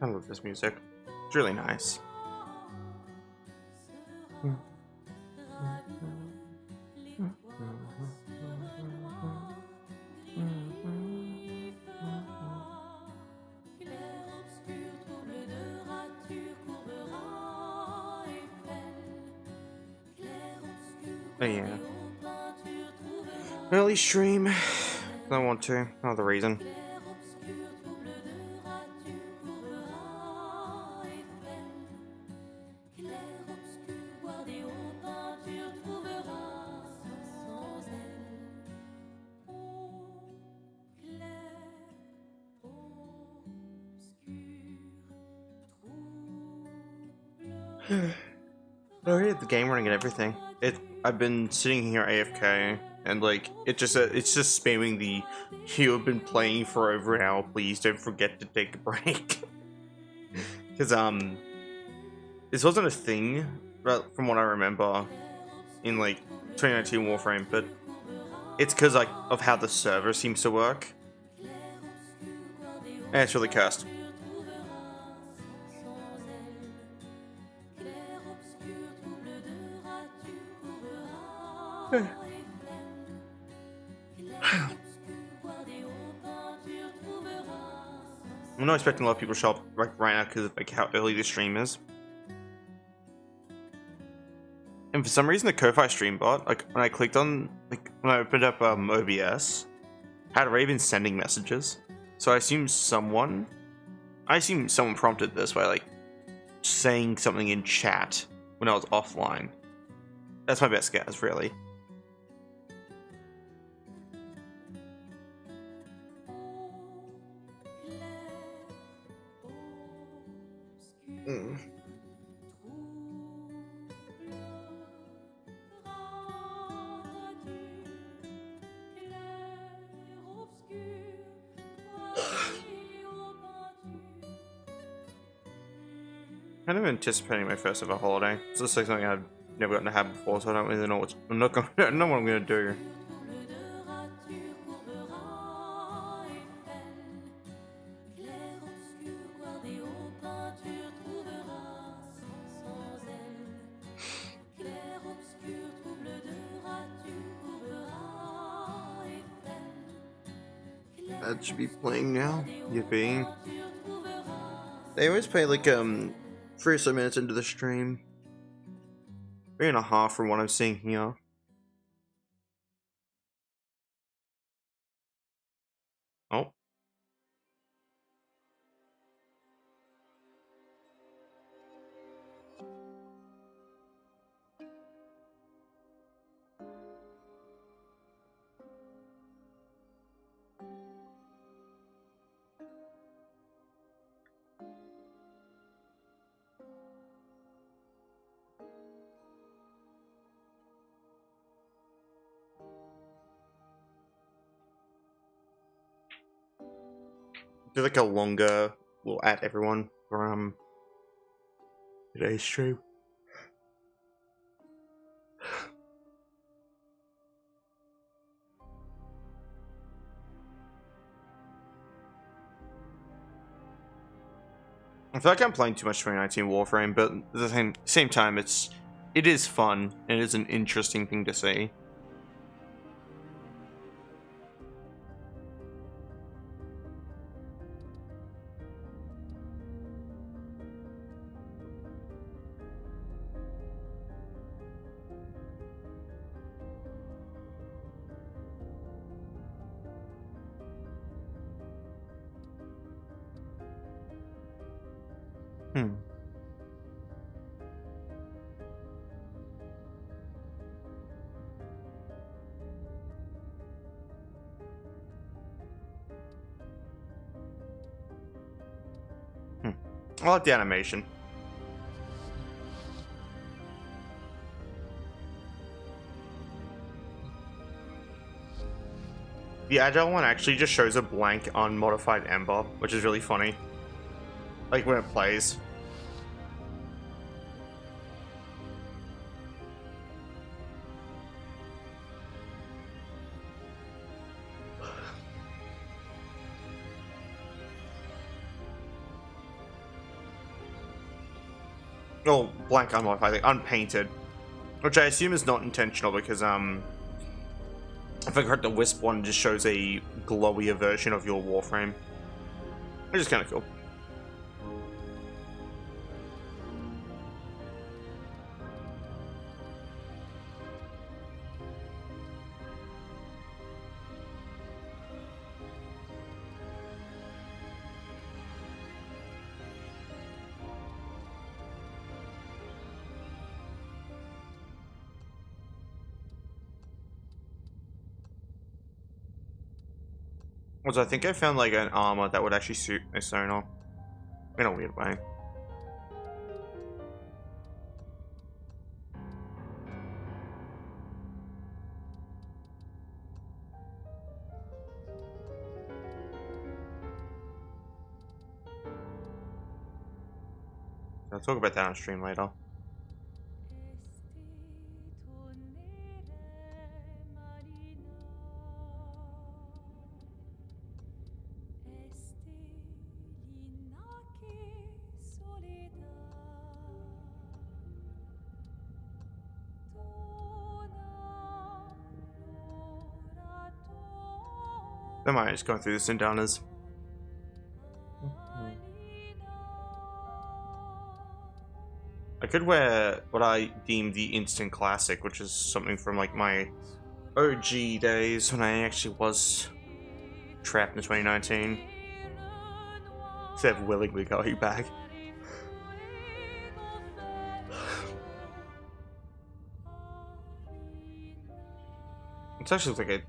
I love this music. It's really nice. Oh yeah. Early stream. I want to. Another reason. Oh, I hate the game running and everything. I've been sitting here AFK and like it's just spamming the "You have been playing for over an hour. Please don't forget to take a break." Because this wasn't a thing, but from what I remember in like 2019 Warframe, but it's because like of how the server seems to work. And it's really cursed. I'm not expecting a lot of people to show up like right now because of like how early the stream is. And for some reason the Ko-Fi stream bot, like when I clicked on, like when I opened up OBS, had already been sending messages. So I assume someone prompted this by like saying something in chat when I was offline. That's my best guess, really. Kind of anticipating my first ever holiday. It's just like something I've never gotten to have before, so I don't really know what I'm not gonna know what I'm gonna do. That should be playing now. Yippee. They always play like 3 or so minutes into the stream. 3.5 from what I'm seeing here. Oh. Do like a longer, we'll add everyone for today's stream. I feel like I'm playing too much 2019 Warframe, but at the same time, it is fun and it is an interesting thing to see. I like the animation. The Agile one actually just shows a blank unmodified Ember, which is really funny. Like when it plays. Oh, blank unmodified, like unpainted. Which I assume is not intentional because, if I heard the Wisp one just shows a glowier version of your Warframe. Which is kind of cool. Also, I think I found like an armor that would actually suit a sonar in a weird way. I'll talk about that on stream later. Am I just going through the Sindanas? I could wear what I deem the instant classic, which is something from like my OG days when I actually was trapped in 2019. Instead of willingly going back. It actually looks like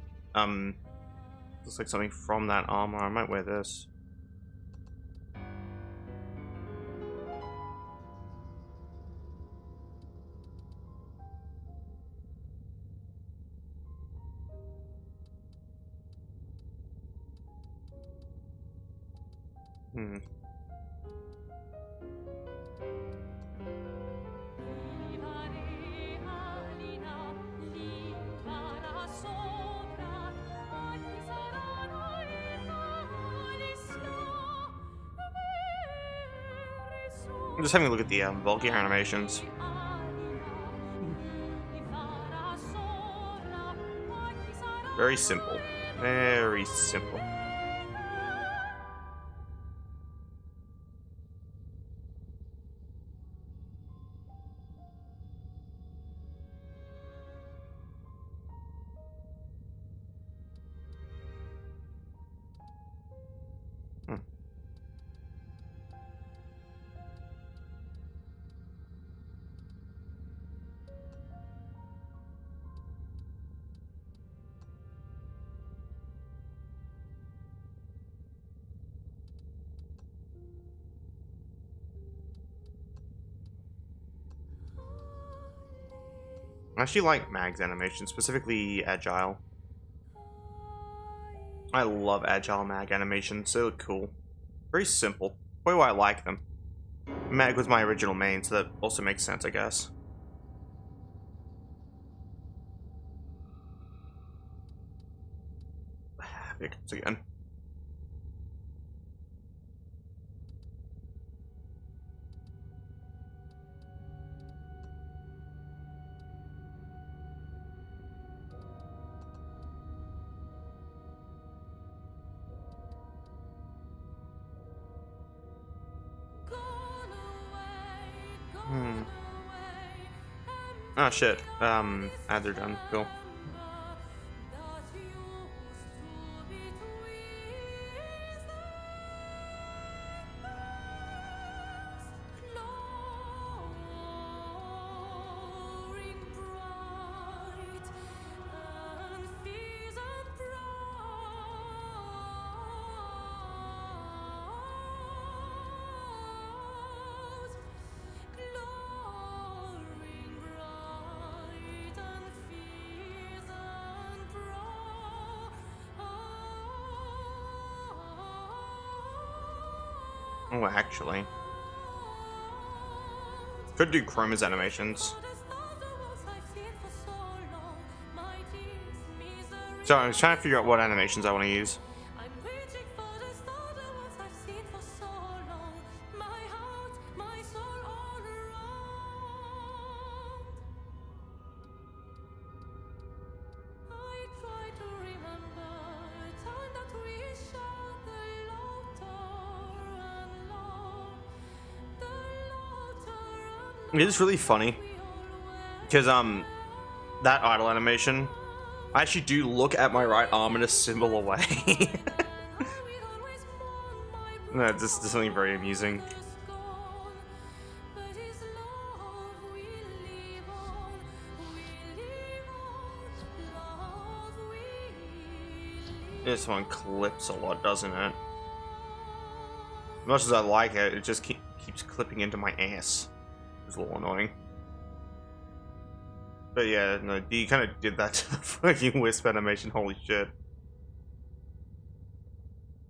looks like something from that armor. I might wear this. I'm just having a look at the Valkyrie animations. Very simple. Very simple. I actually like Mag's animation, specifically Agile. I love Agile Mag animations, they look cool. Very simple. Probably why I like them. Mag was my original main, so that also makes sense, I guess. Here it comes again. Oh shit. Ads are done. Cool. Oh, actually. Could do Chroma's animations. So I was trying to figure out what animations I want to use. It is really funny because that idle animation, I actually do look at my right arm in a similar way. No, this is something very amusing. This one clips a lot, doesn't it? As much as I like it, it just keeps clipping into my ass. It's a little annoying. But yeah, no, you kind of did that to the fucking wisp animation, holy shit.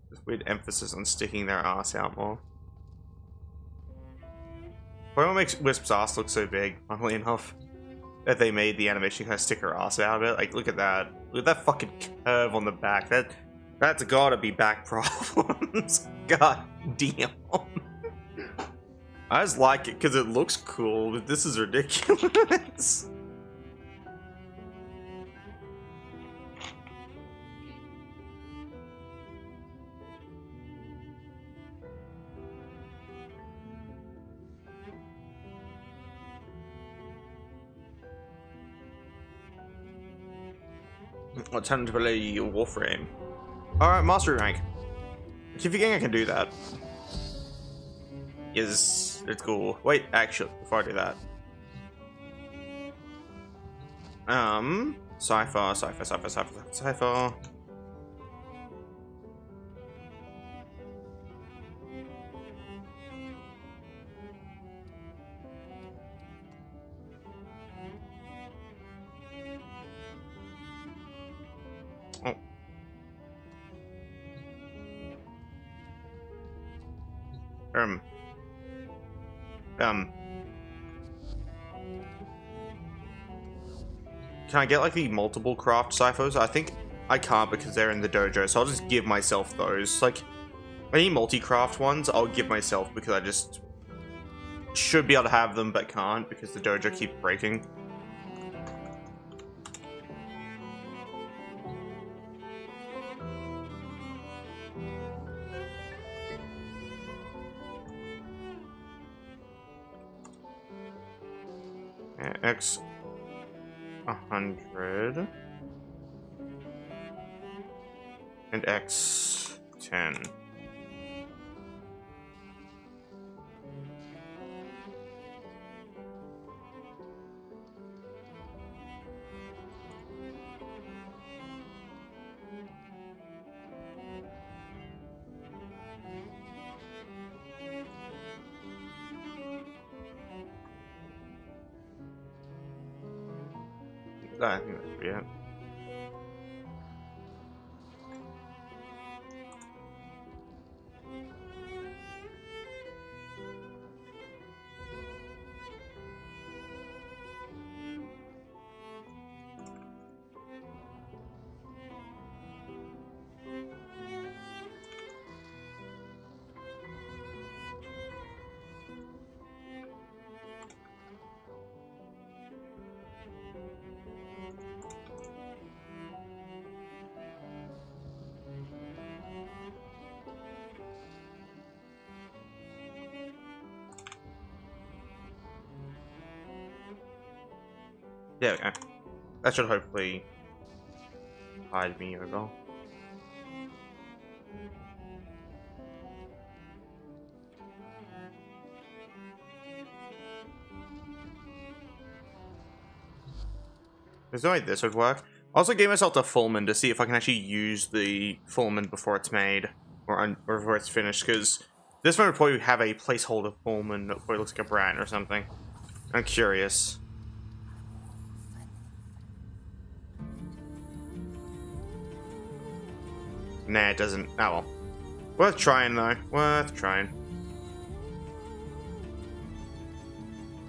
This weird emphasis on sticking their ass out more. What makes Wisp's ass look so big, funnily enough? That they made the animation kind of stick her ass out of it. Like, look at that. Look at that fucking curve on the back. That's gotta be back problems. God damn. I just like it because it looks cool, but this is ridiculous. What time to play Warframe? Alright, mastery rank. If you think I can do that. Yes, it's cool. Wait, actually, before I do that. Cypher. Oh. Can I get like the multiple craft ciphers? I think I can't because they're in the dojo, so I'll just give myself those. Like, any multi-craft ones, I'll give myself because I just should be able to have them, but can't because the dojo keeps breaking. X 100 and X 10. I think that should be it. There we go. That should hopefully hide me over. There's no way this would work. I also gave myself the Fullman to see if I can actually use the Fullman before it's made or before it's finished, because this one would probably have a placeholder Fullman that probably looks like a brand or something. I'm curious. Nah, it doesn't. Oh well. Worth trying though. Worth trying.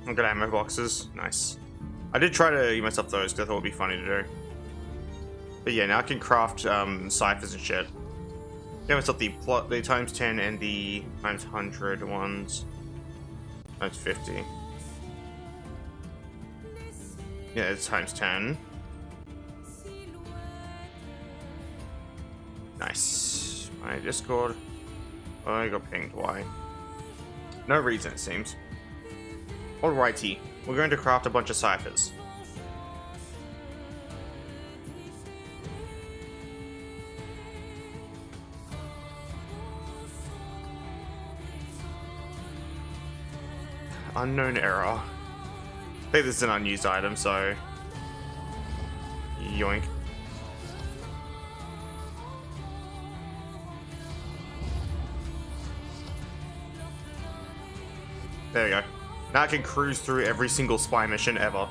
I've got ammo boxes. Nice. I did try to give myself those because I thought it would be funny to do. But yeah, now I can craft ciphers and shit. Give myself the times 10 and the times 100 ones. Times 50. Yeah, it's times 10. Nice. My Discord. Oh, I got pinged. Why? No reason, it seems. Alrighty, we're going to craft a bunch of ciphers. Unknown error. I think this is an unused item, so... Yoink. There we go. Now I can cruise through every single spy mission ever.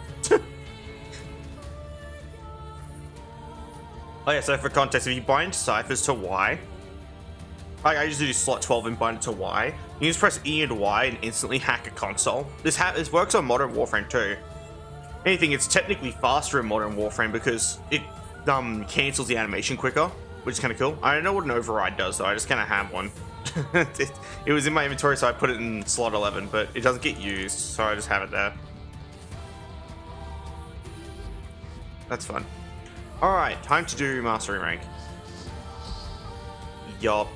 Oh yeah, so for context, if you bind ciphers to Y, I usually do slot 12 and bind it to Y, you just press E and Y and instantly hack a console. This works on Modern Warframe too. Anything, it's technically faster in Modern Warframe because it cancels the animation quicker, which is kind of cool. I don't know what an override does though, I just kind of have one. It was in my inventory, so I put it in slot 11, but it doesn't get used, so I just have it there. That's fun. Alright, time to do Mastery Rank. Yup.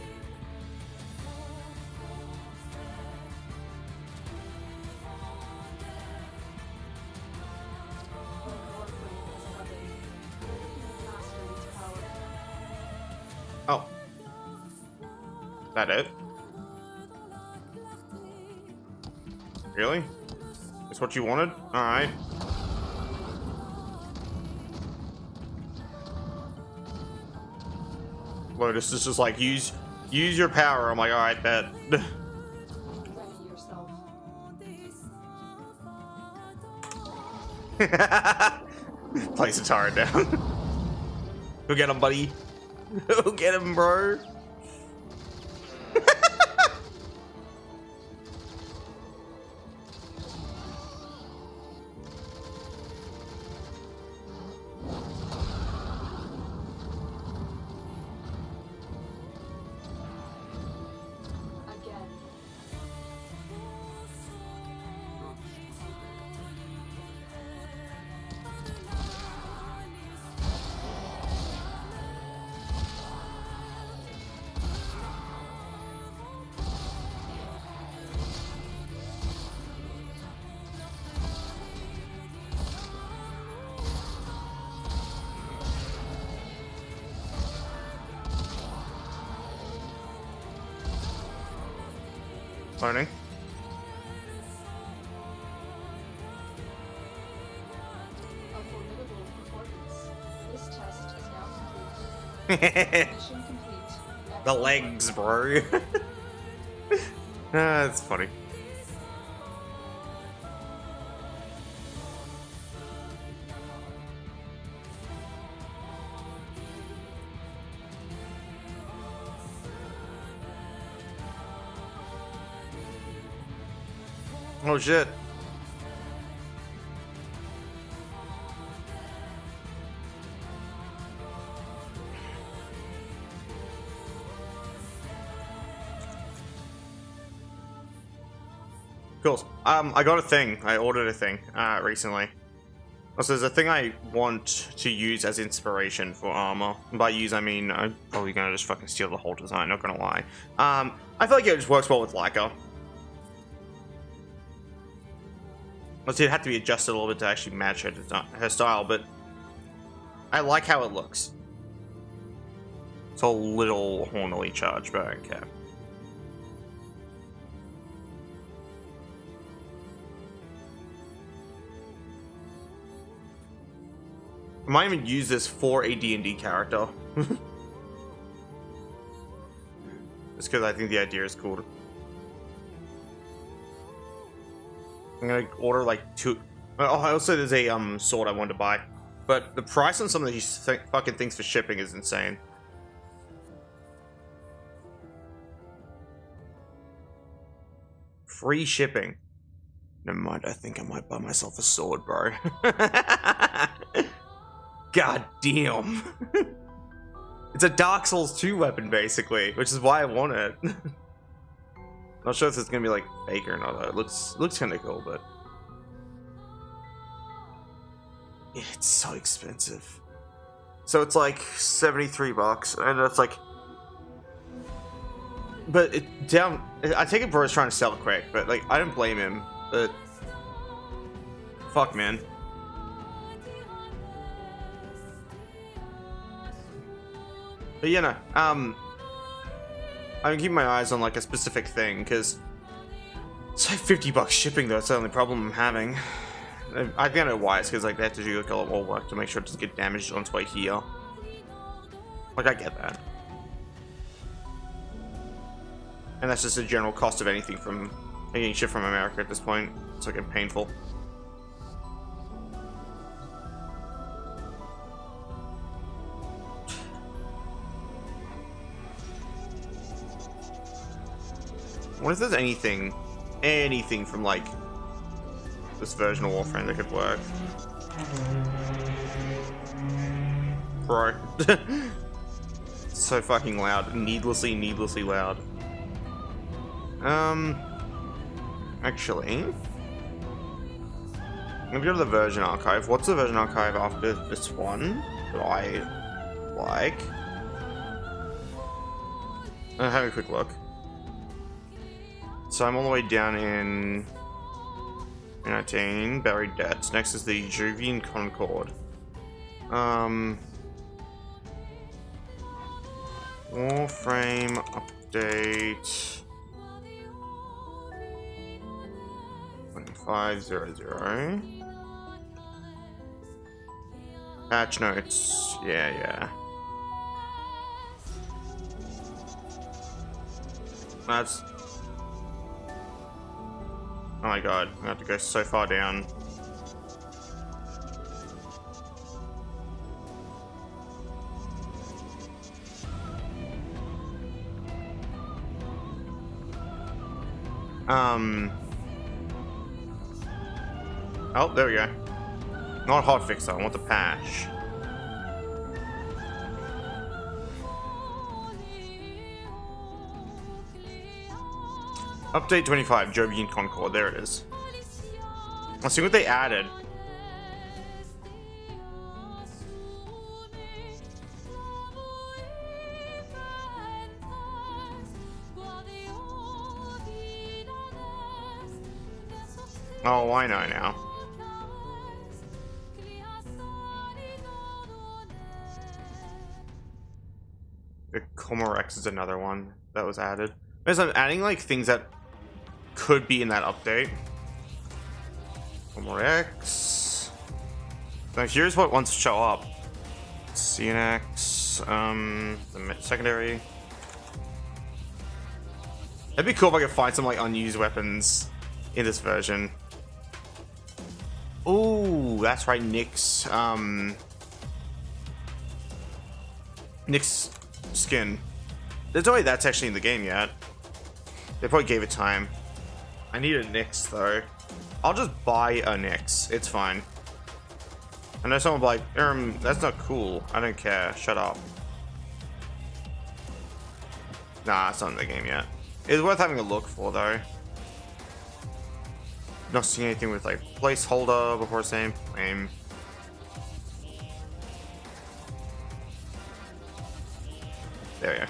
Oh. That it? Really? That's what you wanted? Alright. Lotus is just like, use your power. I'm like, alright, bet. Place the turret down. Go get him, buddy. Go get him, bro. Learning. A formidable performance. This test is now complete. Mission complete. The legs, bro. That's funny. Oh shit. Cool. I got a thing. I ordered a thing recently. Also, there's a thing I want to use as inspiration for armor. And by use, I mean I'm probably gonna just fucking steal the whole design, not gonna lie. I feel like it just works well with Layka. It had to be adjusted a little bit to actually match her style, but I like how it looks. It's a little hornily charged, but I don't care. I might even use this for a D&D character. Just because I think the idea is cool. I'm gonna order like 2. Oh, also there's a sword I wanted to buy, but the price on some of these fucking things for shipping is insane. Free shipping. Never mind. I think I might buy myself a sword, bro. God damn. It's a Dark Souls 2 weapon basically, which is why I want it. Not sure if it's gonna be like fake or not. It looks kind of cool, but yeah, it's so expensive. So it's like $73, and it's like, but I take it bro is trying to sell it quick, but like I don't blame him. But Fuck, man. But yeah, no. I'm keeping my eyes on like a specific thing because it's like $50 shipping though. It's the only problem I'm having. I think I know why. It's because like they have to do like a lot more work to make sure it doesn't get damaged on its way here. Like I get that, and that's just the general cost of anything from getting shit from America at this point. It's like painful. What if there's anything from like this version of Warframe that could work? Bro. So fucking loud. Needlessly loud. Actually, I'm gonna go to the version archive. What's the version archive after this one that I like? I'll have a quick look. So I'm all the way down in 19, buried debts. Next is the Jovian Concord. Warframe update 2500. Patch notes. Yeah. That's. Oh my god, I have to go so far down. Oh, there we go. Not hotfix though, I want the patch. Update 25, Jovian Concord, there it is. Let's see what they added. Oh, I know now. The Comorex is another one that was added. Because I'm adding like things that could be in that update. Comorex. So here's what wants to show up. CNX, the secondary. It'd be cool if I could find some like unused weapons in this version. Oh, that's right, Nick's skin. There's no way that's actually in the game yet. They probably gave it time. I need a Nyx though. I'll just buy a Nyx. It's fine. I know someone will be like, that's not cool. I don't care. Shut up. Nah, it's not in the game yet. It's worth having a look for though. Not seeing anything with like placeholder before same name. There we go.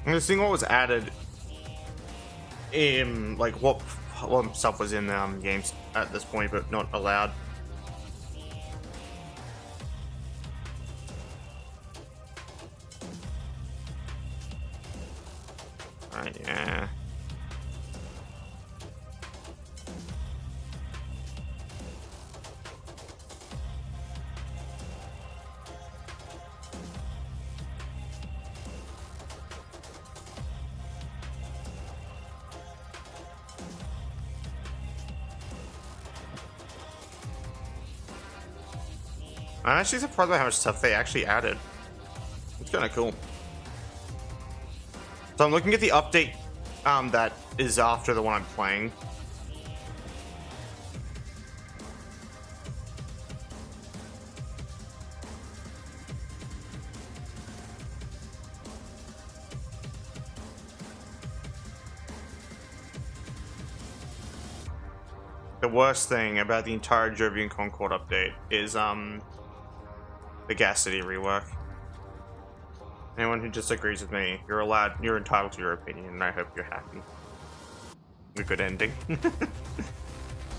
I'm just seeing what was added in, like, what stuff was in games at this point, but not allowed. Yeah. I'm actually surprised by how much stuff they actually added. It's kind of cool. So I'm looking at the update that is after the one I'm playing. The worst thing about the entire Jovian Concord update is the Gas City rework. Anyone who disagrees with me, you're entitled to your opinion, and I hope you're happy. A good ending.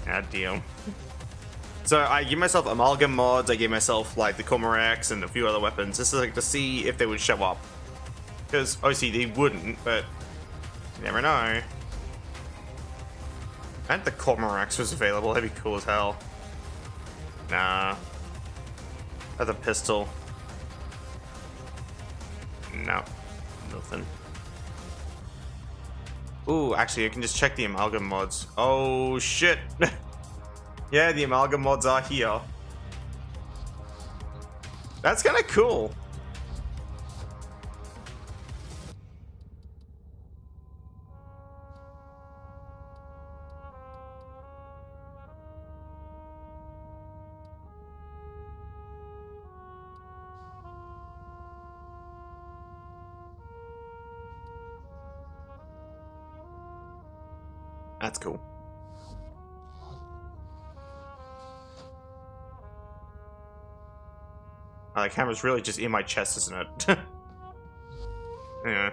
God damn. So I give myself amalgam mods, I gave myself like the Cormorants and a few other weapons. This is like to see if they would show up. Because obviously they wouldn't, but you never know. And the Cormorants was available, that'd be cool as hell. Nah. Or the pistol. No. Nothing. Ooh, actually I can just check the amalgam mods. Oh shit! Yeah, the amalgam mods are here. That's kinda cool. That's cool. The camera's really just in my chest, isn't it? Yeah.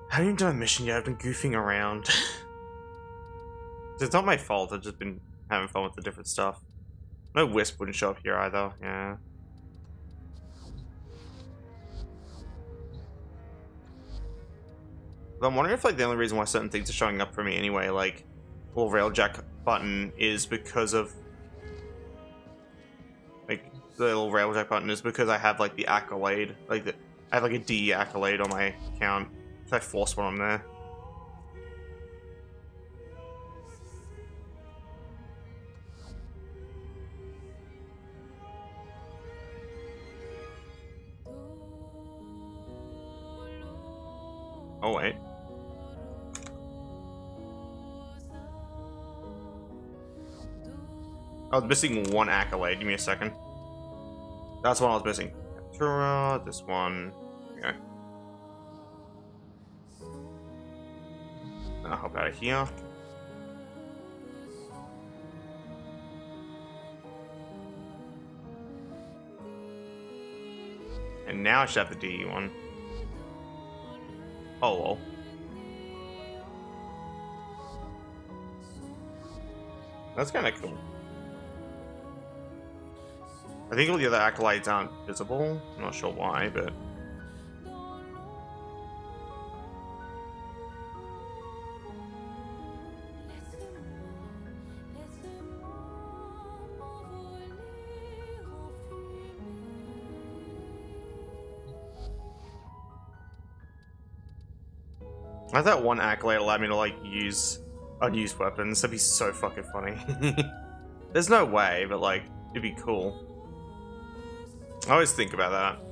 I haven't even done a mission yet, I've been goofing around. It's not my fault, I've just been having fun with the different stuff. No Wisp wouldn't show up here either, yeah. But I'm wondering if like the only reason why certain things are showing up for me anyway, like little railjack button, is because of like the little railjack button is because I have like the accolade, like I have like a D accolade on my account. So I forced one on there. Oh wait. I was missing one accolade. Give me a second. That's what I was missing. This one. Okay. I'll hop out of here. And now I should have the D one. Oh well. That's kind of cool. I think all the other accolades aren't visible. I'm not sure why, but... I thought one accolade allowed me to, like, use unused weapons. That'd be so fucking funny. There's no way, but, like, it'd be cool. I always think about that.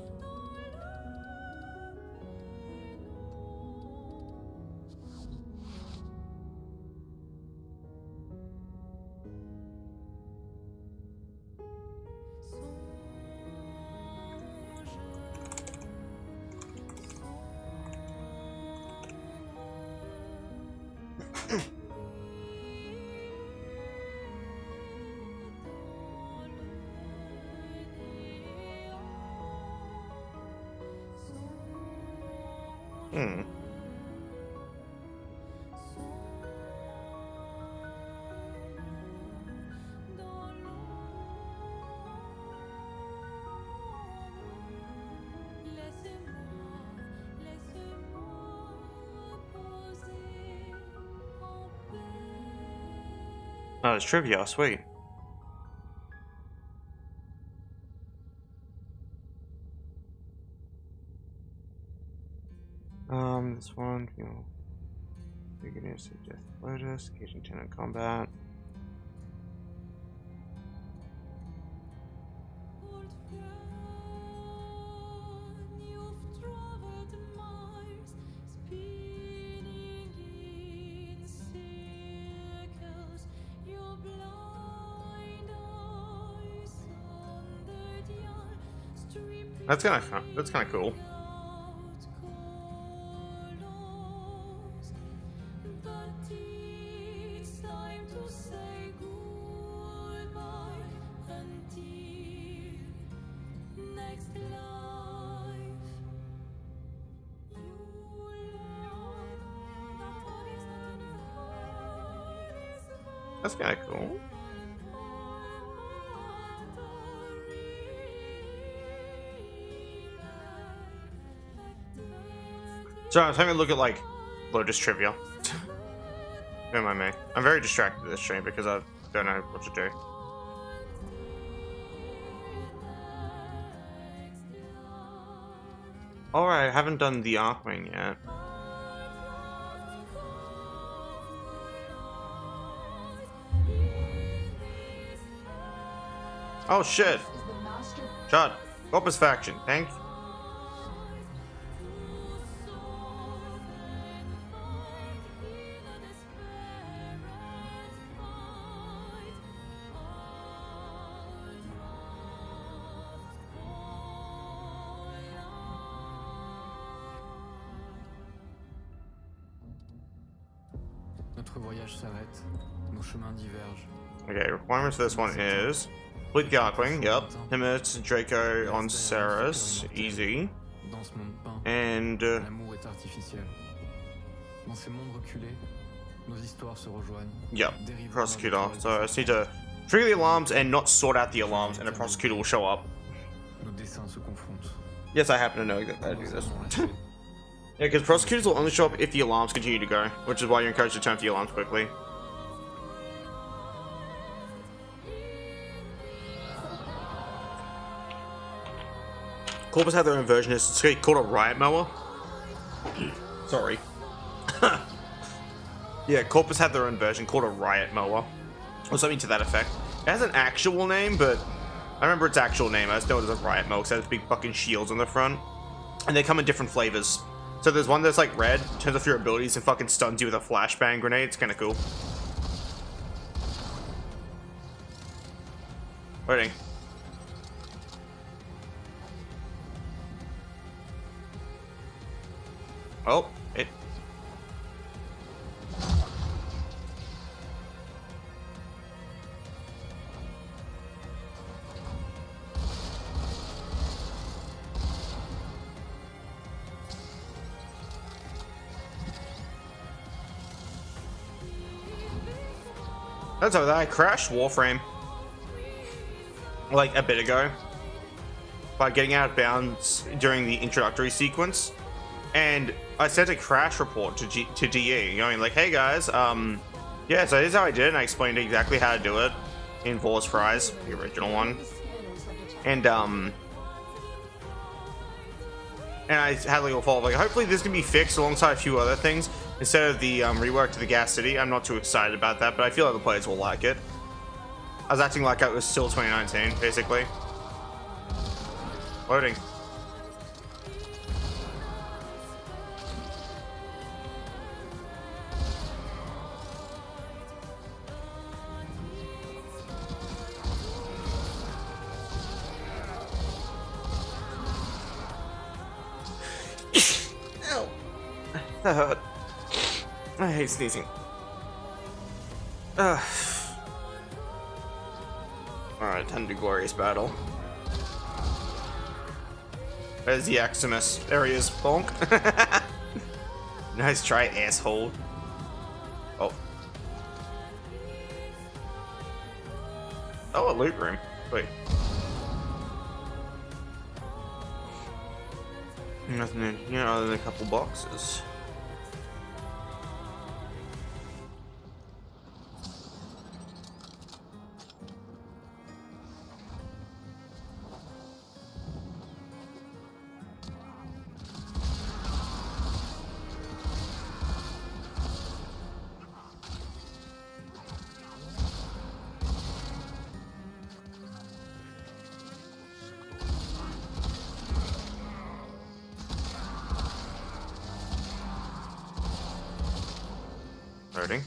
Hmm. Oh, it's trivia. Sweet. This one, you know, beginners of Death Lotus, engaging 10 in combat. That's kind of cool. That's kind of cool. So I'm taking a look at like Lotus trivia. Don't mind me. I'm very distracted this stream because I don't know what to do. Alright, I haven't done the Archwing yet. Oh shit! Shut. Corpus faction, thank you. Notre voyage s'arrête, nos chemins divergent. Okay, requirements for this one is complete the Archwing, yep. Himmet, Draco on Ceres, easy. Dans ce monde peint, And l'amour est artificiel. Dans ces mondes reculés, nos histoires se rejoignent. yep, Dérivant prosecutor. dans des So I just need to trigger the alarms and not sort out the alarms, and a prosecutor will show up. Nos destins se confrontent. Yes, I happen to know that I do Nos this. amants lâchés. Yeah, because prosecutors will only show up if the alarms continue to go, which is why you're encouraged to turn off the alarms quickly. Corpus had their own version. It's called a riot mower. Sorry. Yeah, Corpus had their own version called a riot mower, or something to that effect. It has an actual name, but I remember its actual name. I just know it as a riot mower because it has big fucking shields on the front, and they come in different flavors. So there's one that's like red, turns off your abilities and fucking stuns you with a flashbang grenade. It's kind of cool. Waiting. Oh, it. That's over there. I crashed Warframe like a bit ago by getting out of bounds during the introductory sequence, and I sent a crash report to DE, going like, "Hey guys, yeah, so here's how I did it." And I explained exactly how to do it in Vor's Fries, the original one, and I had like a follow-up, like, hopefully this can be fixed alongside a few other things instead of the rework to the Gas City. I'm not too excited about that, but I feel like the players will like it. I was acting like it was still 2019, basically. Loading. Ow. That hurt. I hate sneezing. Alright, time to do Glorious Battle. There's the Aximus. There he is. Bonk. Nice try, asshole. Oh. Oh, a loot room. Wait. Nothing in here other than a couple boxes. Loading.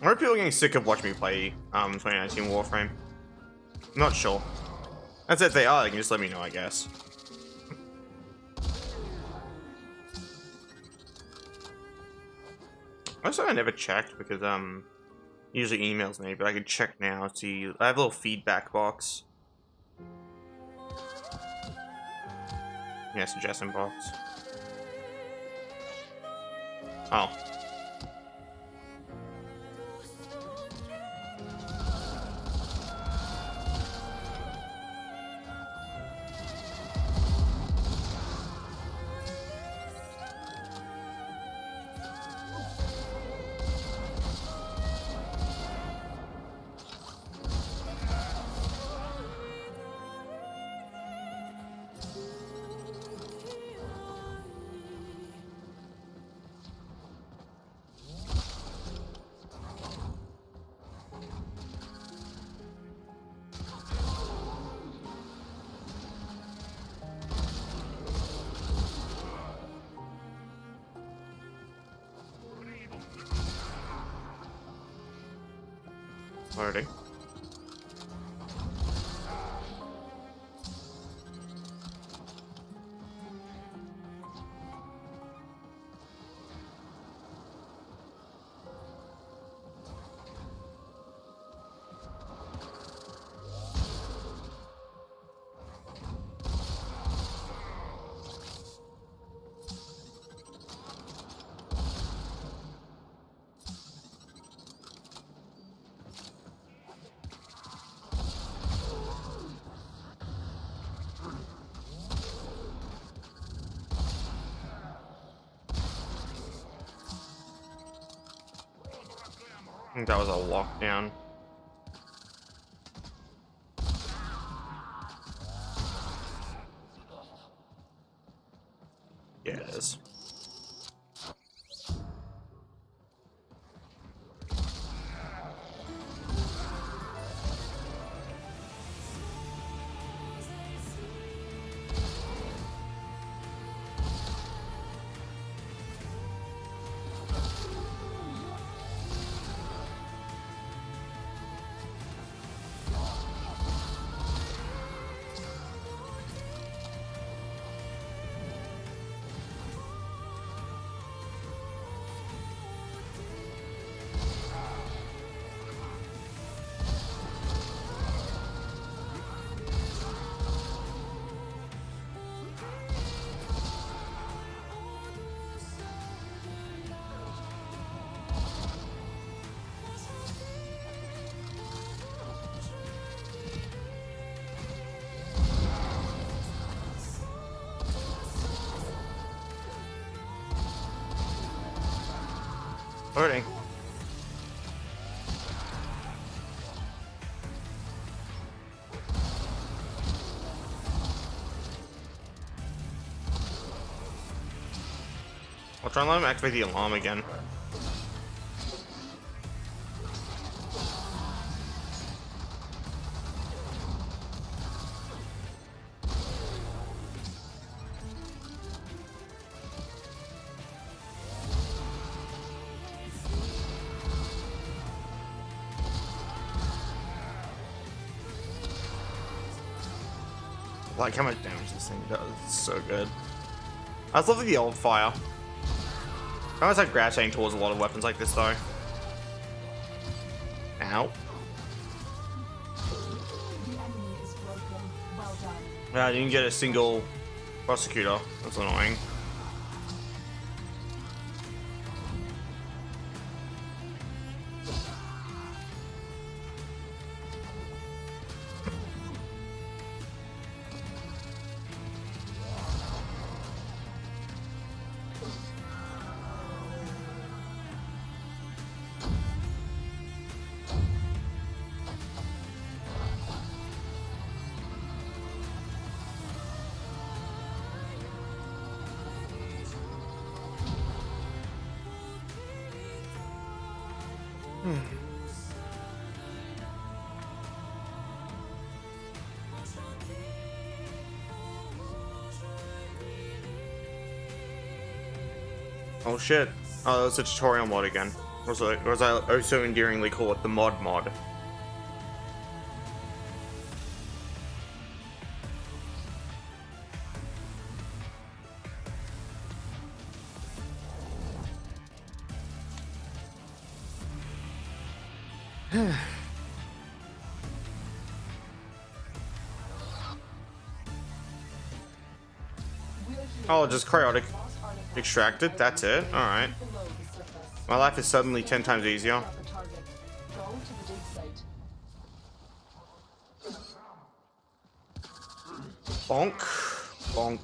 I wonder if people are getting sick of watching me play 2019 Warframe. I'm not sure. That's if they are, they can just let me know, I guess. Also, I never checked because he usually emails me, but I could check now. See, I have a little feedback box. Yeah, suggestion box. Oh. Loading. I think that was a lockdown. Yeah, it is. Loading. I'll try and let him activate the alarm again. Like how much damage this thing does. It's so good. I was loving the old fire. I always like gravitating towards a lot of weapons like this though. Ow. The enemy is broken. Well done. Yeah, you can get a single prosecutor. That's annoying. Oh shit. Oh, that's a tutorial mod again. Or was I also endearingly call it the mod? Oh, just cryotic extracted? That's it? Alright. My life is suddenly 10 times easier. Bonk. Bonk.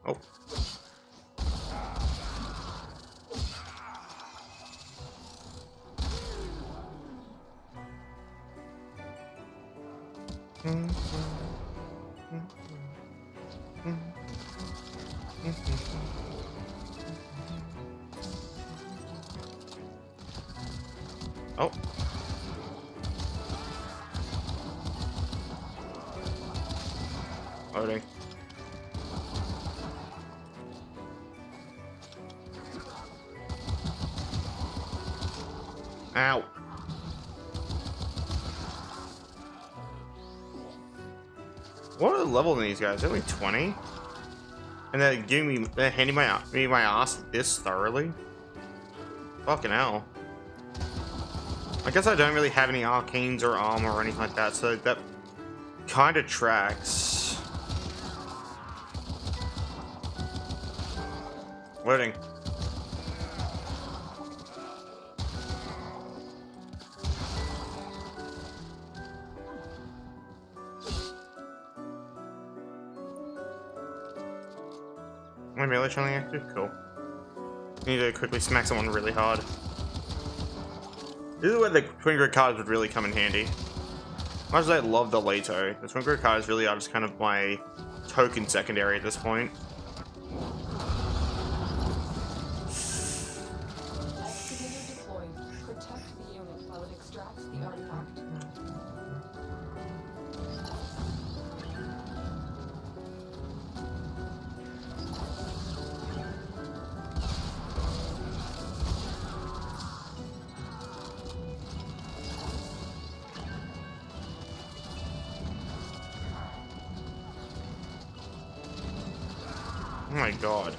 Oh. Oh. Loading. Ow. What are the level in these guys? They're only 20? And they're giving me, they're handing me my ass this thoroughly? Fucking hell. I guess I don't really have any arcanes or armor or anything like that, so that kind of tracks. Loading. My melee channeling active? Cool. Need to quickly smack someone really hard. This is where the Twin Grid cards would really come in handy. As much as I love the Leto, the Twin Grid cards really are just kind of my token secondary at this point. Excavator deployed. Protect the unit while it extracts the artifact. Oh my god.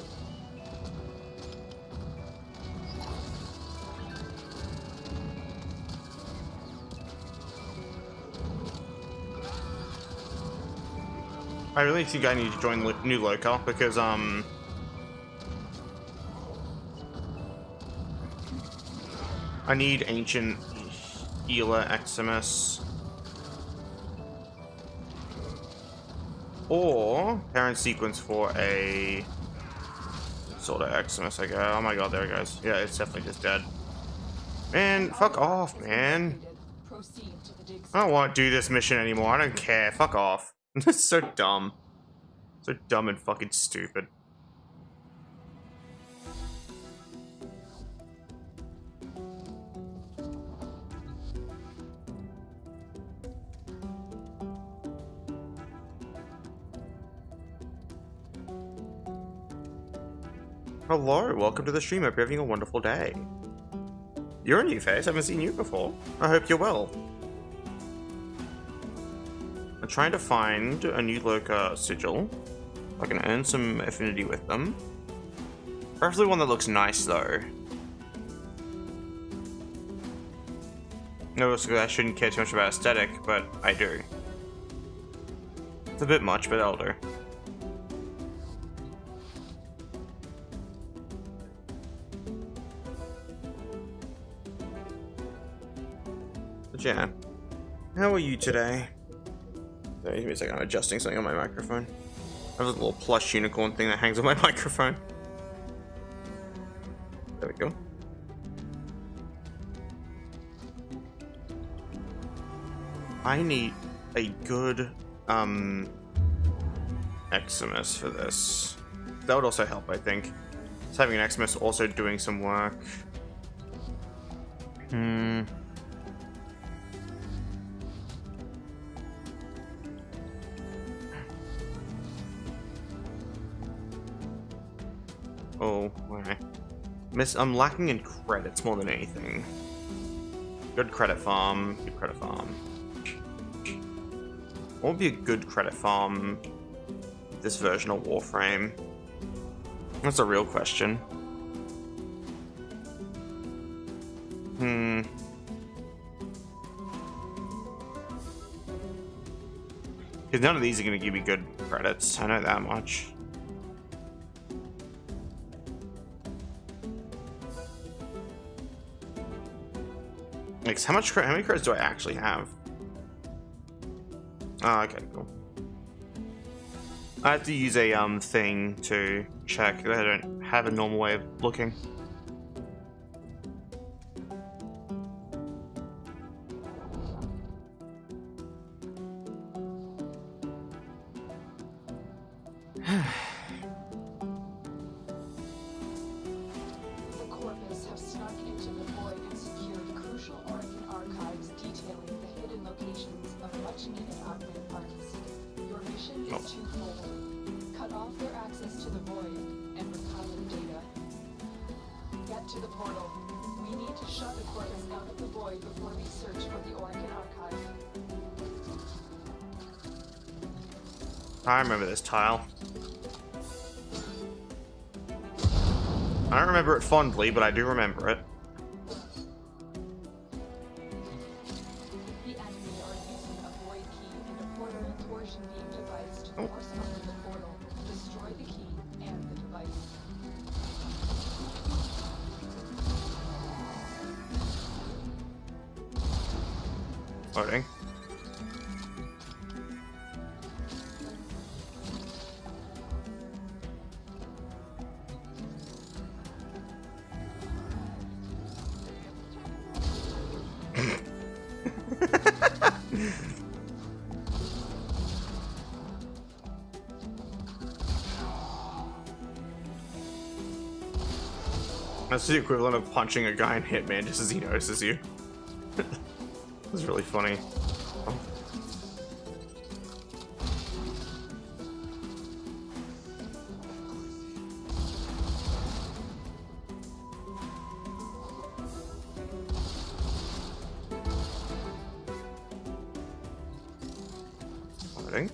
I really think I need to join new Layka because I need ancient healer Eximus or parent sequence for a sort of Eximus. I go. Oh my god, there it goes. Yeah, it's definitely just dead. Man, fuck off, man. Proceed to the dig I don't want to do this mission anymore. I don't care. Fuck off. It's so dumb. So dumb and fucking stupid. Hello, welcome to the stream. Hope you're having a wonderful day. You're a new face. I haven't seen you before. I hope you're well. I'm trying to find a new Layka sigil. I can earn some affinity with them. Preferably one that looks nice, though. No, I shouldn't care too much about aesthetic, but I do. It's a bit much, but that'll do. But yeah. How are you today? Give me a second, I'm adjusting something on my microphone. I have a little plush unicorn thing that hangs on my microphone. There we go. I need a good, Eximus for this. That would also help, I think. Just having an Eximus also doing some work. Oh, okay. I'm lacking in credits more than anything. Good credit farm. Good credit farm. What would be a good credit farm this version of Warframe? That's a real question. Because none of these are going to give me good credits. I know that much. Like, how many credits do I actually have? Oh, okay, cool. I have to use a thing to check. I don't have a normal way of looking. The Corpus have snuck into the void and secured crucial Oregon archives detailing the hidden locations of much-needed armament parts. Your mission is twofold. Cut off their access to the void and recover the data. Get to the portal. We need to shut the Corpus out of the void before we search for the Oregon archive. I remember this tile. I don't remember it fondly, but I do remember it. The enemy are using a void key and a portal and torsion beam device to force open the portal, destroy the key and the device. Loading. That's the equivalent of punching a guy in Hitman just as he notices you. That's really funny. Loading.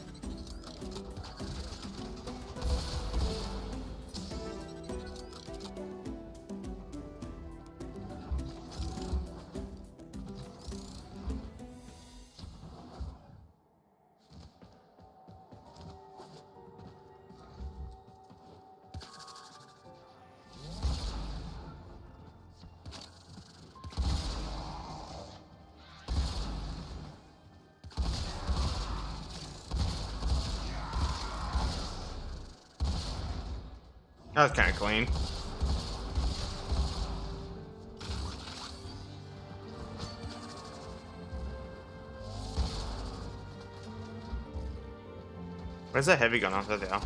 That was kind of clean. Where's that heavy gun? Oh, there they are.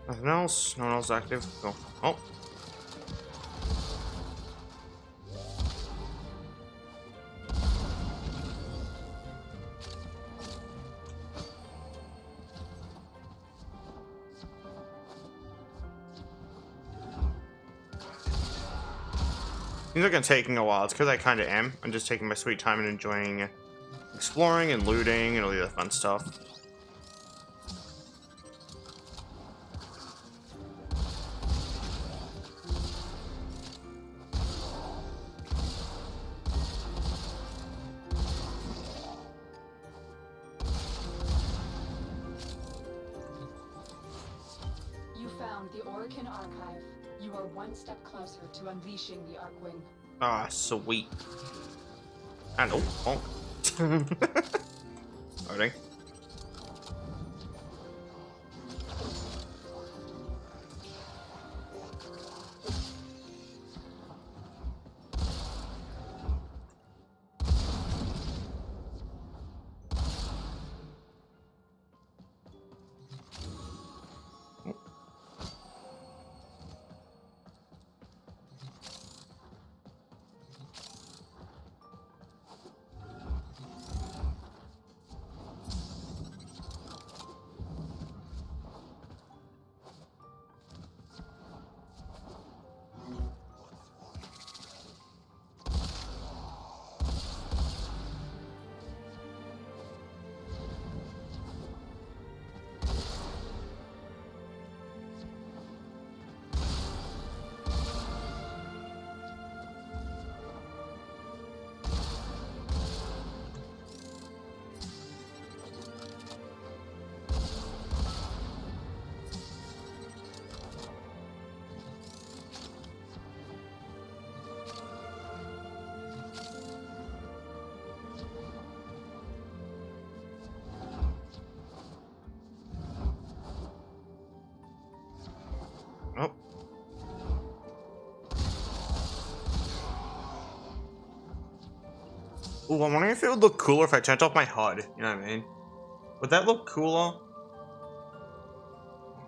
Nothing else? No one else active? Cool. Oh. These are taking a while. It's because I kind of am. I'm just taking my sweet time and enjoying exploring and looting and all the other fun stuff. You found the Oregon archive. You are one step closer to unleashing the Arkwing. Ah, sweet. Hello. Oh. Loading. Oh. Ooh, I'm wondering if it would look cooler if I turned off my HUD. You know what I mean? Would that look cooler?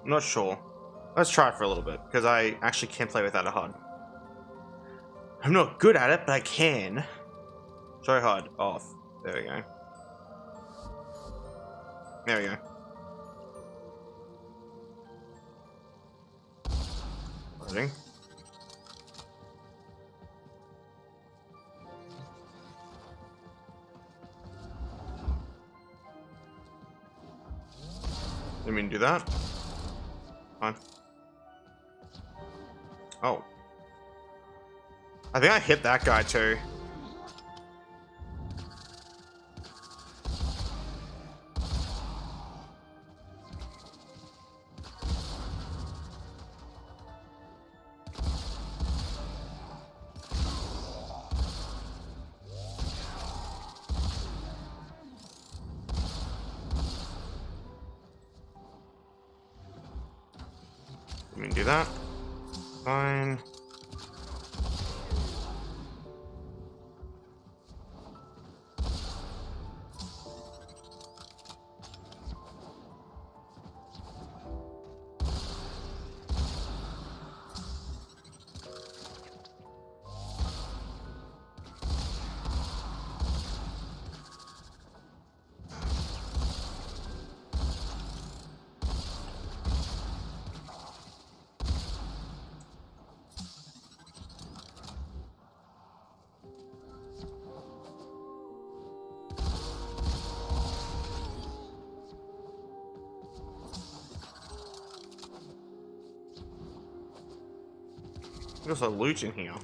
I'm not sure. Let's try it for a little bit, because I actually can't play without a HUD. I'm not good at it, but I can. Show HUD off. There we go. There we go. Loading. Didn't mean to do that. Fine. Oh. I think I hit that guy too. Let me do that. Fine. There's a loot in here.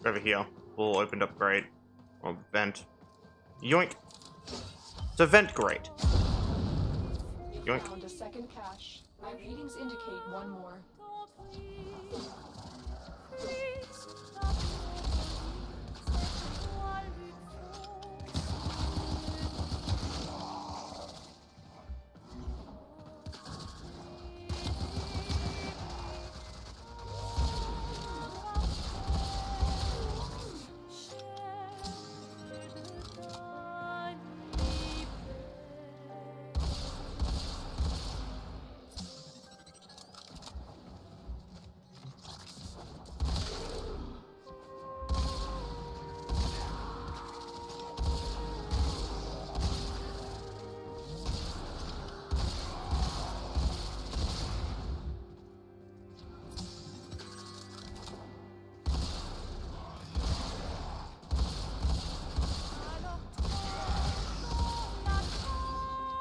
Over here. All opened up great. Or vent. Yoink. It's a vent grate. Yoink. Found a second cache. My readings indicate one more.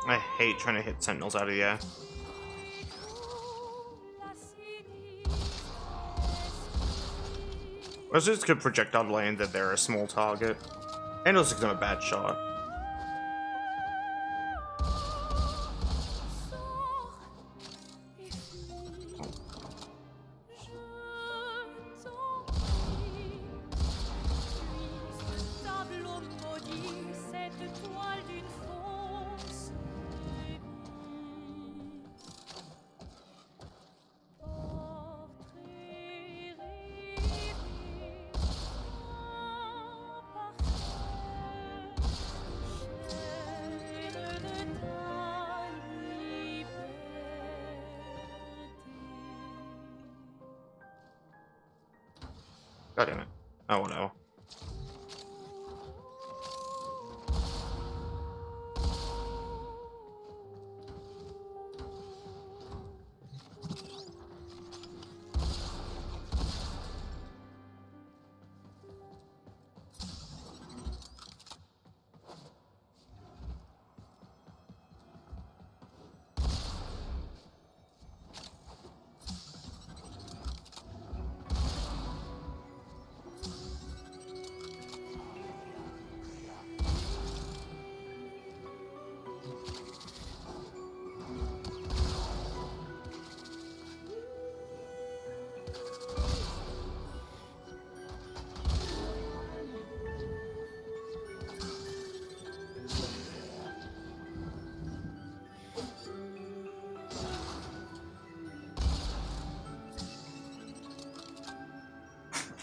I hate trying to hit sentinels out of the air. I was just good projectile land that they're a small target. And also because I'm a bad shot. God damn it. Oh no.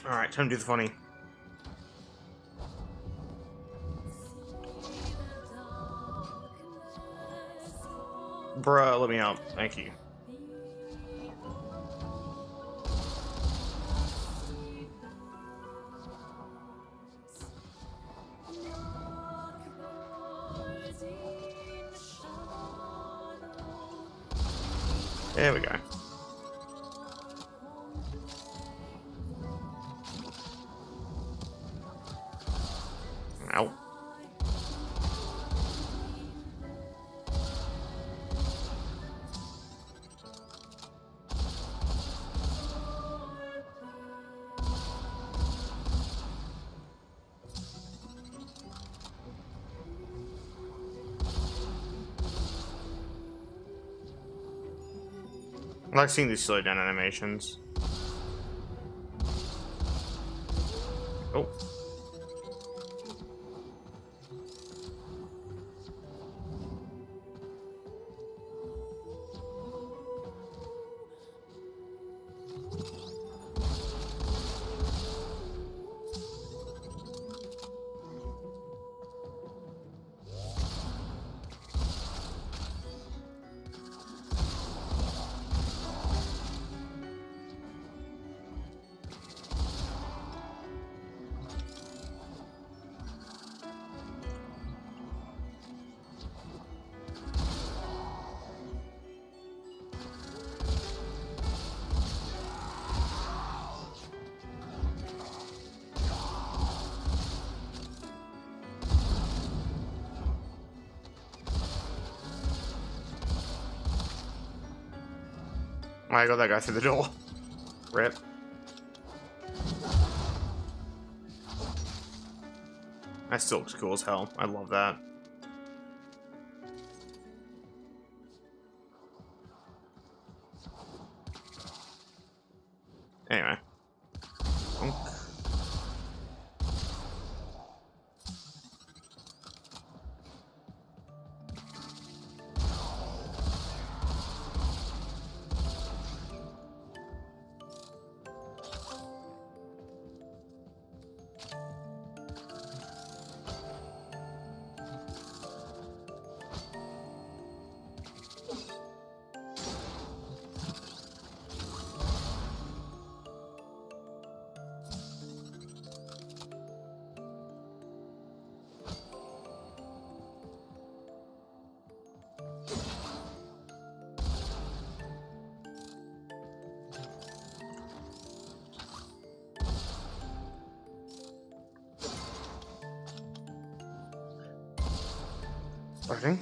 Alright, time to do the funny. Bruh, let me out. Thank you. There we go. Ow. I like seeing these slow down animations. Oh. I got that guy through the door. Rip. That still looks cool as hell. I love that. Anyway. Starting.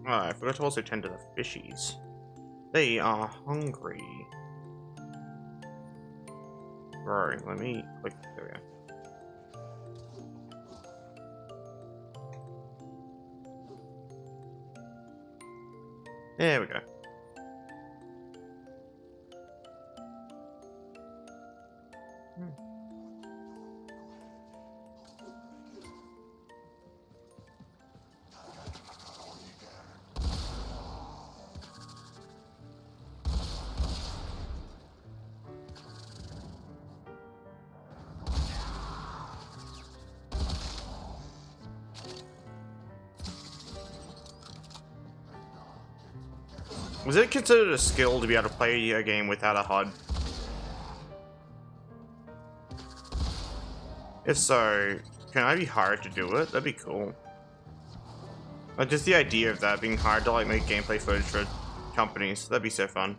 I forgot to also tend to the fishies. They are hungry. Right, let me click. There we go. There we go. Was it considered a skill to be able to play a game without a HUD? If so, can I be hired to do it? That'd be cool. Like, just the idea of that, being hired to like make gameplay footage for companies, that'd be so fun.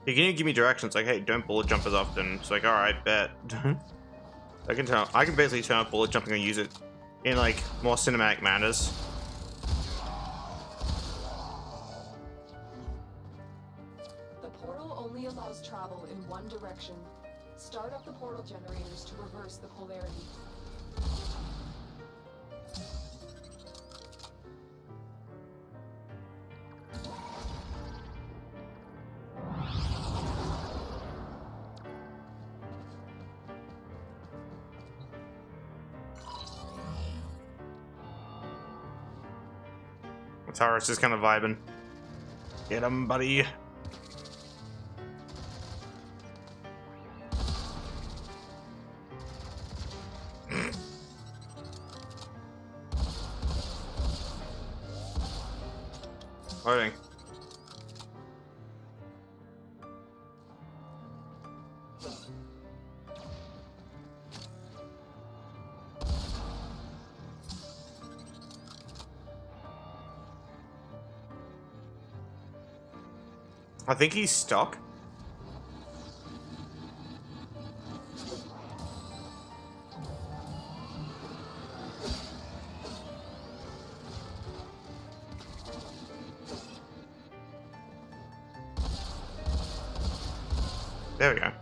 You can even give me directions like, hey, don't bullet jump as often. It's like, alright, bet. I can basically turn off bullet jumping and use it in like more cinematic manners. direction. Start up the portal generators to reverse the polarity. Tara's just kind of vibing. Get him, buddy. Loading. I think he's stuck. There we go.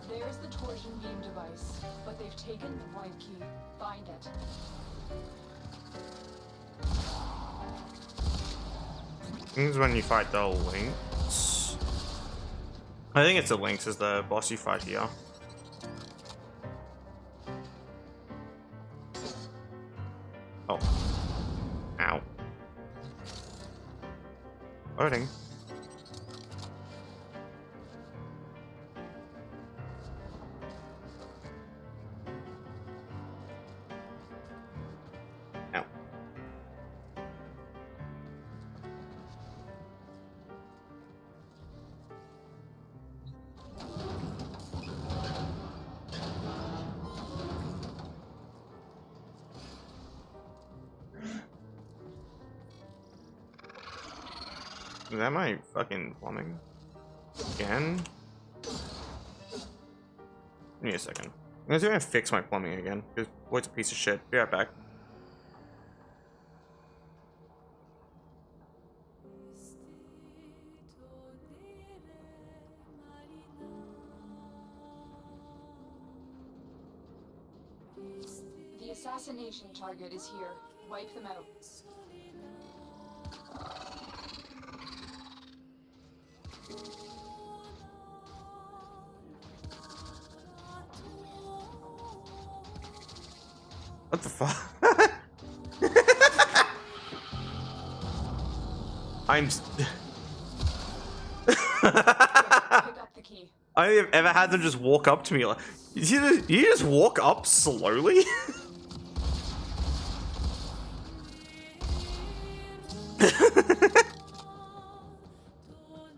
There's the torsion beam device, but they've taken the right key. Find it. This is when you fight the Lynx. I think it's the Lynx is the boss you fight here. Oh. Ow. Loading. Ow. Is that my fucking plumbing? Again? Give me a second. I'm gonna fix my plumbing again. Because boy's a piece of shit. Be right back. The assassination target is here. Wipe them out. What the fuck? I'm. Pick up the key. I have ever had them just walk up to me like. You just walk up slowly?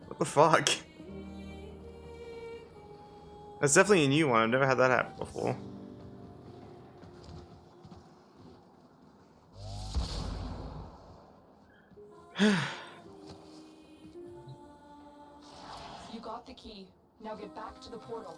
What the fuck? That's definitely a new one. I've never had that happen before. You got the key. Now get back to the portal.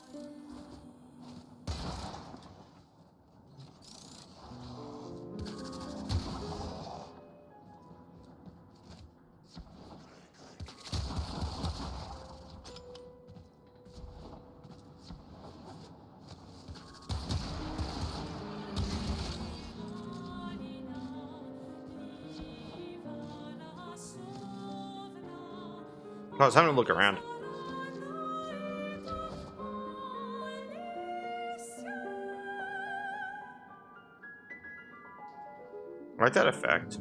I was having to look around. I like that effect.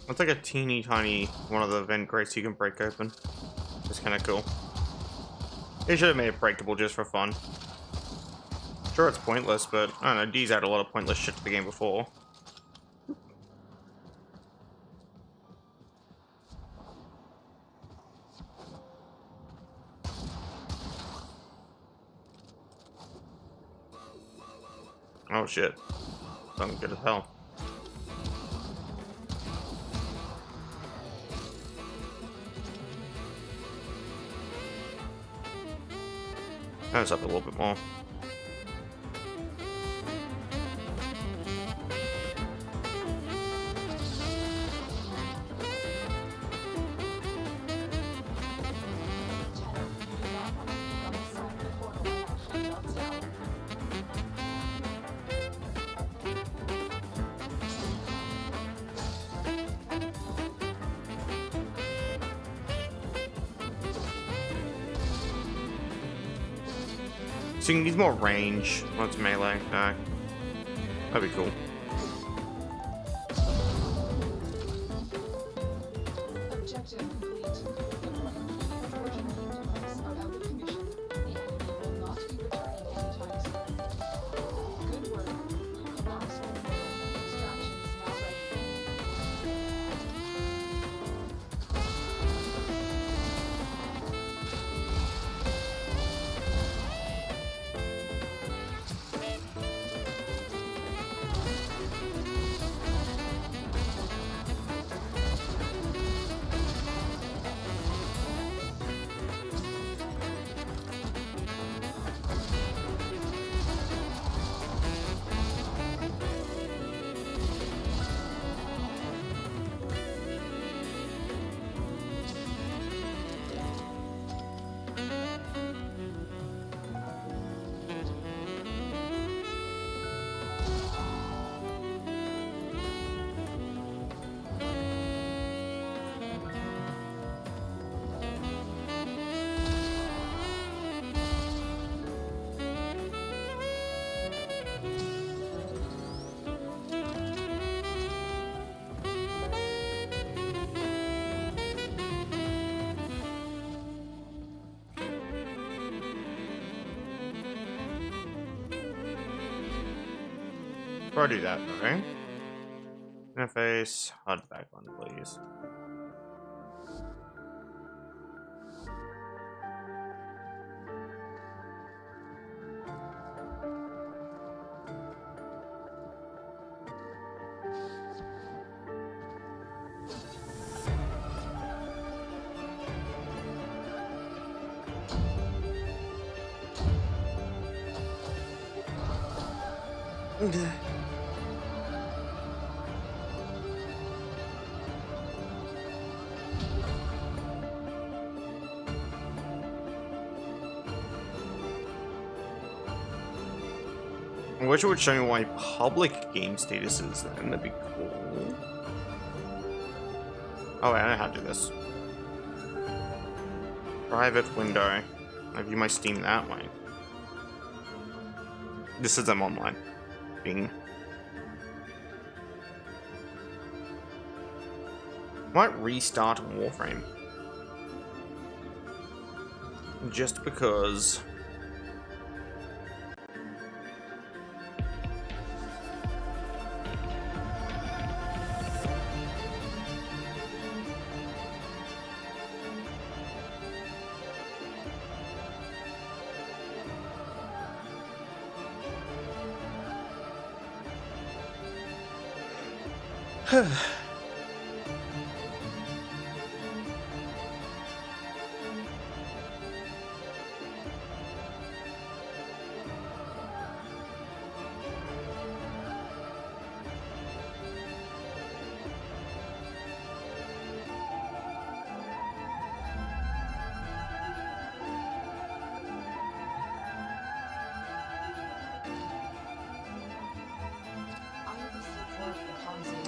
It's like a teeny tiny one of the vent grates you can break open. It's kind of cool. They should have made it breakable just for fun. Sure, it's pointless, but I don't know. D's had a lot of pointless shit to the game before. Oh shit. Something good as hell. That's up a little bit more. So he needs more range. What's melee? No. That'd be cool. Objective complete. Unfortunately, devices are out of commission. The enemy will not be returning anytime soon. Good work. Collapse will fail. Extraction is now ready. Before I do that, okay? Interface, HUD background, please. I wish it would show me my public game status is then. That'd be cool. Oh, wait, I know how to do this. Private window. I view my Steam that way. This is them online. Bing. Might restart Warframe. Just because.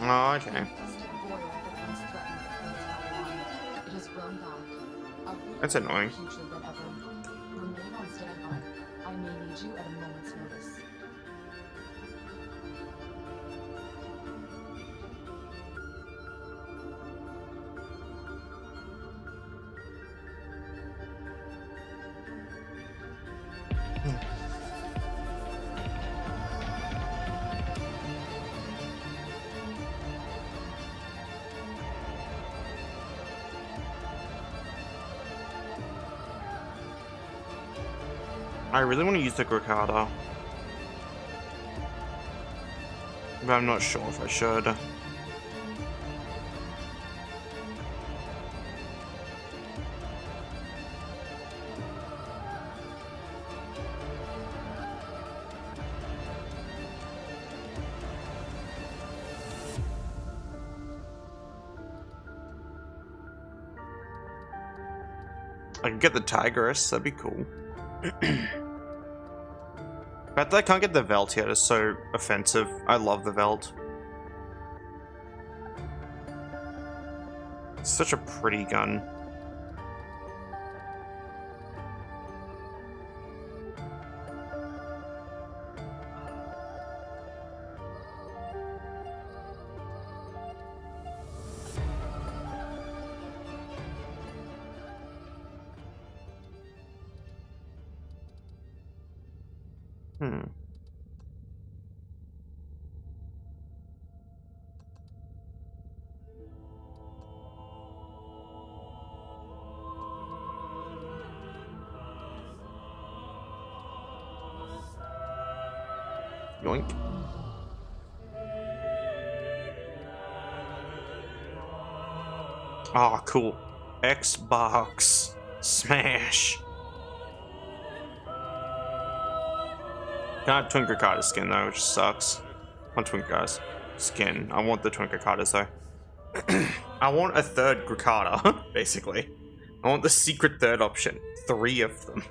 Oh, okay. That's annoying. Remain on standby. I may need you at a moment's notice. I really want to use the Gricada, but I'm not sure if I should. I can get the Tigress, that'd be cool. But I can't get the Velt yet, it's so offensive. I love the Velt. It's such a pretty gun. Yoink. Ah, oh, cool. Xbox Smash. Not Twin Gricada skin though, which sucks. On Twin Gricada's skin. I want the Twin Gricadas though. I want a third Gricada, basically. I want the secret third option. 3 of them.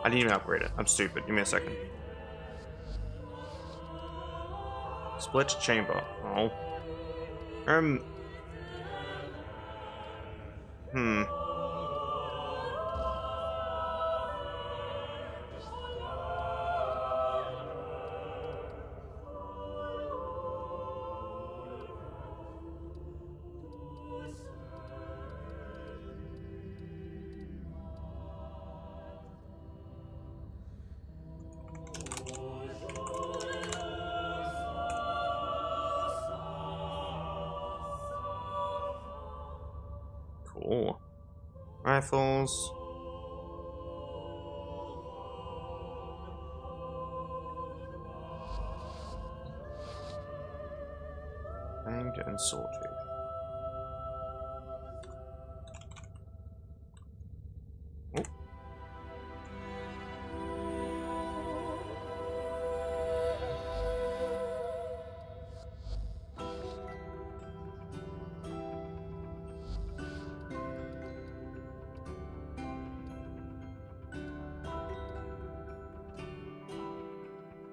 I didn't even upgrade it. I'm stupid. Give me a second. Split chamber. Oh. Cool. Rifles. Banged and sorted. Oh.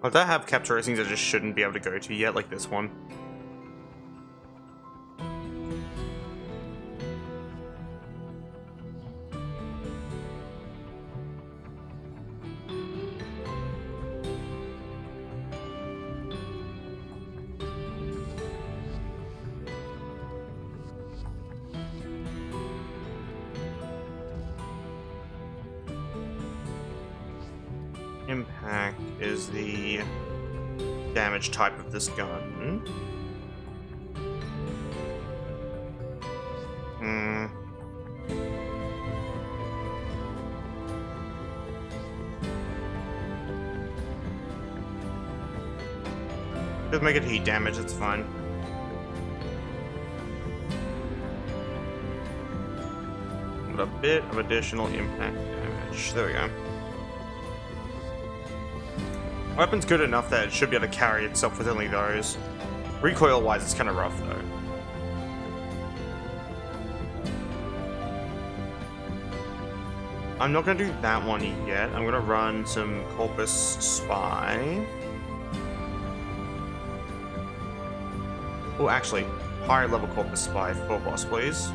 Well, I have capture things I just shouldn't be able to go to yet, like this one. Impact is the damage type of this gun. Just make it heat damage, it's fine. With a bit of additional impact damage. There we go. Weapon's good enough that it should be able to carry itself with only those. Recoil-wise, it's kind of rough, though. I'm not going to do that one yet. I'm going to run some Corpus Spy. Oh, actually, higher level Corpus Spy for boss, please.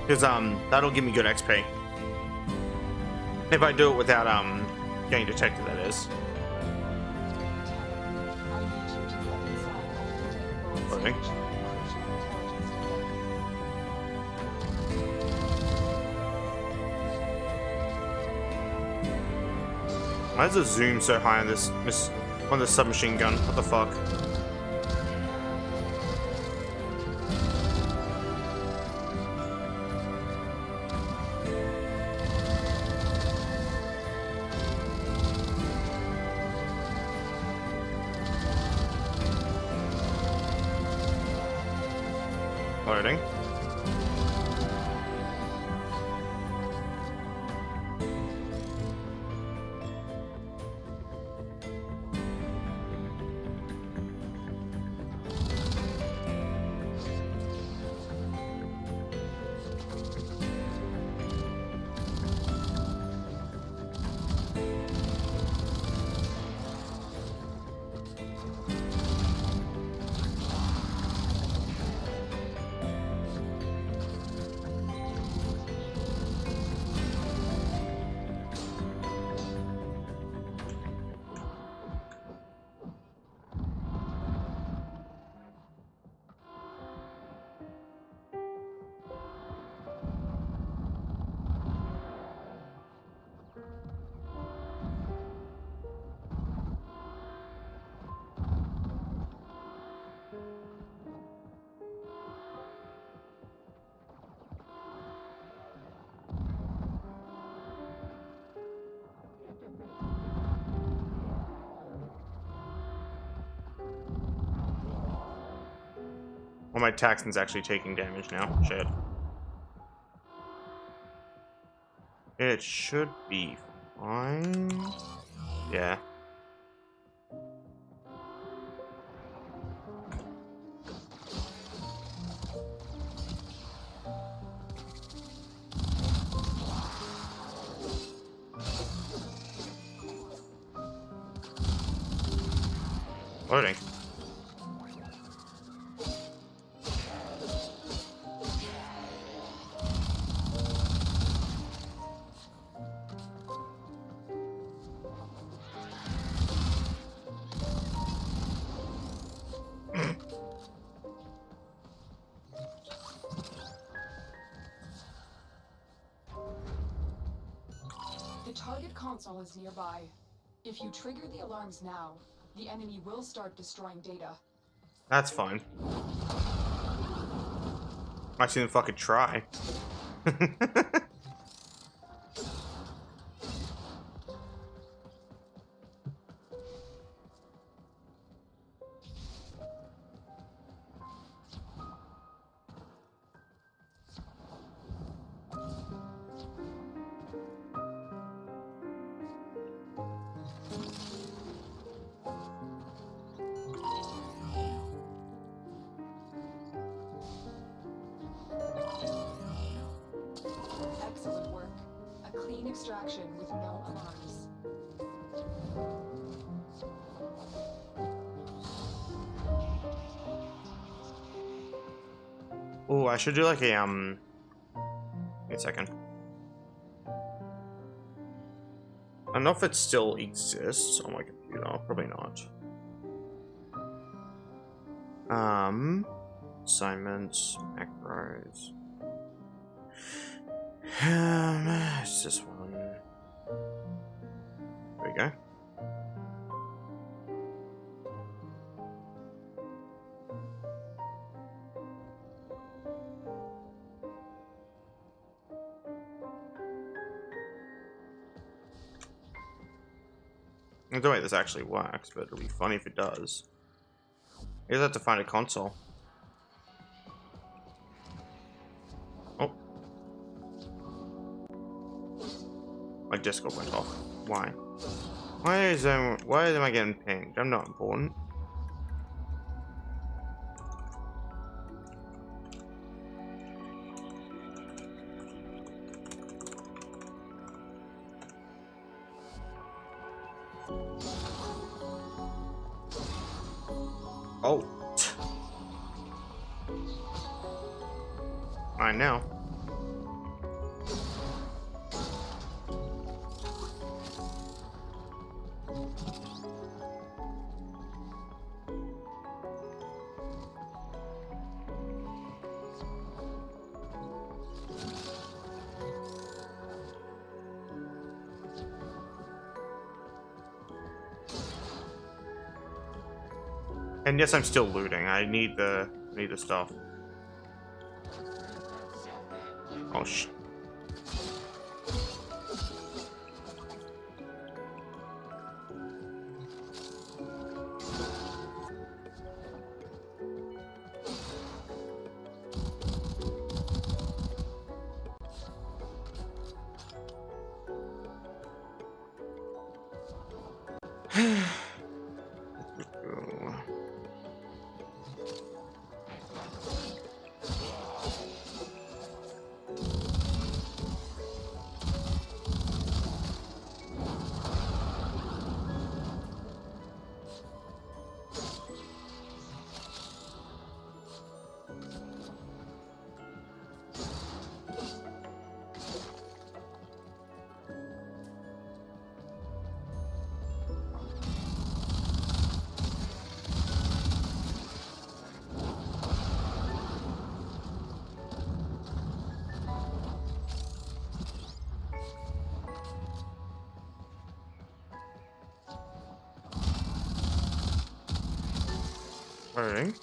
Because that'll give me good XP. If I do it without getting detected, that is. Loading. Why is the zoom so high on this submachine gun? What the fuck? Loading. Well, my Taxon's actually taking damage now. Shit. It should be fine. Yeah. Loading. The target console is nearby. If you trigger the alarms now, the enemy will start destroying data. That's fine. I see them fucking try. Excellent work. A clean extraction with no alarms. Oh, I should do like a wait a second. I don't know if it still exists on my computer. Probably not. Assignments, macros. It's this one. There we go. I don't know if this actually works, but it'll be funny if it does. You just have to find a console. Oh. My Discord went off. Why? Why am I getting pinged? I'm not important. Oh. I know. And yes, I'm still looting. I need the stuff. Oh sh. Alright.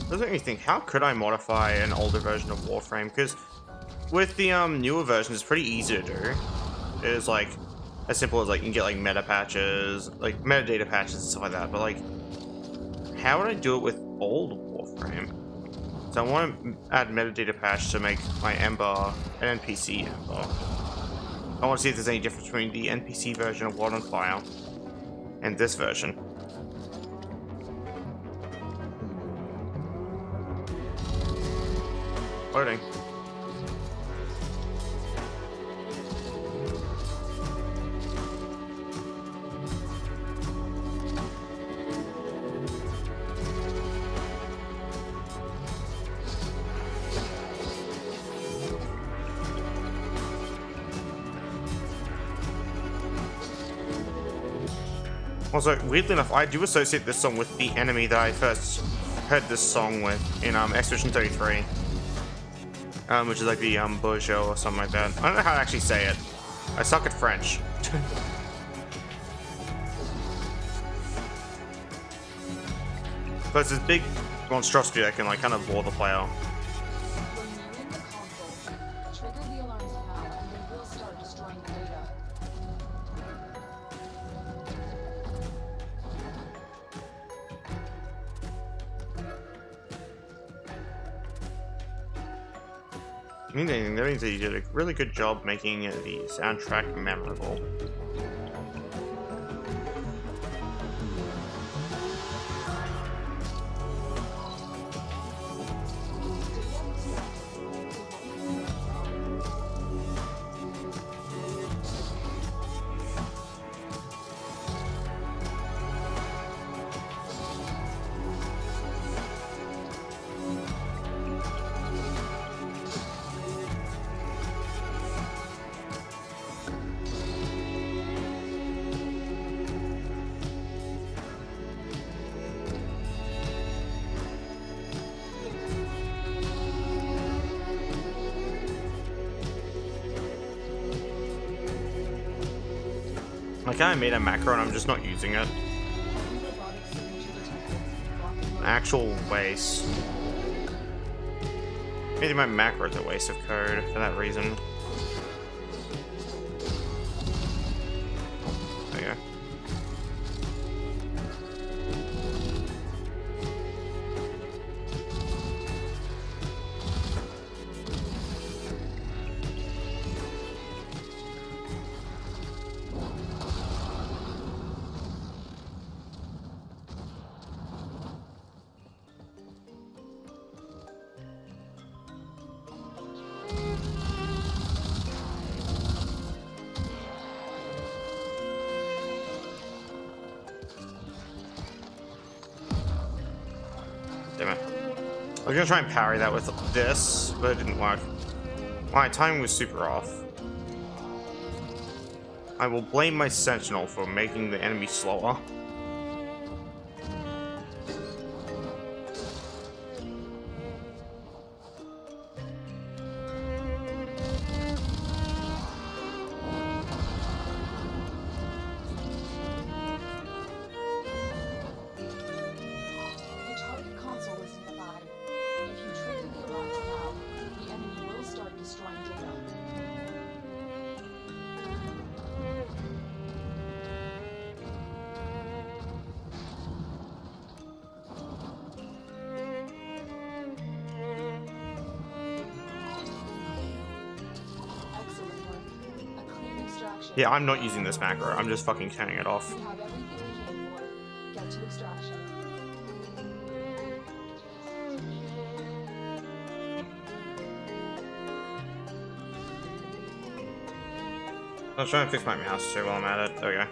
Doesn't make me think, how could I modify an older version of Warframe? Because with the newer versions, it's pretty easy to do. It is like as simple as like you can get like meta patches, like metadata patches and stuff like that. But like, how would I do it with old Warframe? So I want to add metadata patch to make my Ember an NPC Ember. I want to see if there's any difference between the NPC version of World on Fire and this version. Loading. Also, weirdly enough, I do associate this song with the enemy that I first heard this song with in Expedition 33. Which is like the Bourgeois or something like that. I don't know how to actually say it. I suck at French. But it's this big monstrosity that can like kind of lure the player. Trigger the alarms now, and they will start destroying the data. Meaning that means that you did a really good job making the soundtrack memorable. I kind of made a macro and I'm just not using it. Actual waste. Maybe my macro is a waste of code for that reason. There you go. Damn it. I was gonna try and parry that with this, but it didn't work. My timing was super off. I will blame my sentinel for making the enemy slower. The target console is nearby. If you trigger the alarms now, the enemy will start destroying data. ship. Yeah, I'm not using this macro. I'm just fucking turning it off. We have everything we came for. Get to extraction. I was trying to fix my mouse too while I'm at it. There we go.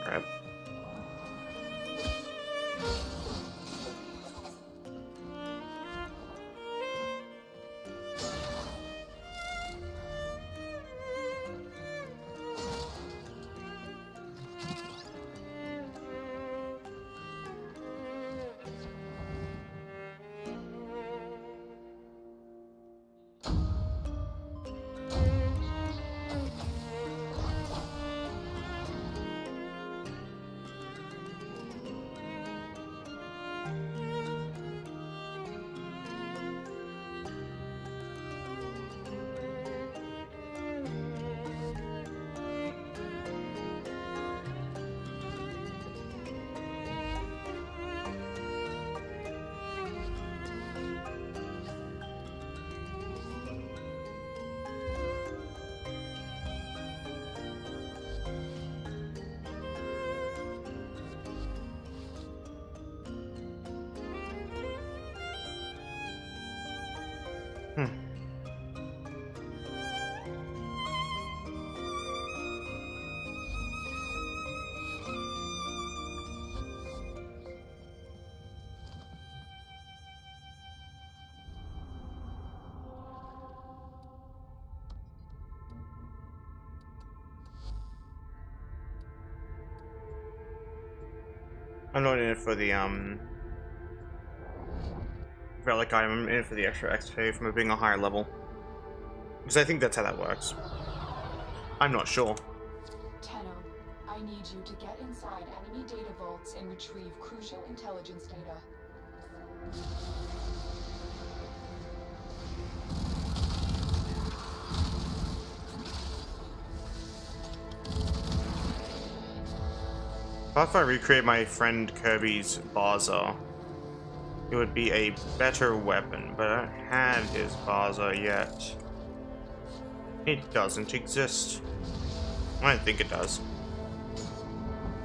Alright. I'm not in it for the relic item. I'm in it for the extra XP from it being a higher level. Because I think that's how that works. I'm not sure. Tenno, I need you to get inside enemy data vaults and retrieve crucial intelligence data. If I recreate my friend Kirby's Baza, it would be a better weapon, but I don't have his Baza yet. It doesn't exist. I don't think it does.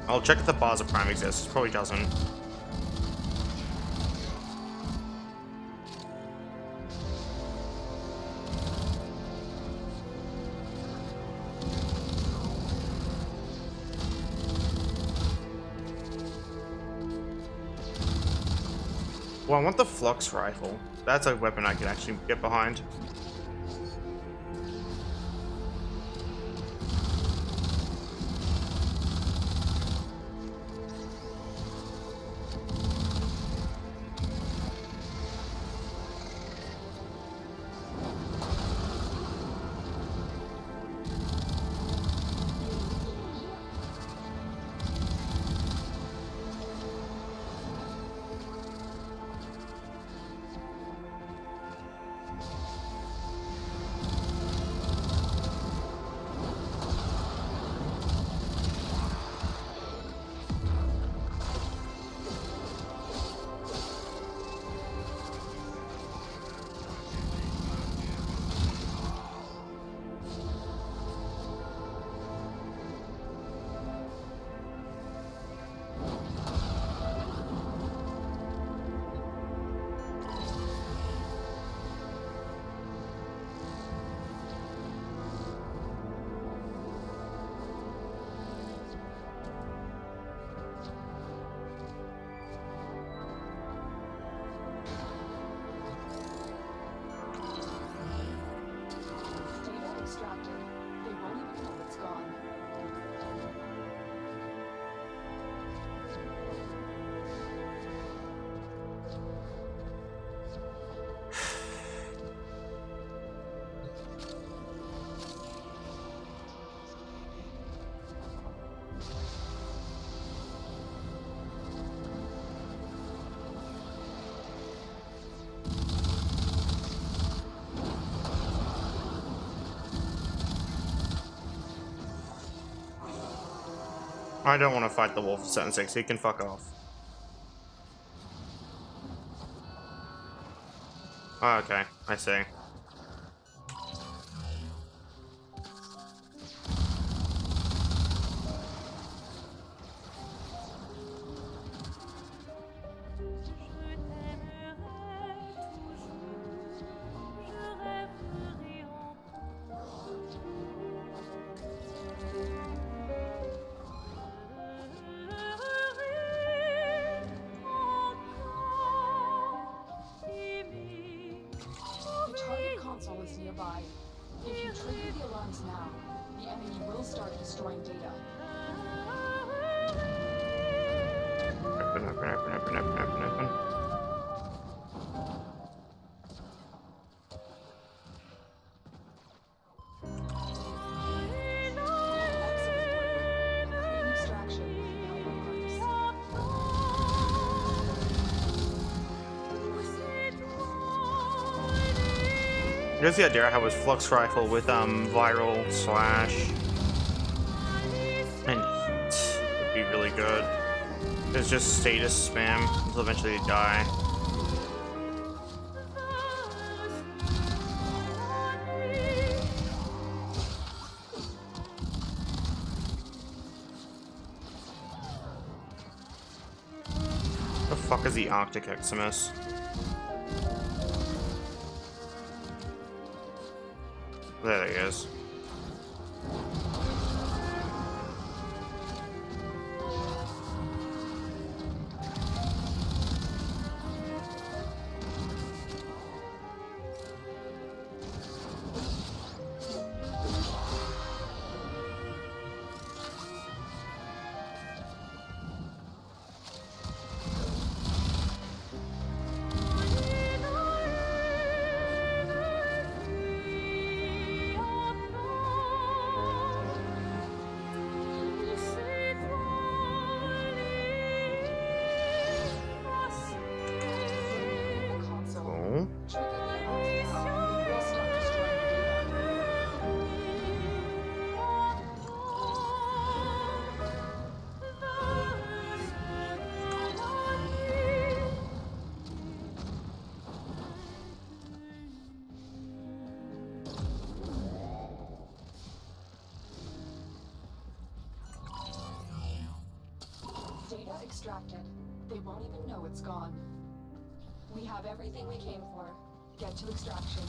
I'll check if the Baza Prime exists. It probably doesn't. Well, I want the Flux Rifle. That's a weapon I can actually get behind. I don't want to fight the wolf in Sentence 6. He can fuck off. Oh, okay, I see. The target console is nearby. If you trigger the alarms now, the enemy will start destroying data. Open, open, open, open, open, open, open. Excellent work. A clean extraction now requires. Here's the idea I have was Flux Rifle with viral slash and heat would be really good. It's just status spam until eventually you die. The fuck is the Arctic Eximus? There he is. The console. Cool. Trigger the alarms now, and they will start destroying data. Data extracted. They won't even know it's gone. We have everything we came for. Get to extraction.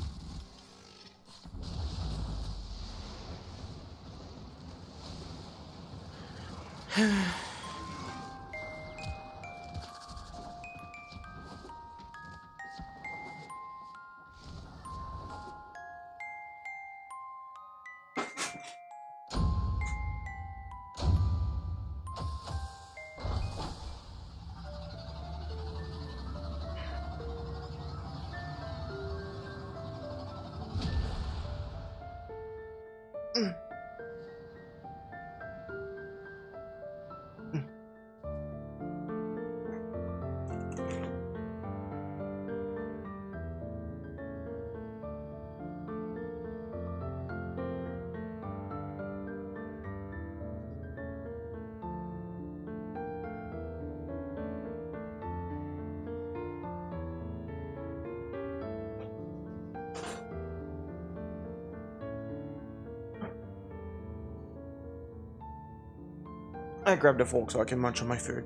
I grabbed a fork so I can munch on my food.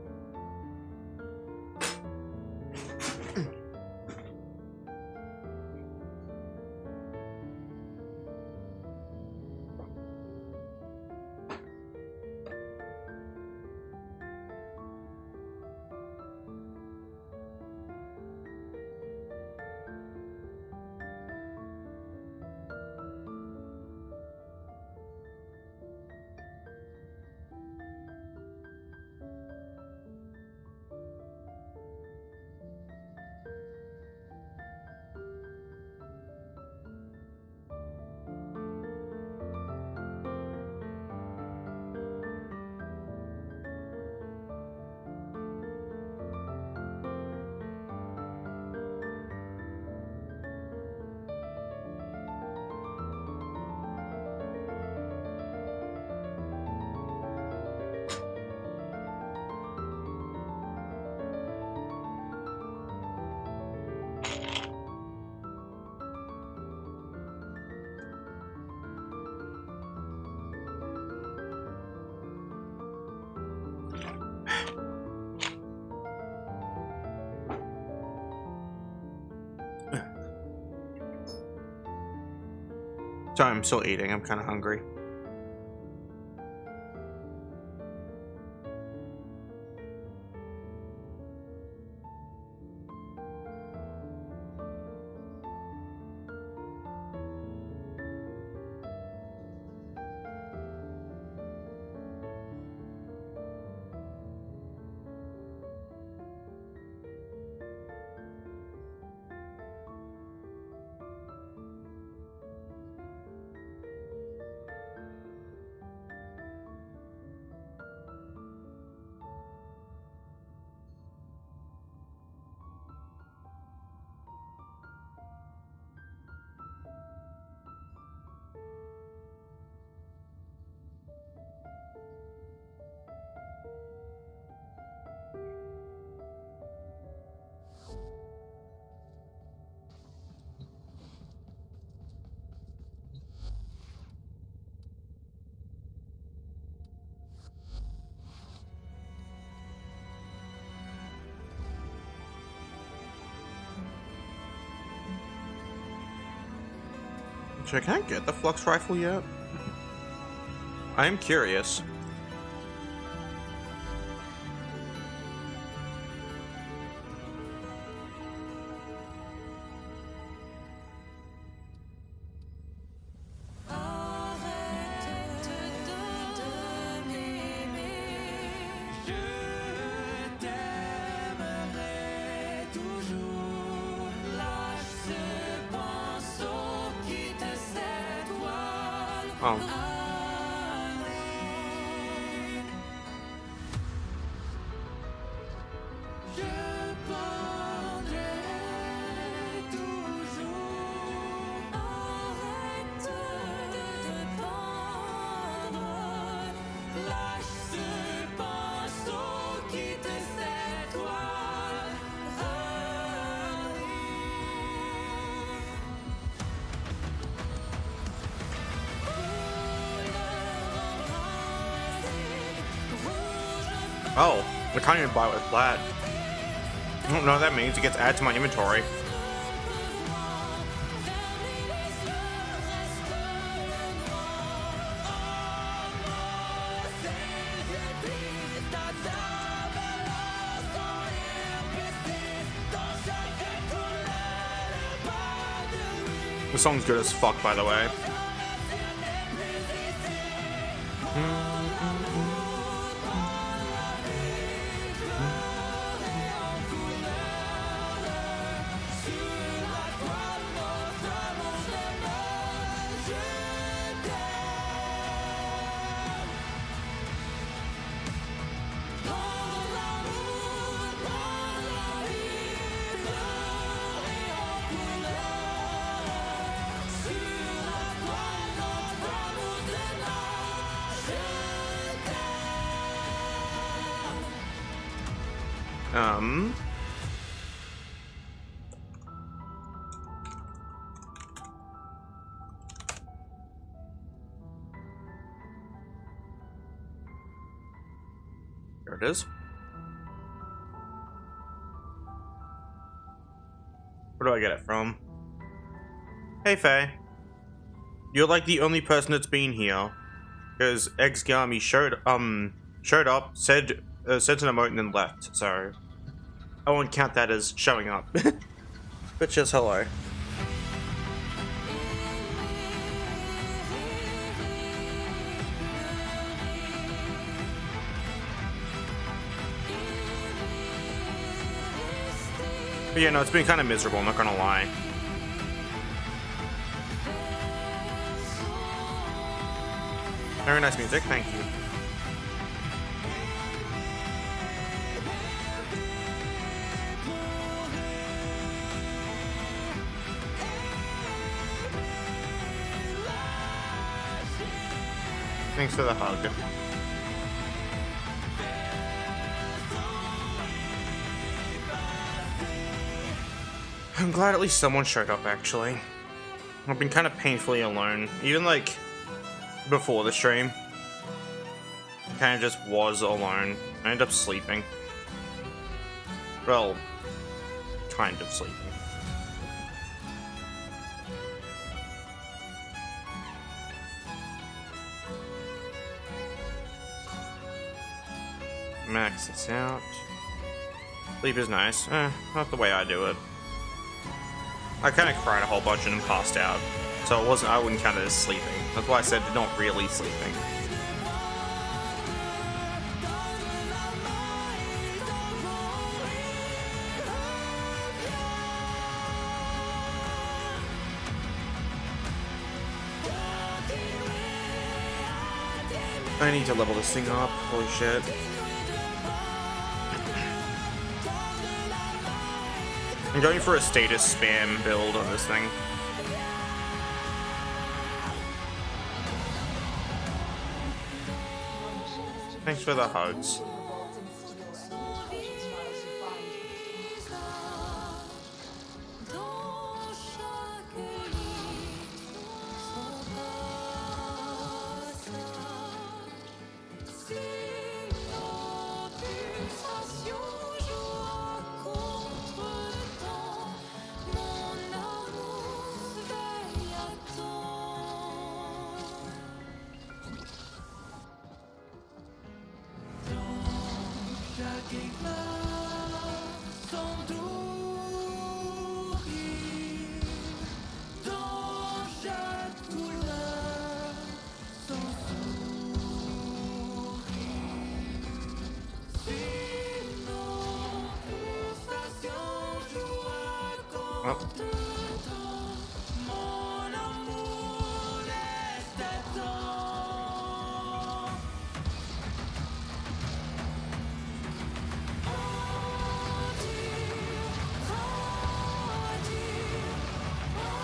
So I'm still eating. I'm kind of hungry. Can I get the flux rifle yet? I am curious. Oh. Oh, I can't even buy it with flat. I don't know what that means. It gets added to my inventory. The song's good as fuck, by the way. There it is. Where do I get it from? Hey, Faye. You're like the only person that's been here. Because Exgami showed up, said an emote and then left, so I won't count that as showing up. But just hello. But yeah, no, it's been kind of miserable, I'm not gonna lie. Very nice music, thank you. Thanks for the hug. I'm glad at least someone showed up, actually. I've been kind of painfully alone. Even, like, before the stream. I kind of just was alone. I ended up sleeping. Well, kind of sleeping. Max this out. Sleep is nice. Not the way I do it. I kind of cried a whole bunch and then passed out. So I wouldn't count it as sleeping. That's why I said not really sleeping. I need to level this thing up. Holy shit. I'm going for a status spam build on this thing. Thanks for the hugs.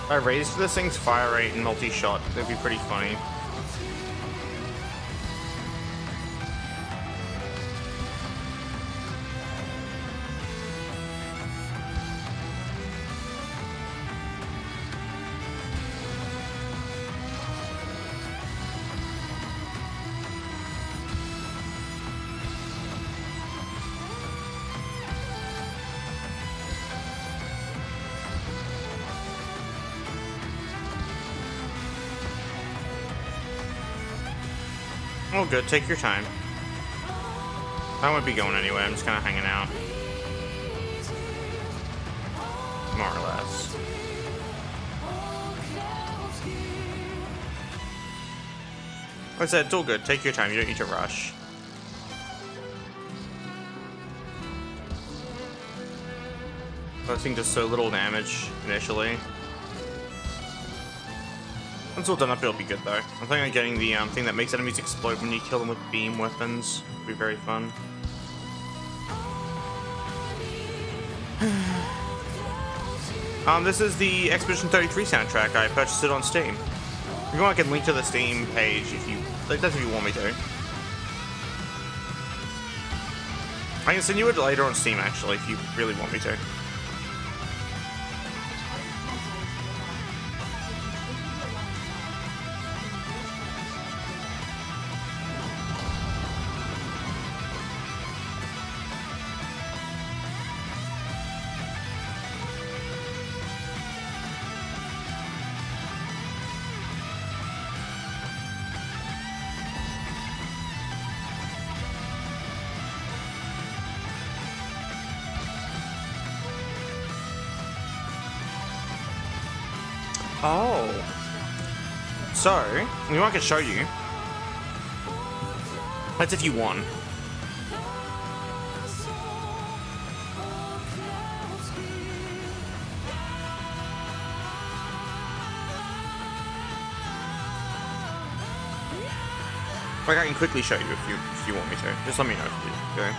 If I raised this thing's fire rate and multi-shot, that'd be pretty funny. Oh, good. Take your time. I won't be going anywhere. I'm just kind of hanging out. More or less. Like I said, it's all good. Take your time. You don't need to rush. That thing does so little damage initially. Once all done up, it'll be good though. I'm thinking of getting the thing that makes enemies explode when you kill them with beam weapons. It'll be very fun. This is the Expedition 33 soundtrack. I purchased it on Steam. If you want, I can link to the Steam page if you... That's if you want me to. I can send you it later on Steam, actually, if you really want me to. Oh. So, we might could show you. That's if you won. Like, I can quickly show you if you want me to. Just let me know if you do.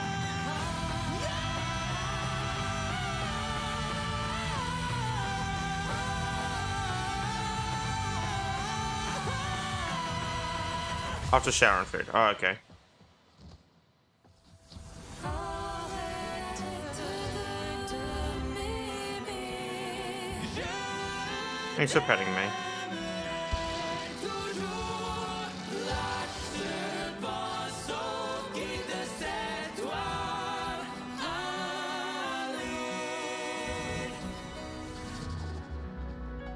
After shower and food. Oh, okay. Thanks for petting me.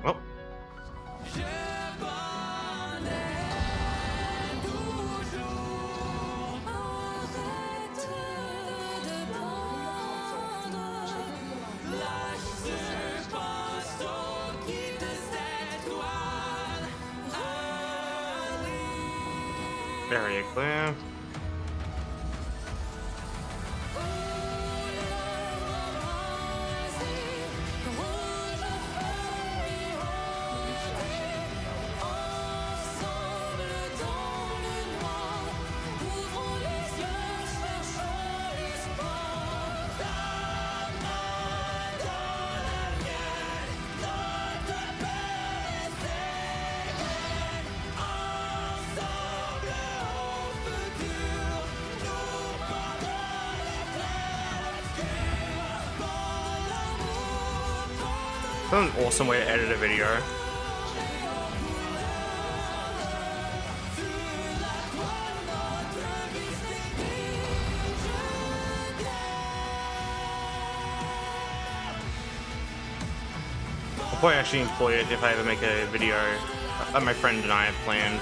Oh. Area clear. That's an awesome way to edit a video. I'll probably actually employ it if I ever make a video that my friend and I have planned.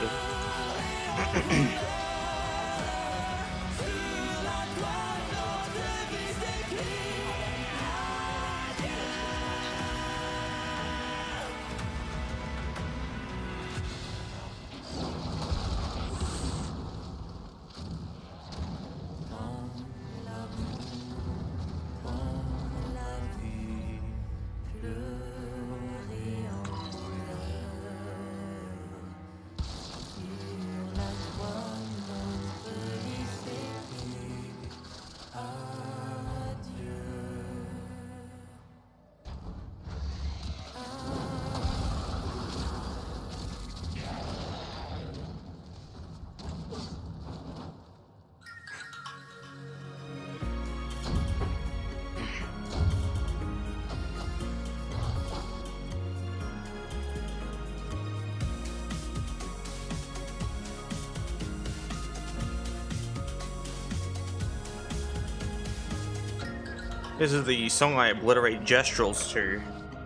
This is the song I obliterate gestrals to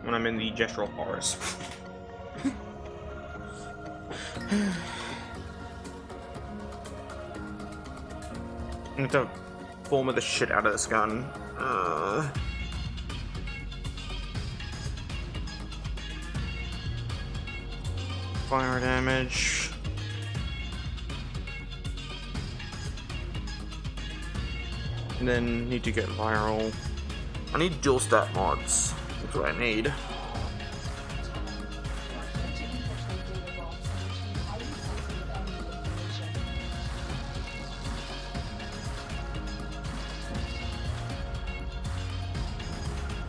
when I'm in the gestural forest. I need to form the shit out of this gun. Fire damage. And then need to get viral. I need dual stat mods. That's what I need.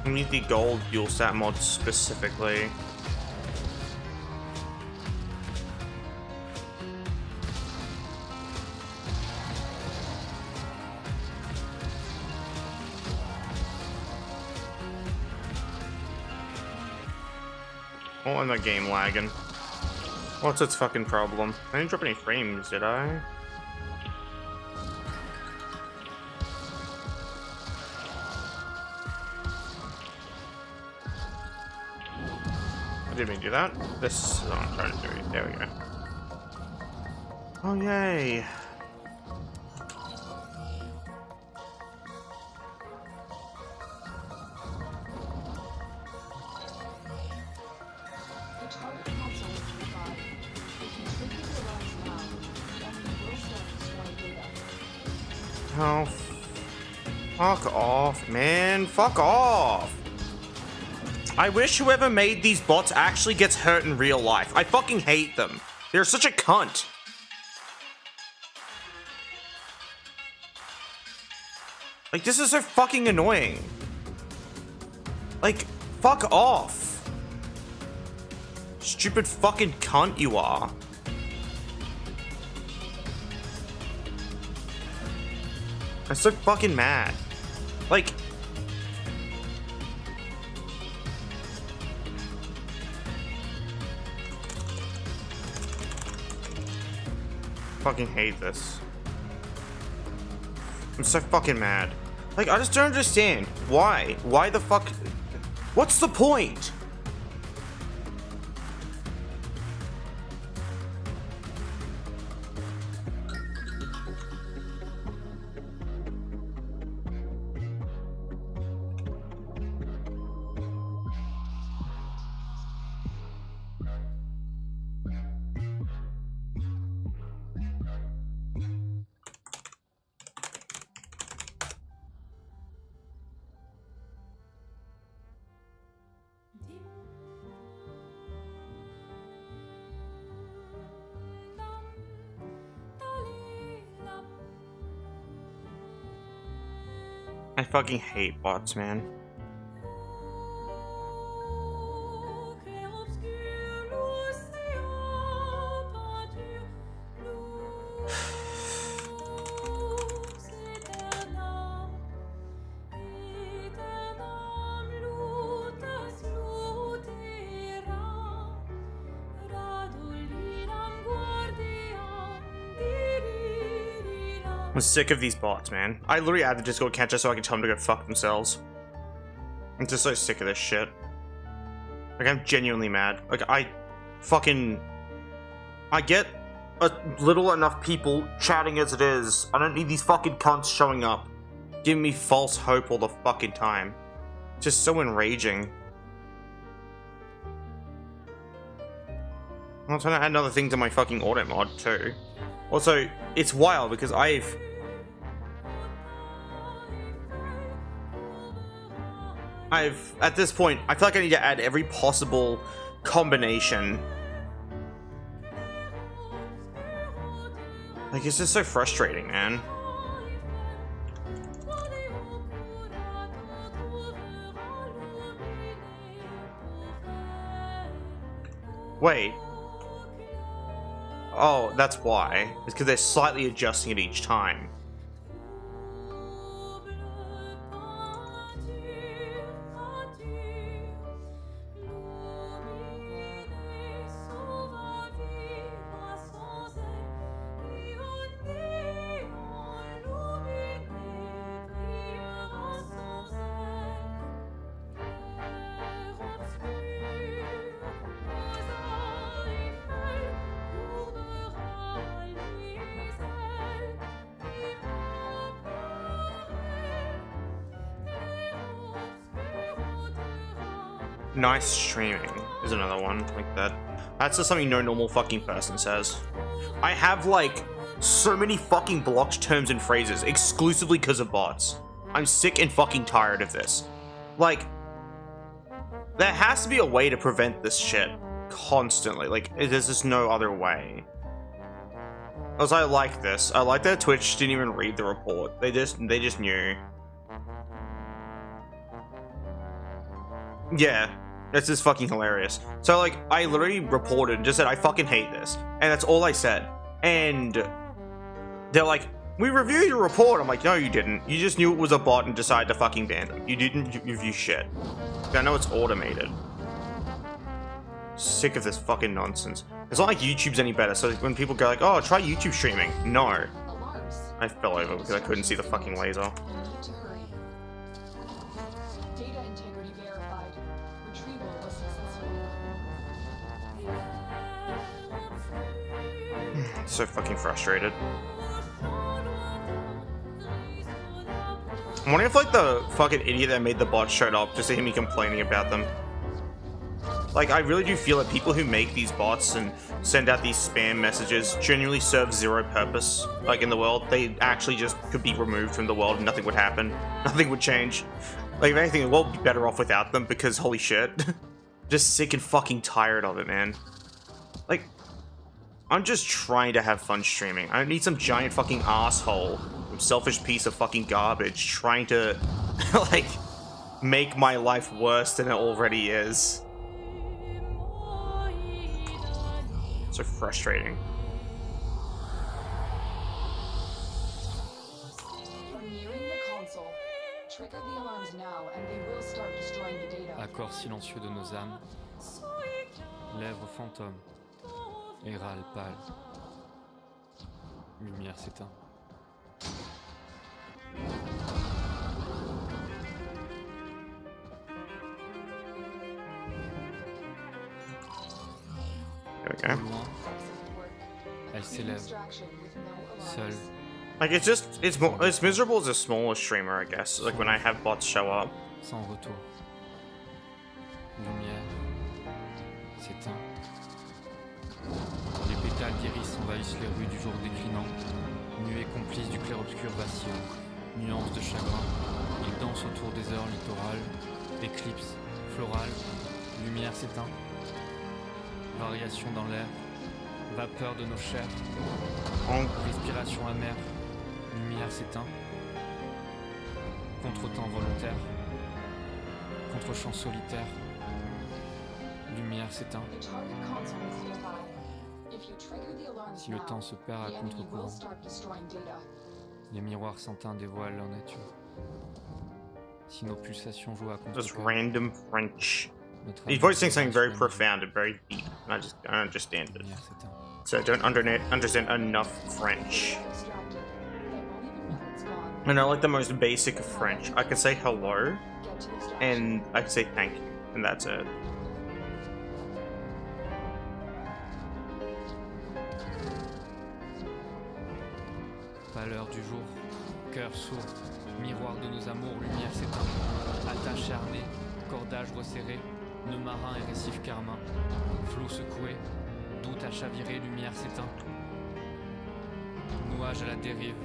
I need the gold dual stat mods specifically. Oh, and the game lagging. What's its fucking problem? I didn't drop any frames, did I? I didn't mean to do that. This is what I'm trying to do. There we go. Oh, yay. Oh, fuck off, man. Fuck off. I wish whoever made these bots actually gets hurt in real life. I fucking hate them. They're such a cunt. Like, this is so fucking annoying. Like, fuck off. Stupid fucking cunt you are. I'm so fucking mad. Like, fucking hate this. I'm so fucking mad. Like, I just don't understand. Why? Why the fuck? What's the point? I fucking hate bots, man. I'm sick of these bots, man. I literally had to just go catch us so I can tell them to go fuck themselves. I'm just so sick of this shit. Like, I'm genuinely mad. Like, I get a little enough people chatting as it is. I don't need these fucking cunts showing up, giving me false hope all the fucking time. Just so enraging. I'm trying to add another thing to my fucking audit mod, too. Also, it's wild because I've at this point, I feel like I need to add every possible combination. Like, it's just so frustrating, man. Wait. Oh, that's why. It's because they're slightly adjusting it each time. Nice streaming is another one like that. That's just something no normal fucking person says. I have like so many fucking blocked terms and phrases exclusively because of bots. I'm sick and fucking tired of this. Like, there has to be a way to prevent this shit constantly. Like, there's just no other way. Also, I like this. I like that Twitch didn't even read the report. They just knew. Yeah. That's just fucking hilarious. So, like, I literally reported and just said, I fucking hate this. And that's all I said. And they're like, we reviewed your report. I'm like, no, you didn't. You just knew it was a bot and decided to fucking ban them. You didn't review shit. I know it's automated. Sick of this fucking nonsense. It's not like YouTube's any better. So when people go like, oh, try YouTube streaming. No. I fell over because I couldn't see the fucking laser. So fucking frustrated. I'm wondering if like the fucking idiot that made the bot showed up just to hear me complaining about them. Like, I really do feel that people who make these bots and send out these spam messages genuinely serve zero purpose, like, in the world. They actually just could be removed from the world and nothing would happen. Nothing would change. Like, if anything, the world would be better off without them because, holy shit. Just sick and fucking tired of it, man. Like, I'm just trying to have fun streaming. I don't need some giant fucking asshole, some selfish piece of fucking garbage trying to, like, make my life worse than it already is. So frustrating. You're nearing the console. Trigger the alarms now, and they will start destroying the data. Accord silencieux de nos âmes, lèvres fantômes, et râle pâle. Lumière s'éteint. There we go. Loin, elle s'élève, seule. Like, it's miserable as a smaller streamer, I guess. Like when I have bots show up. Sans retour. Lumière s'éteint. Les pétales d'iris envahissent les rues du jour déclinant. Nuée complice du clair-obscur vacillant. Nuances de chagrin. Ils dansent autour des heures littorales. Éclipse florale. Lumière s'éteint. Variation dans l'air. Vapeur de nos chairs. Respiration amère. Lumière s'éteint. Contretemps volontaire. Contre-champ solitaire. Lumière s'éteint. The target console is nearby. If you trigger the alarms Si le now, temps se perd à the enemy will contre-courant, start destroying data. les miroirs sans-teint dévoilent leur nature. Si nos pulsations jouent à Just contre-cœur, random French. notre He's voicing avenir something very sera profound and very deep, and I don't understand it. lumière s'éteint. So I don't understand enough French. Extracted. They won't even know it's gone. And I like the most basic of French. I can say hello, Get to extraction. and I can say thank you, and that's it. Pâleur du jour, cœur sourd, miroir de nos amours, lumière s'éteint. Attache charnée, cordage resserré, nœud marin et récif carmin. Flot secoué, doute à chavirer, lumière s'éteint. Nuage à la dérive,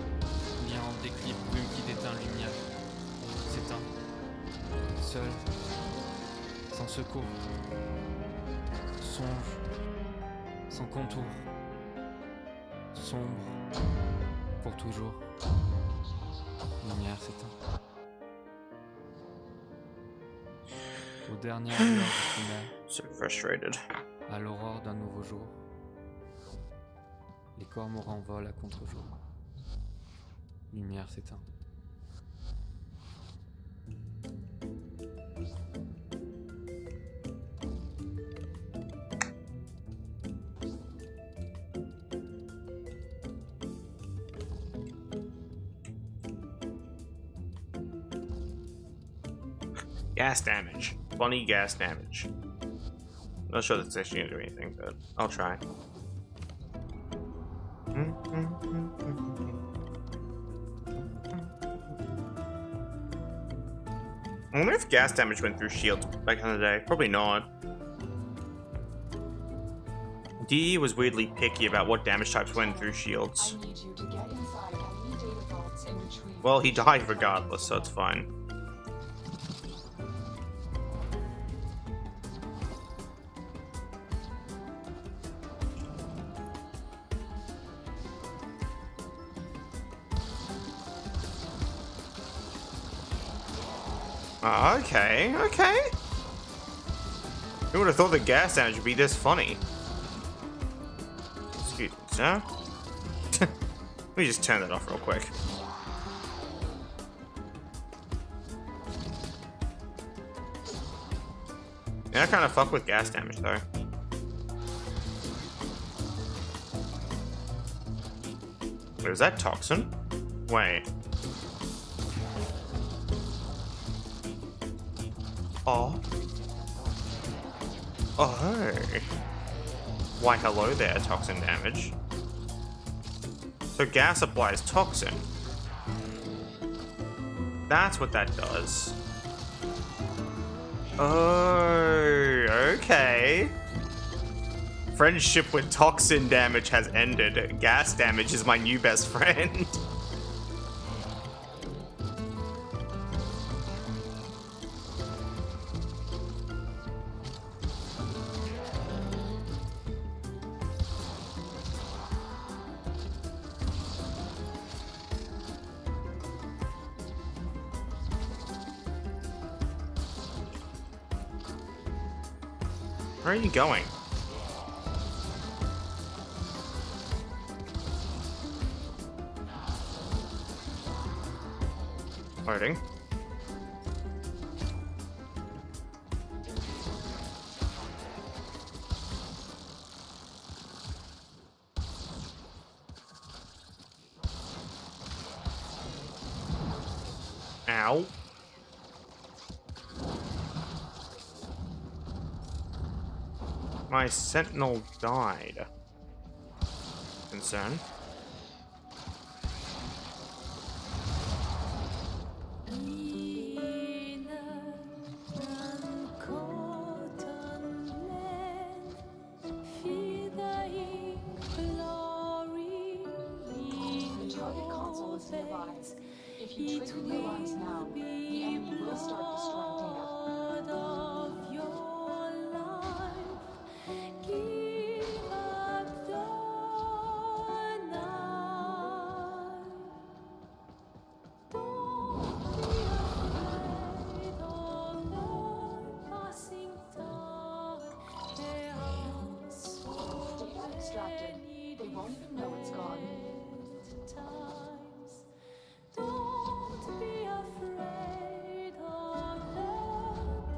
lien en déclive, brume qui déteint, lumière s'éteint. Seul, sans secours, songe, sans contour, sombre, pour toujours, lumière s'éteint. Aux dernières heures du tunnel, So frustrated. à l'aurore d'un nouveau jour, les cormorans volent à contre-jour, lumière s'éteint. Gas damage. Funny gas damage. Not sure that's actually gonna do anything, but I'll try. I wonder if gas damage went through shields back in the day. Probably not. D was weirdly picky about what damage types went through shields. I need you to get inside enemy data vaults and retrieve. Well, he died regardless, so it's fine. Okay, okay. Who would have thought the gas damage would be this funny? Excuse me, sir. Let me just turn that off real quick. Yeah, I kind of fuck with gas damage though. Wait, is that toxin? Wait. Oh. Oh. Why, hello there, toxin damage. So gas applies toxin. That's what that does. Oh, okay. Friendship with toxin damage has ended. Gas damage is my new best friend. Where are you going? Loading. Ow. My sentinel died. Concern. The target console is nearby. If you trigger the alarms now, the enemy will start destroying data. won't even know it's gone. Don't be afraid of the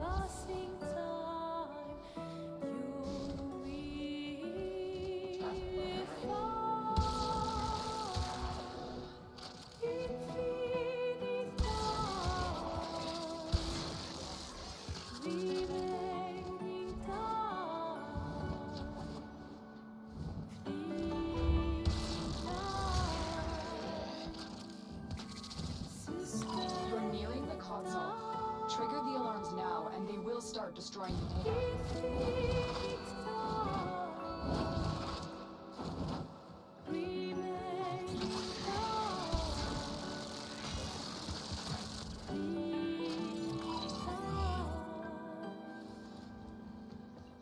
passing time. You'll be fine. Infinite time, remaining time, fleeting time. You're nearing the console. Trigger the alarms now, and they will start destroying the data. Infinite time, remaining time, fleeting time,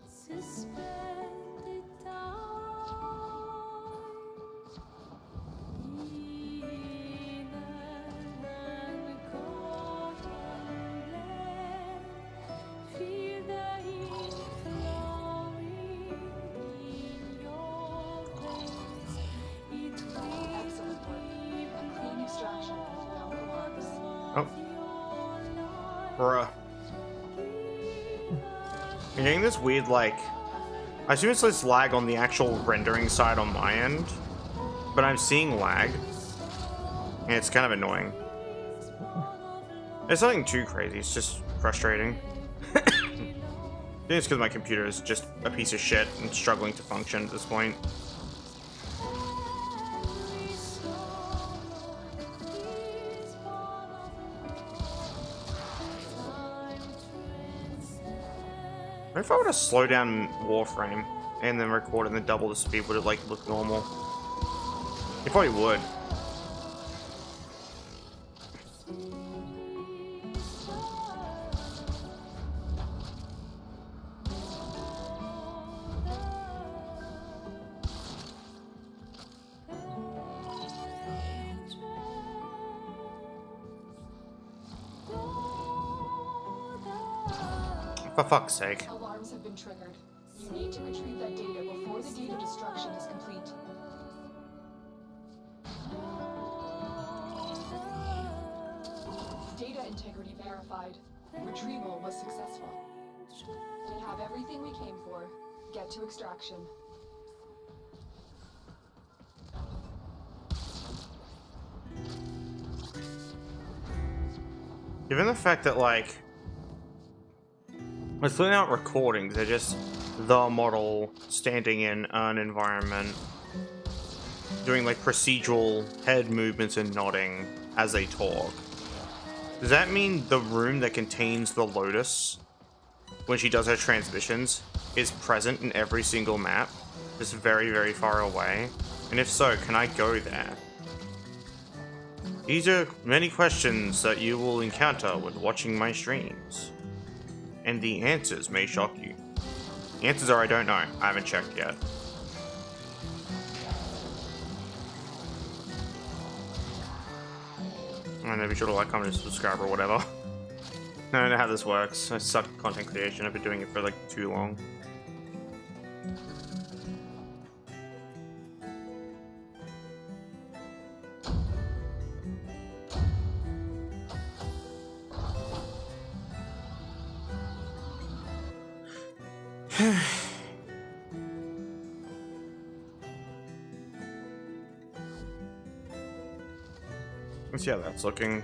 suspended time. In an golden land, feel the heat flowing in your veins. It Excellent work. A clean extraction with no alarms. Oh, bruh. I'm getting this weird, like, I assume it's this lag on the actual rendering side on my end, but I'm seeing lag, and it's kind of annoying. It's nothing too crazy, it's just frustrating. I think it's because my computer is just a piece of shit and struggling to function at this point. What if I were to slow down Warframe and then record and then double the speed, would it like look normal? It probably would. For fuck's sake. Alarms have been triggered. You need to retrieve that data before the data destruction is complete. Data integrity verified. Retrieval was successful. We have everything we came for. Get to extraction. Given the fact that, like, with filling out recordings, they're just the model standing in an environment, doing like procedural head movements and nodding as they talk. Does that mean the room that contains the Lotus, when she does her transmissions, is present in every single map, just very, very far away? And if so, can I go there? These are many questions that you will encounter when watching my streams. And the answers may shock you. The answers are I don't know. I haven't checked yet. I don't know, be sure to like, comment, and subscribe or whatever. I don't know how this works. I suck at content creation. I've been doing it for like too long. Let's see how that's looking.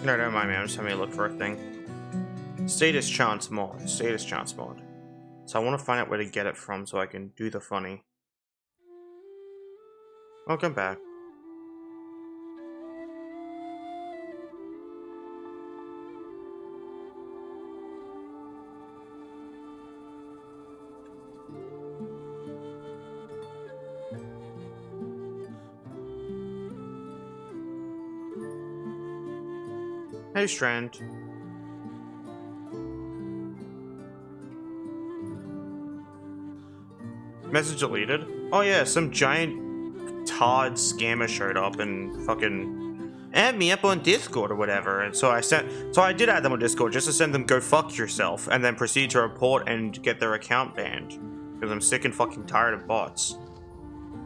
No, don't mind me. I'm just having a look for a thing. Status chance mod. Status chance mod. So I want to find out where to get it from so I can do the funny. Welcome back. Hey, Strand. Message deleted? Oh yeah, some giant Todd scammer showed up and fucking add me up on Discord or whatever. And so I did add them on Discord just to send them go fuck yourself and then proceed to report and get their account banned. Because I'm sick and fucking tired of bots.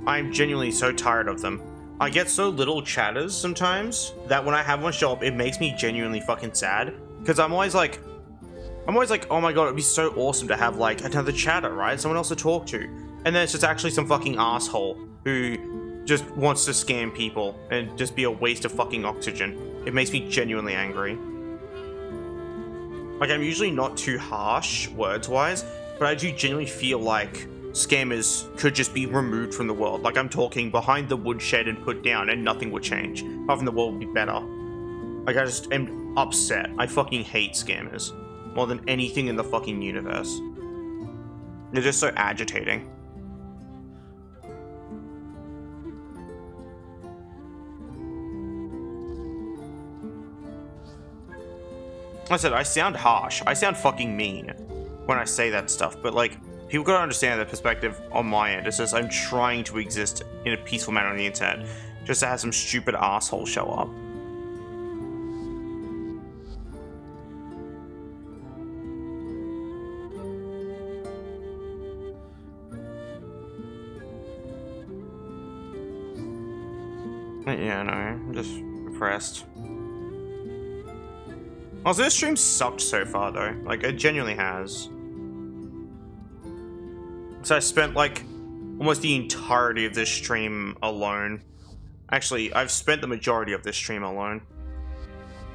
I'm genuinely so tired of them. I get so little chatters sometimes that when I have one show up, it makes me genuinely fucking sad. Because I'm always like, oh my god, it'd be so awesome to have like another chatter, right? Someone else to talk to. And then it's just actually some fucking asshole who just wants to scam people and just be a waste of fucking oxygen. It makes me genuinely angry. Like, I'm usually not too harsh words-wise, but I do genuinely feel like scammers could just be removed from the world. Like, I'm talking behind the woodshed and put down and nothing would change. Apart from the world would be better. Like, I just am upset. I fucking hate scammers. More than anything in the fucking universe. They're just so agitating. I said, I sound harsh. I sound fucking mean when I say that stuff, but like, people gotta understand the perspective on my end. It's just I'm trying to exist in a peaceful manner on the internet, just to have some stupid asshole show up. Yeah, no, I'm just depressed. Also, this stream sucked so far, though. Like, it genuinely has. So I spent, like, almost the entirety of this stream alone. Actually, I've spent the majority of this stream alone.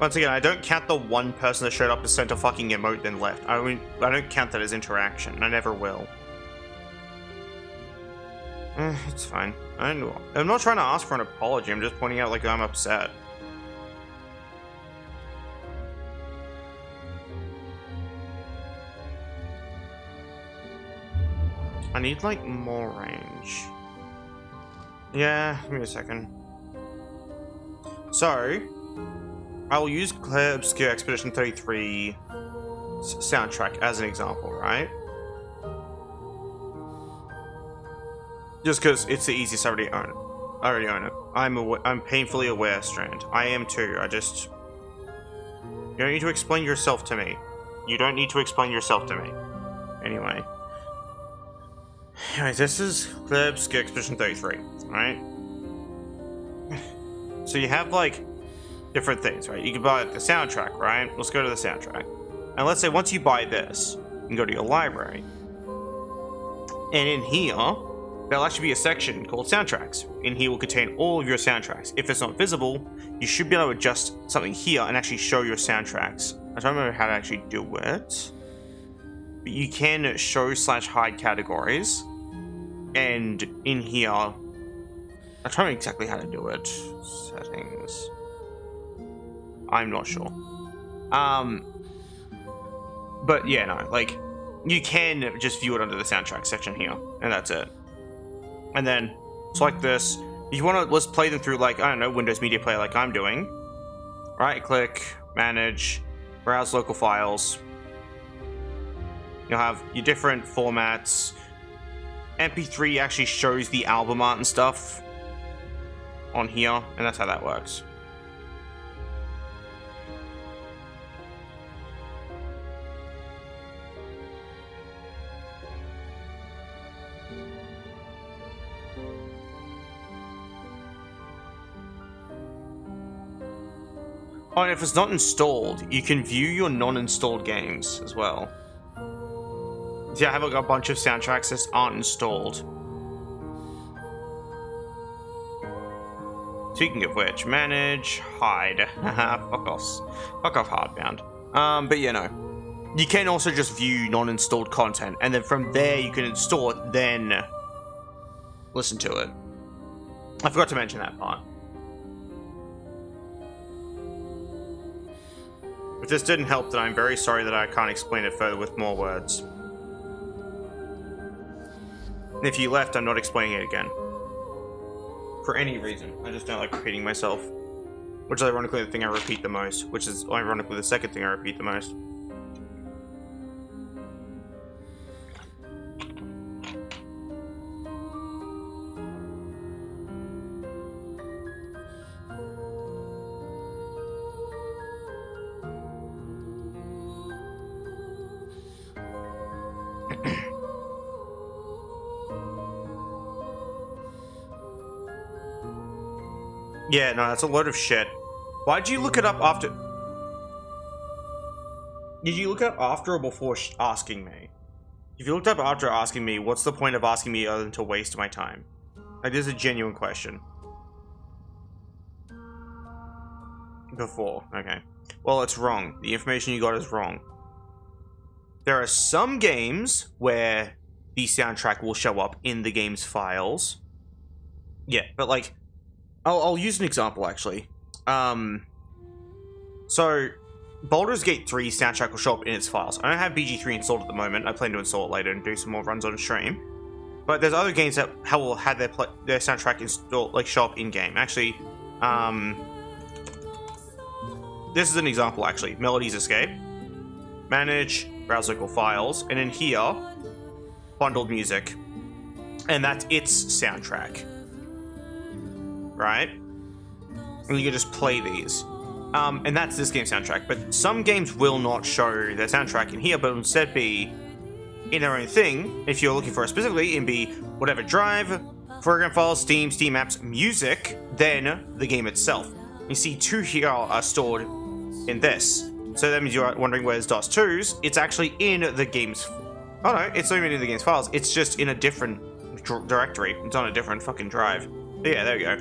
Once again, I don't count the one person that showed up and sent a fucking emote then left. I mean, I don't count that as interaction. I never will. It's fine. I know. I'm not trying to ask for an apology. I'm just pointing out, like, I'm upset. I need, like, more range. Yeah, give me a second. So, I will use Clear Obscure Expedition 33 soundtrack as an example, right? Just because it's the easiest, I already own it. I already own it. I'm painfully aware, Strand. I am too. I just... You don't need to explain yourself to me. You don't need to explain yourself to me. Anyway. Anyways, this is Clear Obscure Expedition 33, right? So you have, like, different things, right? You can buy the soundtrack, right? Let's go to the soundtrack. And let's say once you buy this, you can go to your library. And in here, there'll actually be a section called soundtracks. In here will contain all of your soundtracks. If it's not visible, you should be able to adjust something here and actually show your soundtracks. I don't remember how to actually do it. But you can show/hide categories. And in here, I don't know exactly how to do it. Settings. I'm not sure. But yeah, no, like, you can just view it under the soundtrack section here, and that's it. And then select this. If you want to, let's play them through, like, I don't know, Windows Media Player like I'm doing. Right click, manage, browse local files. You'll have your different formats. MP3 actually shows the album art and stuff on here, and that's how that works. Oh, and if it's not installed, you can view your non-installed games as well. See, I have like a bunch of soundtracks that aren't installed. Speaking of which, manage, hide. Fuck off. Fuck off, Hardbound. But yeah, no. You can also just view non-installed content, and then from there you can install it, then listen to it. I forgot to mention that part. If this didn't help, then I'm very sorry that I can't explain it further with more words. And if you left, I'm not explaining it again. For any reason. I just don't like repeating myself. Which is ironically the thing I repeat the most. Which is ironically the second thing I repeat the most. Yeah, no, that's a load of shit. Why'd you look it up after... Did you look it up after or before asking me? If you looked up after asking me, what's the point of asking me other than to waste my time? Like, this is a genuine question. Before, okay. Well, it's wrong. The information you got is wrong. There are some games where the soundtrack will show up in the game's files. Yeah, but like... I'll use an example, actually. So, Baldur's Gate 3 soundtrack will show up in its files. I don't have BG3 installed at the moment. I plan to install it later and do some more runs on stream. But there's other games that will have their soundtrack installed, like, show up in-game. Actually, this is an example, actually. Melodies Escape. Manage, browse local files. And in here, bundled music. And that's its soundtrack. Right? And you can just play these. And that's this game's soundtrack. But some games will not show their soundtrack in here, but instead be in their own thing. If you're looking for it specifically, it'd be whatever drive, program files, Steam apps, music, then the game itself. You see, 2 here are stored in this. So that means you're wondering where's DOS 2's. It's actually in the game's... Oh no, it's not even in the game's files. It's just in a different directory. It's on a different fucking drive. Yeah, there we go.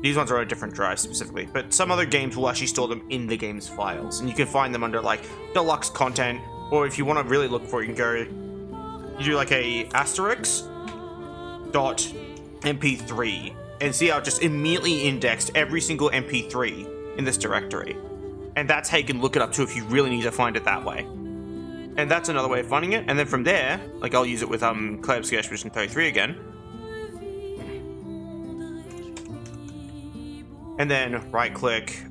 These ones are on a different drive specifically, but some other games will actually store them in the game's files, and you can find them under like deluxe content, or if you want to really look for it, you can go, you do like a *mp3 and see how it just immediately indexed every single mp3 in this directory, and that's how you can look it up too if you really need to find it that way. And that's another way of finding it, and then from there, like I'll use it with Collab Sketch Edition 33 again. And then right-click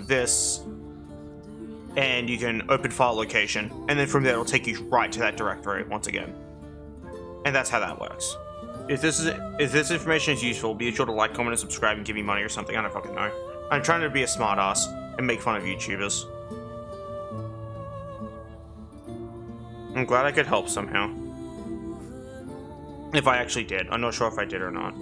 this, and you can open file location, and then from there it'll take you right to that directory once again. And that's how that works. If this information is useful, be sure to like, comment, and subscribe, and give me money or something. I don't fucking know. I'm trying to be a smartass and make fun of YouTubers. I'm glad I could help somehow. If I actually did. I'm not sure if I did or not.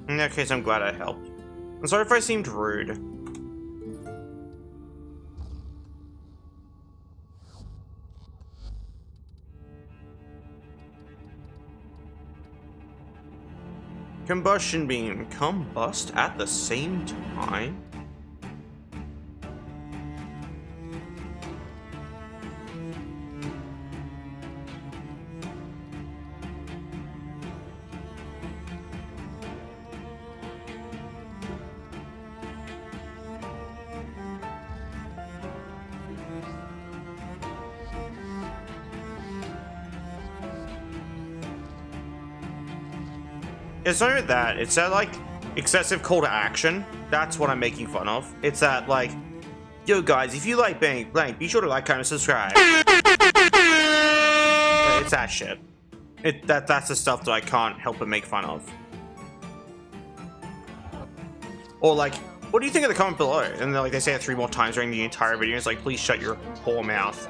In that case, I'm glad I helped. I'm sorry if I seemed rude. Combustion beam. Combust at the same time? It's not even that, it's that, like, excessive call to action. That's what I'm making fun of. It's that, like, yo guys, if you like blank, be sure to like, comment, subscribe. It's that shit. That's the stuff that I can't help but make fun of. Or like, what do you think of the comment below? And then, like, they say it 3 more times during the entire video. It's like, please shut your poor mouth.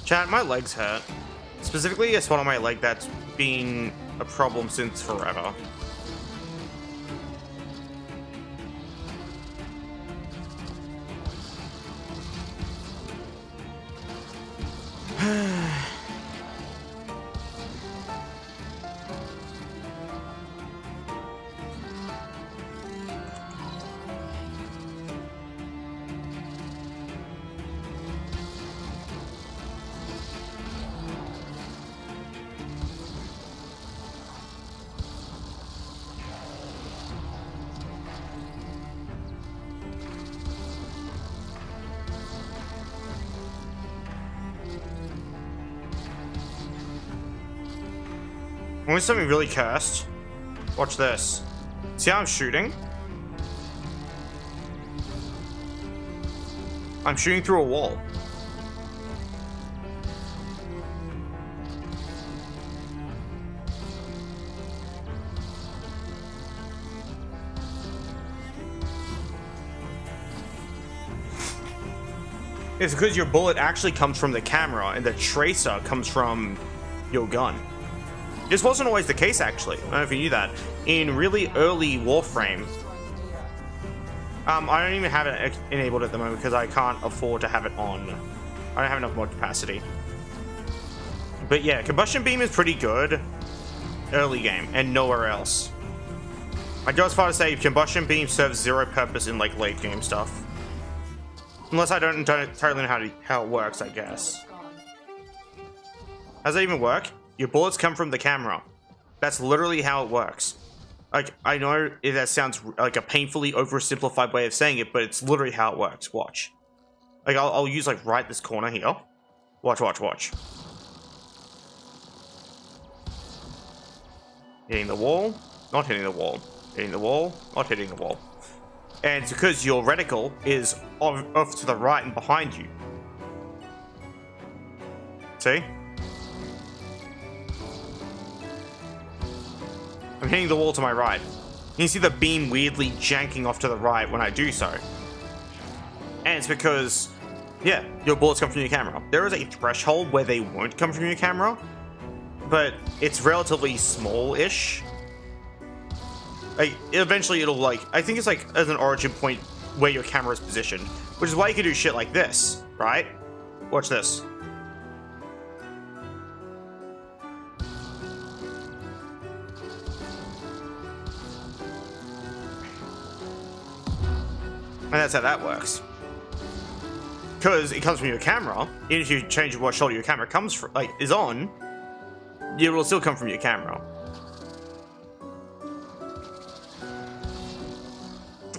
Chat, my legs hurt. Specifically, a spot on my leg that's been a problem since forever. Want something really cursed? Watch this. See how I'm shooting? I'm shooting through a wall. It's because your bullet actually comes from the camera and the tracer comes from your gun. This wasn't always the case, actually. I don't know if you knew that. In really early Warframe, I don't even have it enabled at the moment because I can't afford to have it on. I don't have enough mod capacity. But yeah, Combustion Beam is pretty good early game and nowhere else. I go as far as say Combustion Beam serves zero purpose in like late game stuff. Unless I don't totally know how it works, I guess. How does that even work? Your bullets come from the camera. That's literally how it works. Like, I know that sounds like a painfully oversimplified way of saying it, but it's literally how it works. Watch. Like, I'll use, like, right this corner here. Watch, watch, watch. Hitting the wall, not hitting the wall. Hitting the wall, not hitting the wall. And it's because your reticle is off to the right and behind you. See? I'm hitting the wall to my right. You can see the beam weirdly janking off to the right when I do so. And it's because, yeah, your bullets come from your camera. There is a threshold where they won't come from your camera, but it's relatively small-ish. Like, eventually it'll, like, I think it's like as an origin point where your camera is positioned, which is why you can do shit like this, right? Watch this. And that's how that works. Because it comes from your camera, even if you change what shoulder your camera comes from, like, is on, it will still come from your camera.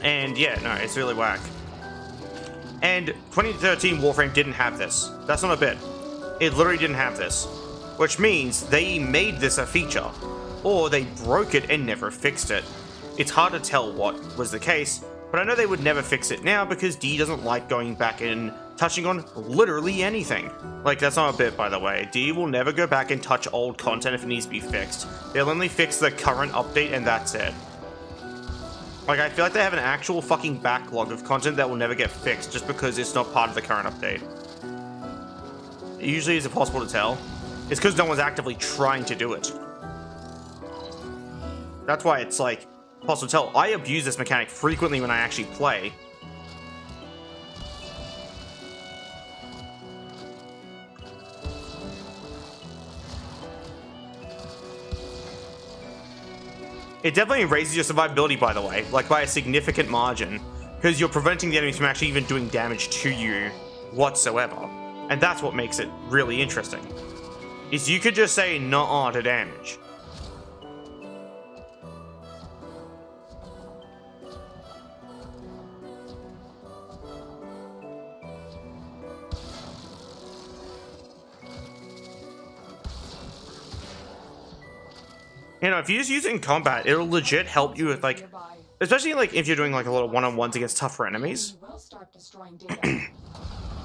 And yeah, no, it's really whack. And 2013 Warframe didn't have this. That's not a bit. It literally didn't have this. Which means they made this a feature. Or they broke it and never fixed it. It's hard to tell what was the case, but I know they would never fix it now because D doesn't like going back and touching on literally anything. Like, that's not a bit, by the way. D will never go back and touch old content if it needs to be fixed. They'll only fix the current update and that's it. Like, I feel like they have an actual fucking backlog of content that will never get fixed just because it's not part of the current update. It usually is impossible to tell. It's because no one's actively trying to do it. That's why it's like, possible to tell. I abuse this mechanic frequently when I actually play. It definitely raises your survivability, by the way, like by a significant margin, because you're preventing the enemies from actually even doing damage to you whatsoever. And that's what makes it really interesting. Is you could just say nuh-uh to damage. You know, if you just use it in combat, it'll legit help you with, like, especially, like, if you're doing, like, a lot of one-on-ones against tougher enemies.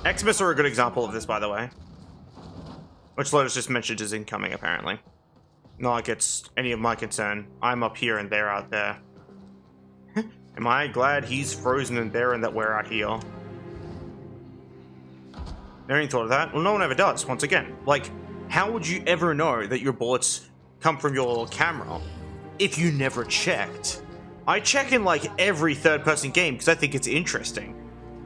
Xmas are a good example of this, by the way. Which Lotus just mentioned is incoming, apparently. Not like it's any of my concern. I'm up here and they're out there. Am I glad he's frozen and there and that we're out here? Never even thought of that. Well, no one ever does, once again. Like, how would you ever know that your bullets come from your camera if you never checked? I check in like every third-person game because I think it's interesting.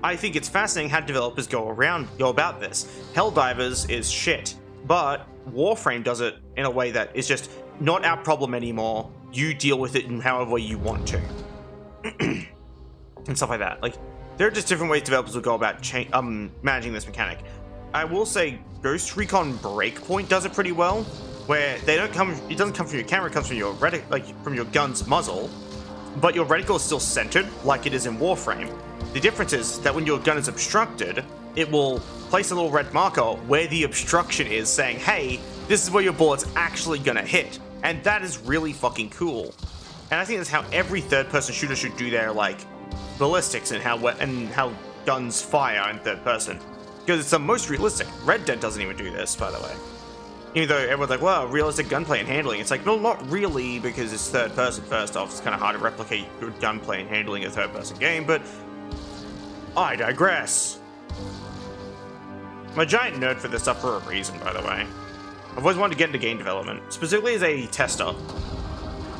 I think it's fascinating how developers go about this. Helldivers is shit, but Warframe does it in a way that is just not our problem anymore. You deal with it in however way you want to. And stuff like that. Like, there are just different ways developers will go about managing this mechanic. I will say Ghost Recon Breakpoint does it pretty well, where it doesn't come from your camera, it comes from your from your gun's muzzle, but your reticle is still centered like it is in Warframe. The difference is that when your gun is obstructed, it will place a little red marker where the obstruction is, saying, hey, this is where your bullet's actually gonna hit. And that is really fucking cool. And I think that's how every third-person shooter should do their, like, ballistics and how guns fire in third person. Because it's the most realistic. Red Dead doesn't even do this, by the way. Even though everyone's like, well, realistic gunplay and handling. It's like, no, not really, because it's third person first off. It's kind of hard to replicate good gunplay and handling in a third person game, but I digress. I'm a giant nerd for this stuff for a reason, by the way. I've always wanted to get into game development, specifically as a tester.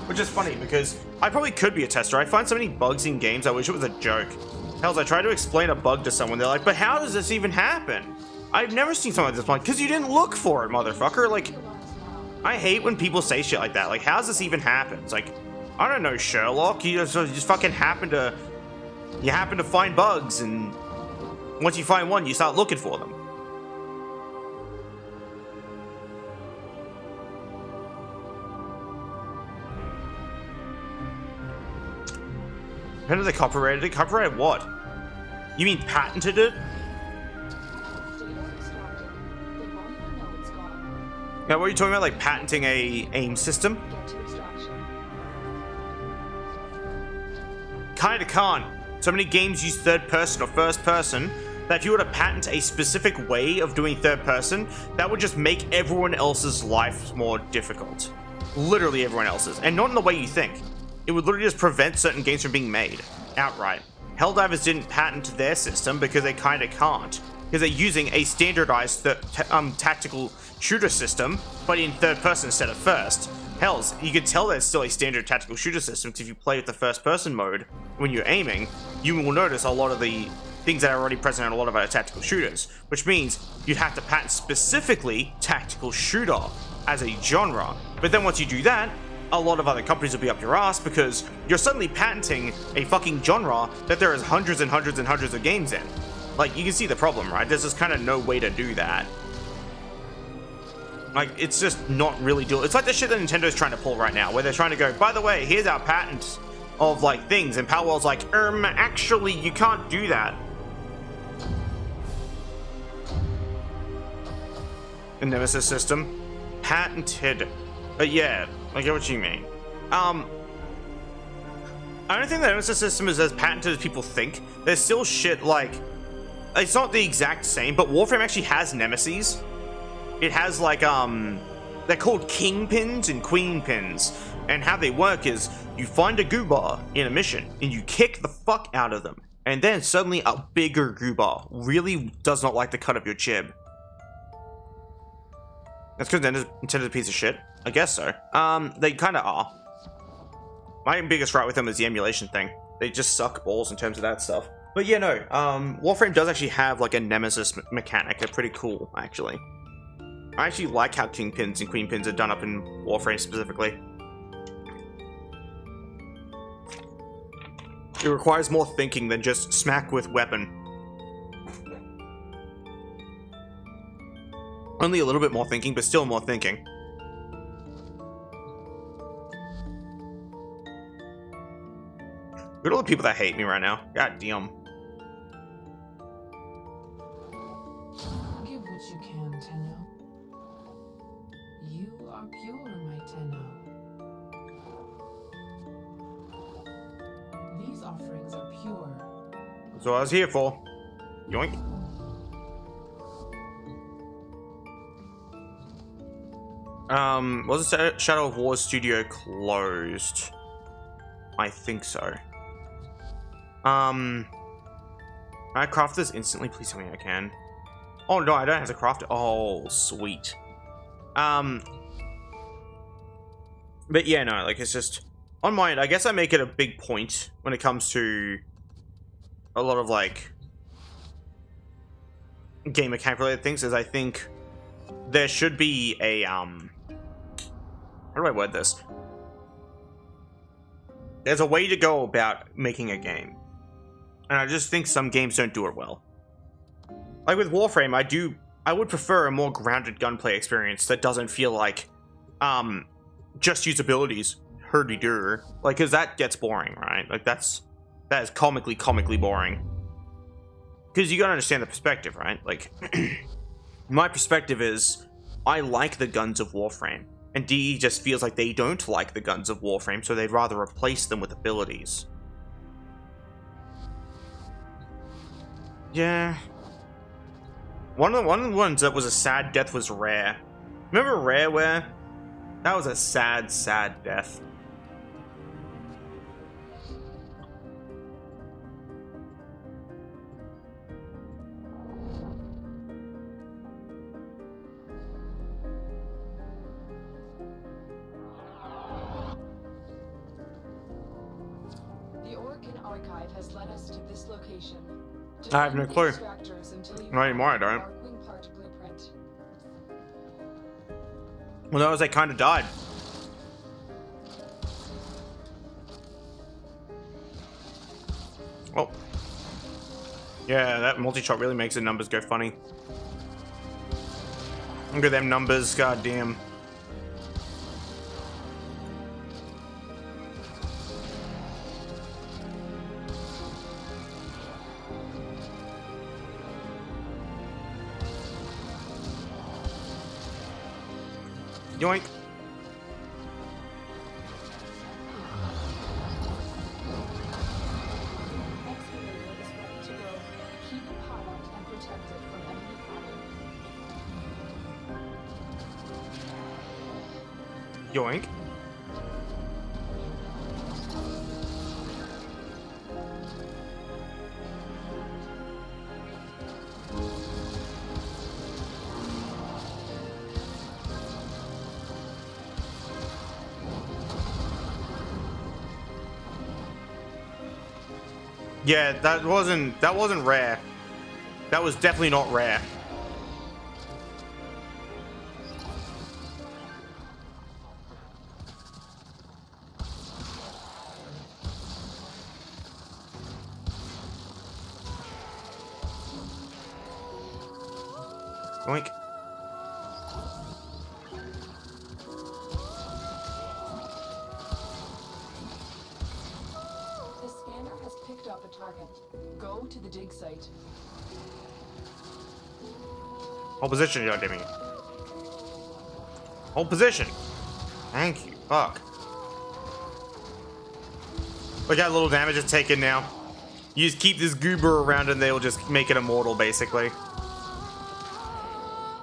Which is funny, because I probably could be a tester. I find so many bugs in games, I wish it was a joke. Hells, I tried to explain a bug to someone, they're like, but how does this even happen? I've never seen something like this one, because you didn't look for it, motherfucker. Like, I hate when people say shit like that. Like, how does this even happen? It's like, I don't know, Sherlock. You just fucking happen to find bugs, and once you find one, you start looking for them. How did they copyrighted it? Copyrighted what? You mean patented it? Now, what are you talking about? Like patenting a aim system? Kinda can't. So many games use third person or first person that if you were to patent a specific way of doing third person, that would just make everyone else's life more difficult. Literally everyone else's. And not in the way you think. It would literally just prevent certain games from being made outright. Helldivers didn't patent their system because they kinda can't. Because they're using a standardized tactical shooter system, but in third person instead of first. Hells, you can tell there's still a standard tactical shooter system because if you play with the first person mode, when you're aiming, you will notice a lot of the things that are already present in a lot of other tactical shooters, which means you'd have to patent specifically tactical shooter as a genre. But then once you do that, a lot of other companies will be up your ass because you're suddenly patenting a fucking genre that there is hundreds and hundreds and hundreds of games in. Like, you can see the problem, right? There's just kind of no way to do that. Like, it's just not really doable. It's like the shit that Nintendo's trying to pull right now, where they're trying to go, by the way, here's our patent of, like, things, and Palwell's like, actually, you can't do that. The Nemesis system? Patented. But yeah, I get what you mean. I don't think the Nemesis system is as patented as people think. There's still shit like... It's not the exact same, but Warframe actually has nemesis. It has like, they're called kingpins and queenpins. And how they work is, you find a goober in a mission, and you kick the fuck out of them. And then suddenly a bigger goober really does not like the cut of your jib. That's because Nintendo's a piece of shit. I guess so. They kind of are. My biggest gripe with them is the emulation thing. They just suck balls in terms of that stuff. But yeah, no. Warframe does actually have like a nemesis mechanic. They're pretty cool, actually. I actually like how kingpins and queenpins are done up in Warframe specifically. It requires more thinking than just smack with weapon. Only a little bit more thinking, but still more thinking. Look at all the people that hate me right now. God damn. Give what you can, Tenno. You are pure, my Tenno. These offerings are pure. That's what I was here for. Yoink. Was the Shadow of War studio closed? I think so. Can I craft this instantly? Please tell me I can. Oh no, I don't have to craft it. Oh, sweet. But yeah, no, like it's just on my end. I guess I make it a big point when it comes to a lot of like game mechanic related things. Is I think there should be a how do I word this? There's a way to go about making a game, and I just think some games don't do it well. Like with Warframe, I would prefer a more grounded gunplay experience that doesn't feel like just use abilities hurdy-dur, like, because that gets boring, right? Like that is comically boring, because you gotta understand the perspective, right? Like my perspective is I like the guns of Warframe, and DE just feels like they don't like the guns of Warframe, so they'd rather replace them with abilities. Yeah. One of the ones that was a sad death was Rare. Remember Rareware? That was a sad, sad death. The Oregon Archive has led us to this location. I have no Defend the clue. extractors until you Not anymore, I find the don't. Darkwing part blueprint. Well, that was they kind of died. Oh. Yeah, that multi-shot really makes the numbers go funny. Look at them numbers, goddamn. Yoink. Excavator is ready to go. Keep it pilot and protect it from enemy fire. Yoink. Yeah, that wasn't rare. That was definitely not rare. Oink. The scanner has picked up a target. Go to the dig site. Hold position, you Jimmy. Hold position. Thank you. Fuck. Look how little damage it's taken now. You just keep this goober around and they'll just make it immortal, basically.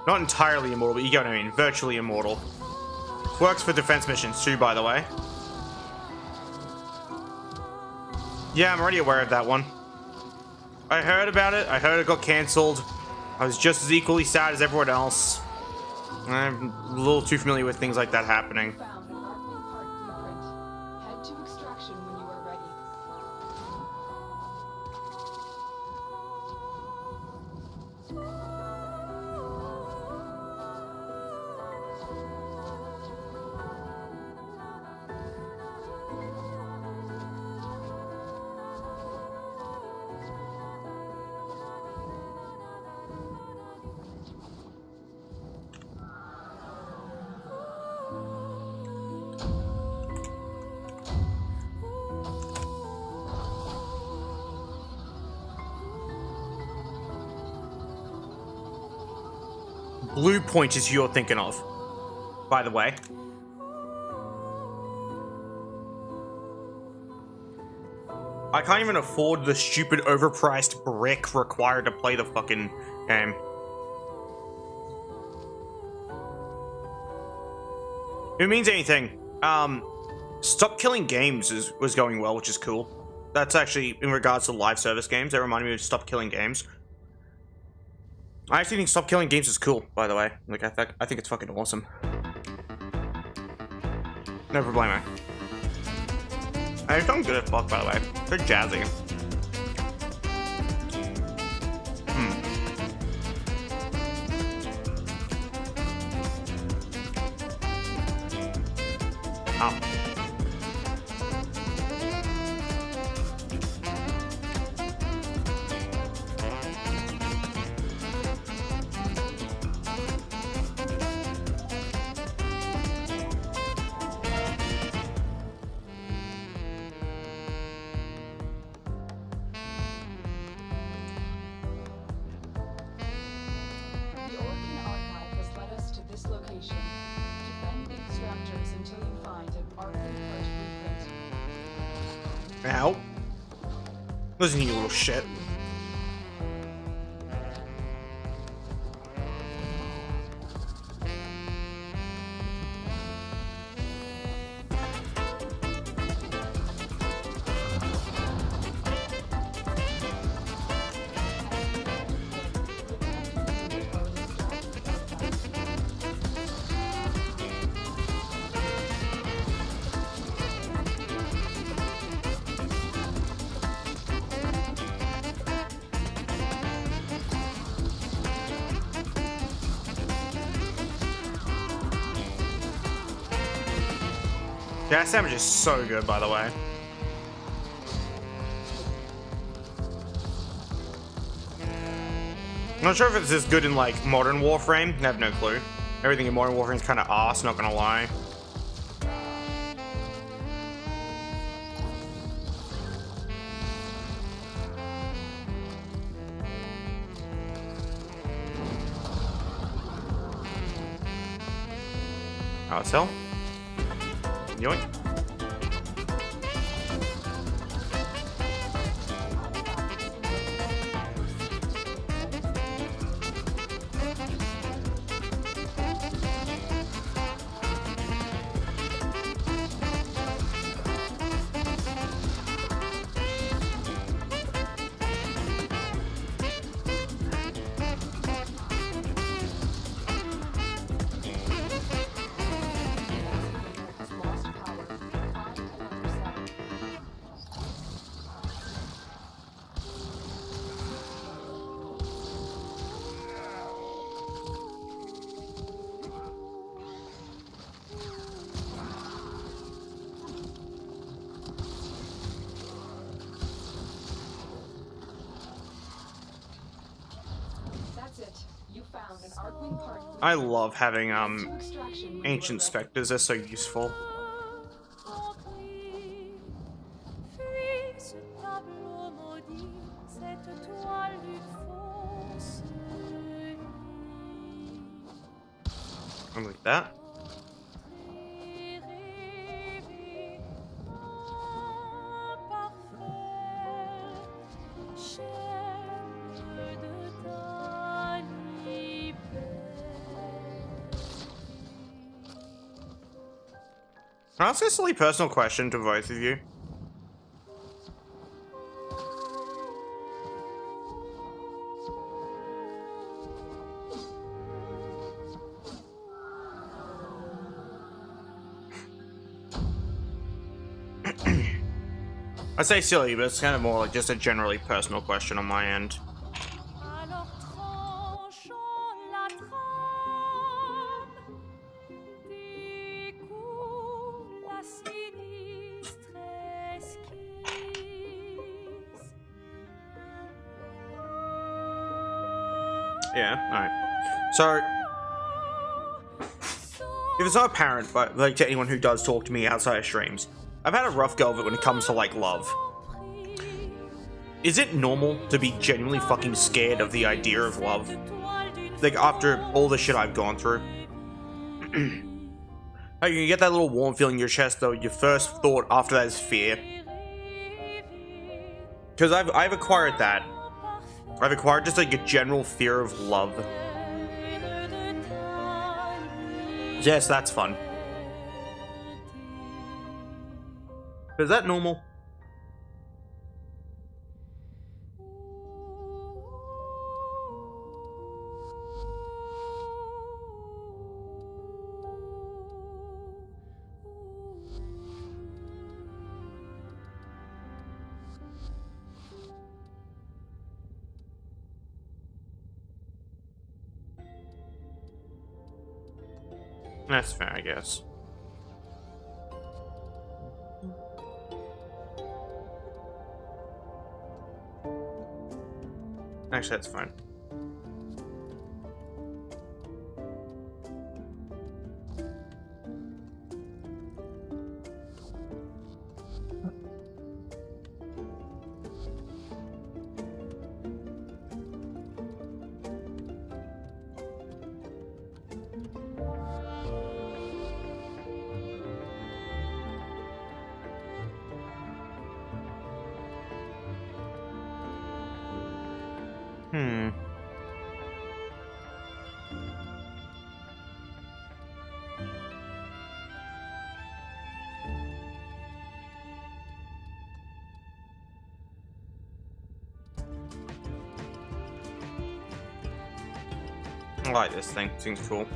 Not entirely immortal, but you get what I mean. Virtually immortal. Works for defense missions too, by the way. Yeah, I'm already aware of that one. I heard about it. I heard it got cancelled. I was just as equally sad as everyone else. I'm a little too familiar with things like that happening. Found the Darkwing part blueprint. Head to extraction when you are ready. Blue point is who you're thinking of, by the way. I can't even afford the stupid overpriced brick required to play the fucking game. If it means anything, Stop Killing Games was going well, which is cool. That's actually in regards to live service games. That reminded me of Stop Killing Games. I actually think Stop Killing Games is cool, by the way. Like, I think it's fucking awesome. No problemo. I am good at fuck, by the way. They're jazzy. Oh. The Oregon Archive has led us to this location. Defend the extractors until you find an Archive blueprint. Ow. Listen, you little shit. Gas damage is so good, by the way. I'm not sure if it's as good in, like, modern Warframe. I have no clue. Everything in modern Warframe is kind of arse, not gonna lie. Oh, so? Yoink. Lost power. Find another cell. That's it. You found an Arkwing part. I love having, To extraction when you ancient are ready. specters. They're so useful. Fuis ce tableau maudit, cette toile du fausse nuit. I like that. Rêver imparfait, chaîne de ta liberté. Can I ask a silly personal question to both of you? I say silly, but it's kind of more like just a generally personal question on my end. Alors tranchons la trame, découvre la sinistre esquisse. Yeah, alright. So, if it's not apparent, but like to anyone who does talk to me outside of streams, I've had a rough go of it when it comes to like love. Is it normal to be genuinely fucking scared of the idea of love? Like after all the shit I've gone through? Like, you get that little warm feeling in your chest though, your first thought after that is fear. Because I've acquired that. I've acquired just like a general fear of love. Yes, that's fun. Is that normal? That's fair, I guess. Actually, that's fine. I like this thing. Seems cool.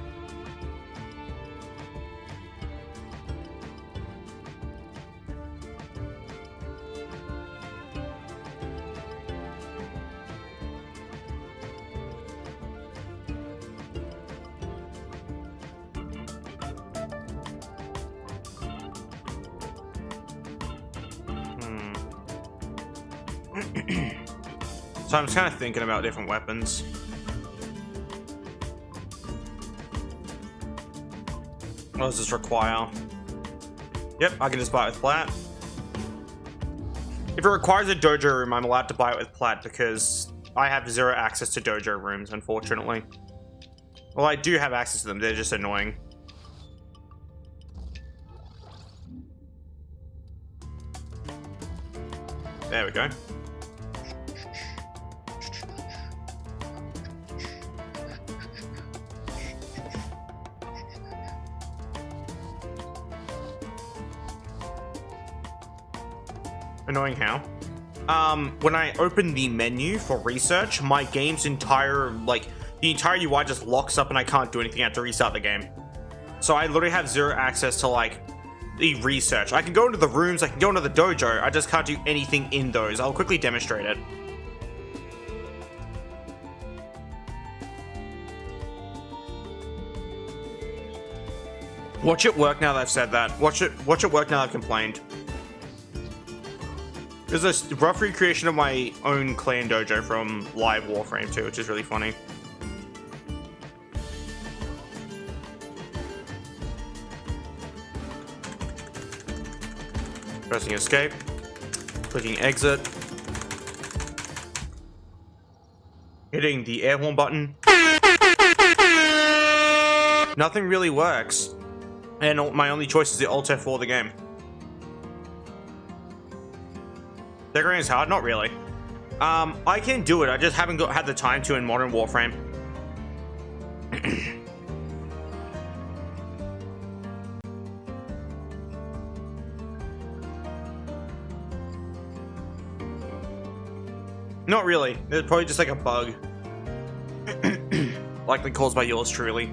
So I'm just kind of thinking about different weapons. What does this require? Yep, I can just buy it with plat. If it requires a dojo room, I'm allowed to buy it with plat because I have zero access to dojo rooms, unfortunately. Well, I do have access to them, they're just annoying. There we go. Annoying how? When I open the menu for research, my game's entire, like, the entire UI just locks up and I can't do anything. I have to restart the game. So I literally have zero access to, like, the research. I can go into the rooms, I can go into the dojo, I just can't do anything in those. I'll quickly demonstrate it. Watch it work now that I've said that. Watch it work now that I've complained. There's a rough recreation of my own clan dojo from live Warframe too, which is really funny. Pressing escape, clicking exit, hitting the air horn button. Nothing really works, and my only choice is the Alt F4 the game. Decorating is hard? Not really. I can do it. I just haven't had the time to in modern Warframe. Not really. It's probably just like a bug. Likely caused by yours truly.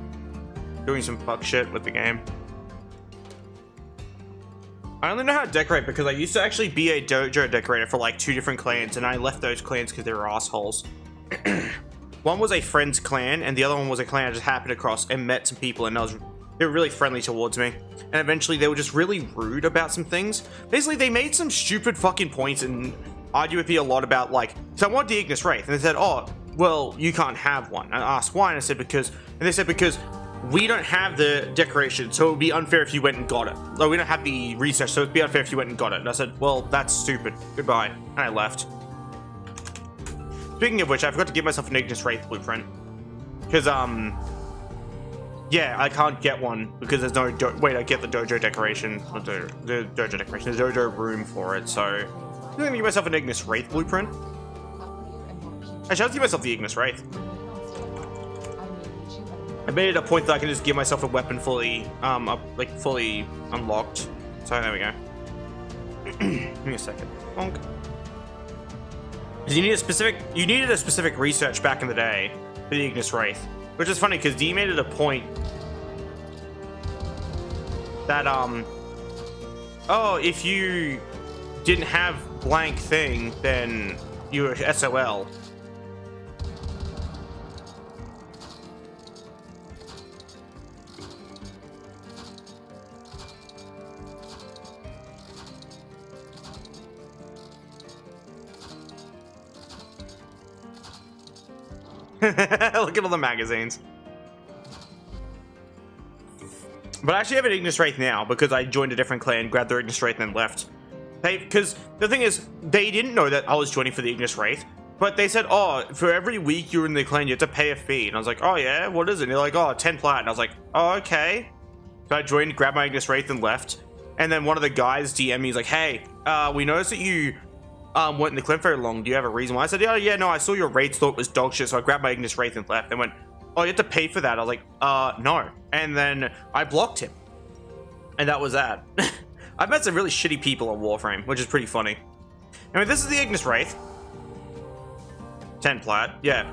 Doing some fuck shit with the game. I only know how to decorate because I used to actually be a dojo decorator for like 2 different clans, and I left those clans because they were assholes. One was a friend's clan, and the other one was a clan I just happened across and met some people, and they were really friendly towards me. And eventually they were just really rude about some things. Basically, they made some stupid fucking points and argued with me a lot about, like, so I want the Ignis Wraith, and they said, oh, well, you can't have one. And I asked why, and I said because, and they said because we don't have the decoration, so it would be unfair if you went and got it. Like, we don't have the research, so it'd be unfair if you went and got it. And I said, well, that's stupid. Goodbye. And I left. Speaking of which, I forgot to give myself an Ignis Wraith blueprint. Because, yeah, I can't get one because there's no wait, I get the dojo decoration, the dojo decoration, the dojo room for it, so I'm gonna give myself an Ignis Wraith blueprint. Actually, I'll give myself the Ignis Wraith. I made it a point that I can just give myself a weapon fully, fully unlocked. So there we go. Give me a second. Bonk. Because you needed a specific research back in the day for the Ignis Wraith, which is funny because D made it a point that oh, if you didn't have blank thing, then you were SOL. Look at all the magazines. But I actually have an Ignis Wraith now because I joined a different clan, grabbed their Ignis Wraith, and then left. Because the thing is, they didn't know that I was joining for the Ignis Wraith, but they said, oh, for every week you're in the clan, you have to pay a fee. And I was like, oh yeah, what is it? And they're like, oh, 10 plat. And I was like, oh, okay. So I joined, grabbed my Ignis Wraith, and left. And then one of the guys DM me, he's like, hey, we noticed that you weren't in the clan very long. Do you have a reason why? I said, yeah, no, I saw your rates, thought it was dog shit, so I grabbed my Ignis Wraith and left. They went, oh, you have to pay for that. I was like, no. And then I blocked him. And that was that. I've met some really shitty people on Warframe, which is pretty funny. Anyway, this is the Ignis Wraith. 10 plat, yeah.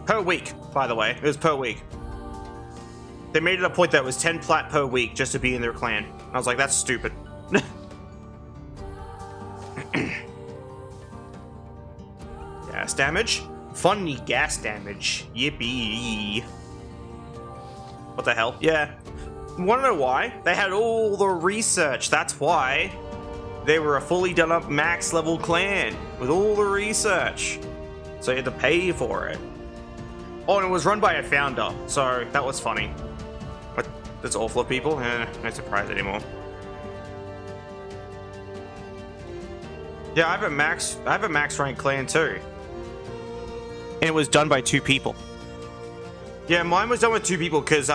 Per week, by the way. It was per week. They made it a point that it was 10 plat per week just to be in their clan. I was like, that's stupid. Gas damage? Funny gas damage. Yippee. What the hell? Yeah. Wanna know why? They had all the research. That's why they were a fully done up max level clan with all the research. So you had to pay for it. Oh, and it was run by a founder, so that was funny. But that's awful of people. No surprise anymore. Yeah, I have a max rank clan too. And it was done by 2 people. Yeah, mine was done with 2 people because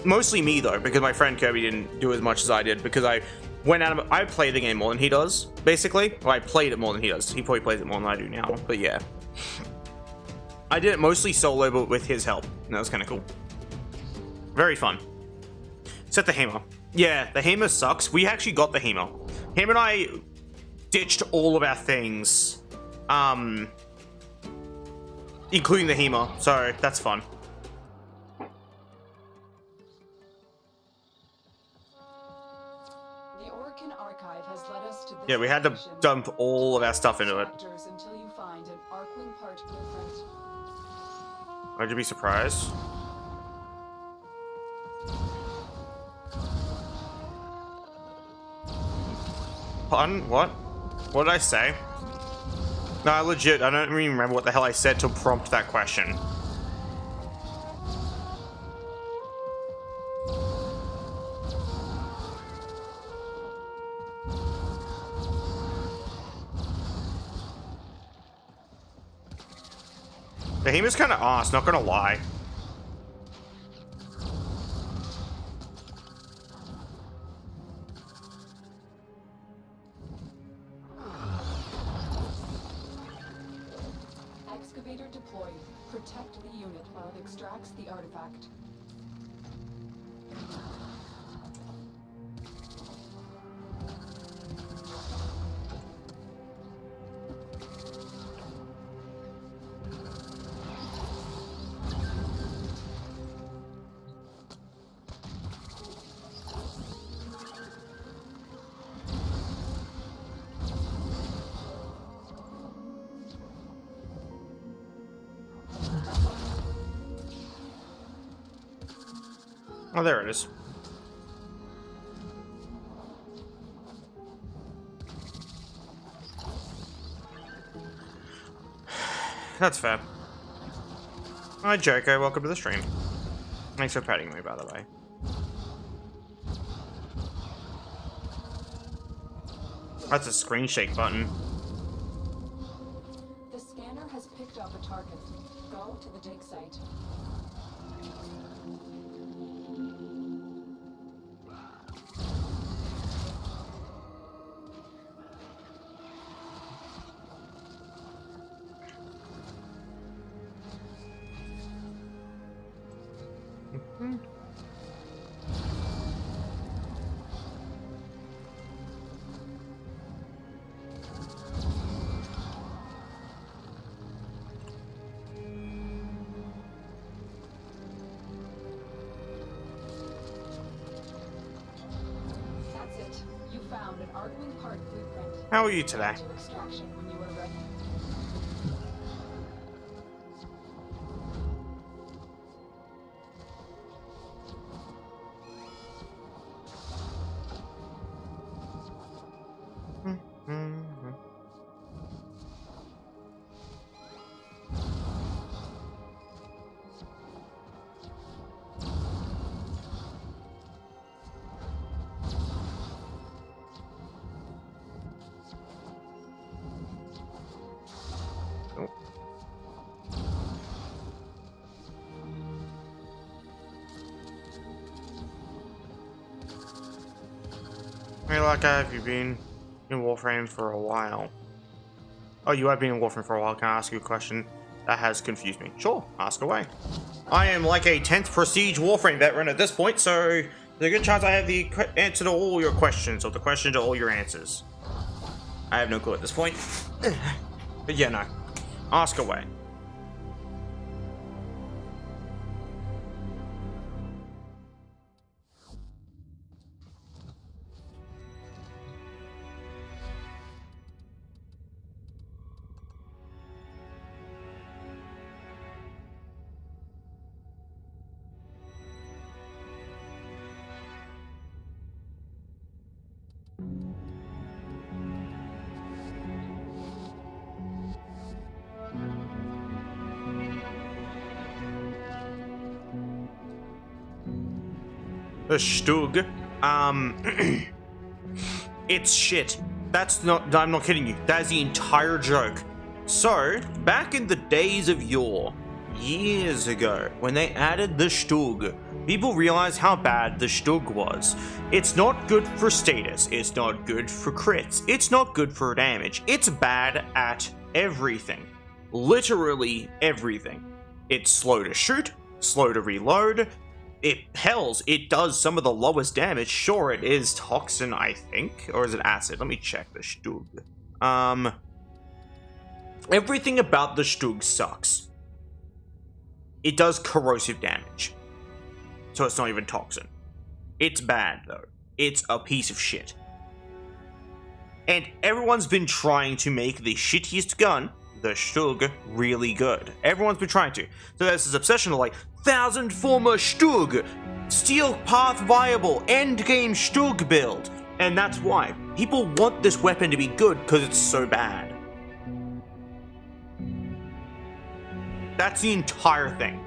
mostly me though, because my friend Kirby didn't do as much as I did because I went out of I play the game more than he does, basically. Well, I played it more than he does. He probably plays it more than I do now, but yeah. I did it mostly solo, but with his help. And that was kind of cool. Very fun. Set the hammer. Yeah, the hammer sucks. We actually got the hammer. Him and I ditched all of our things, including the hammer, so that's fun. Yeah, we had to dump all of our stuff into it. Until you find an Arcwing part blueprint. Would you be surprised? Pardon? What? What did I say? No, I legit, I don't even remember what the hell I said to prompt that question. The Behemoth's kind of ass, not gonna lie. Excavator deployed. Protect the unit while it extracts the artifact. Oh, there it is. That's fair. Hi, Joko. Welcome to the stream. Thanks for patting me, by the way. That's a screen shake button. The scanner has picked up a target. Go to the dig site. How are you today? Hey, Layka, have you been in Warframe for a while? Oh, you have been in Warframe for a while. Can I ask you a question that has confused me? Sure, ask away. I am like a 10th Prestige Warframe veteran at this point, so there's a good chance I have the answer to all your questions, or the question to all your answers. I have no clue at this point. But yeah, no. Ask away. The Stug. It's shit. That's not, I'm not kidding you. That is the entire joke. So, back in the days of yore, years ago, when they added the Stug, people realized how bad the Stug was. It's not good for status, it's not good for crits, it's not good for damage, it's bad at everything. Literally everything. It's slow to shoot, slow to reload, it does some of the lowest damage. Sure, it is toxin, I think, or is it acid? Let me check the Stug. Everything about the Stug sucks. It does corrosive damage, so it's not even toxin. It's bad though. It's a piece of shit. And everyone's been trying to make the shittiest gun, the Stug, really good. Everyone's been trying to. So there's this obsession of like, 1000 former Stug, steel path viable, endgame Stug build. And that's why. People want this weapon to be good because it's so bad. That's the entire thing.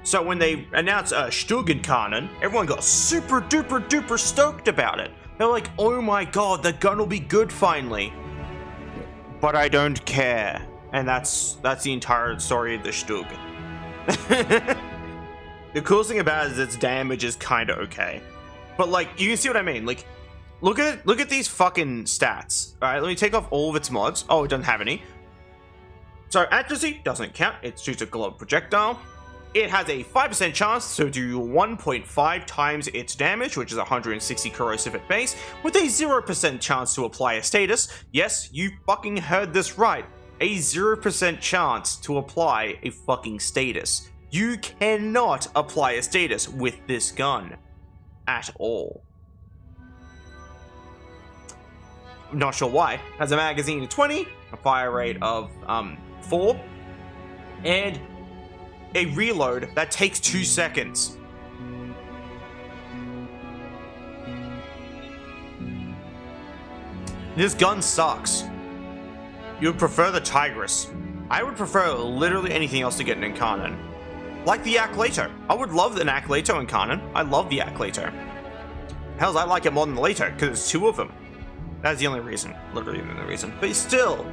So when they announced Stug in canon, everyone got super duper duper stoked about it. They're like, oh my god, the gun will be good finally. But I don't care. And that's the entire story of the Stug. The coolest thing about it is its damage is kind of okay. But like, you can see what I mean. Like, look at these fucking stats. Alright, let me take off all of its mods. Oh, it doesn't have any. So accuracy doesn't count. It shoots a globe projectile. It has a 5% chance to do 1.5 times its damage, which is 160 corrosive at base, with a 0% chance to apply a status. Yes, you fucking heard this right. A 0% chance to apply a fucking status. You cannot apply a status with this gun. At all. Not sure why. Has a magazine of 20, a fire rate of 4, and a reload that takes 2 seconds. This gun sucks. You would prefer the Tigress. I would prefer literally anything else to get in canon. Like the Layka. I would love an Layka in canon. I love the Layka. Hells, I like it more than the Layka, because it's 2 of them. That's the only reason. Literally the only reason. But still,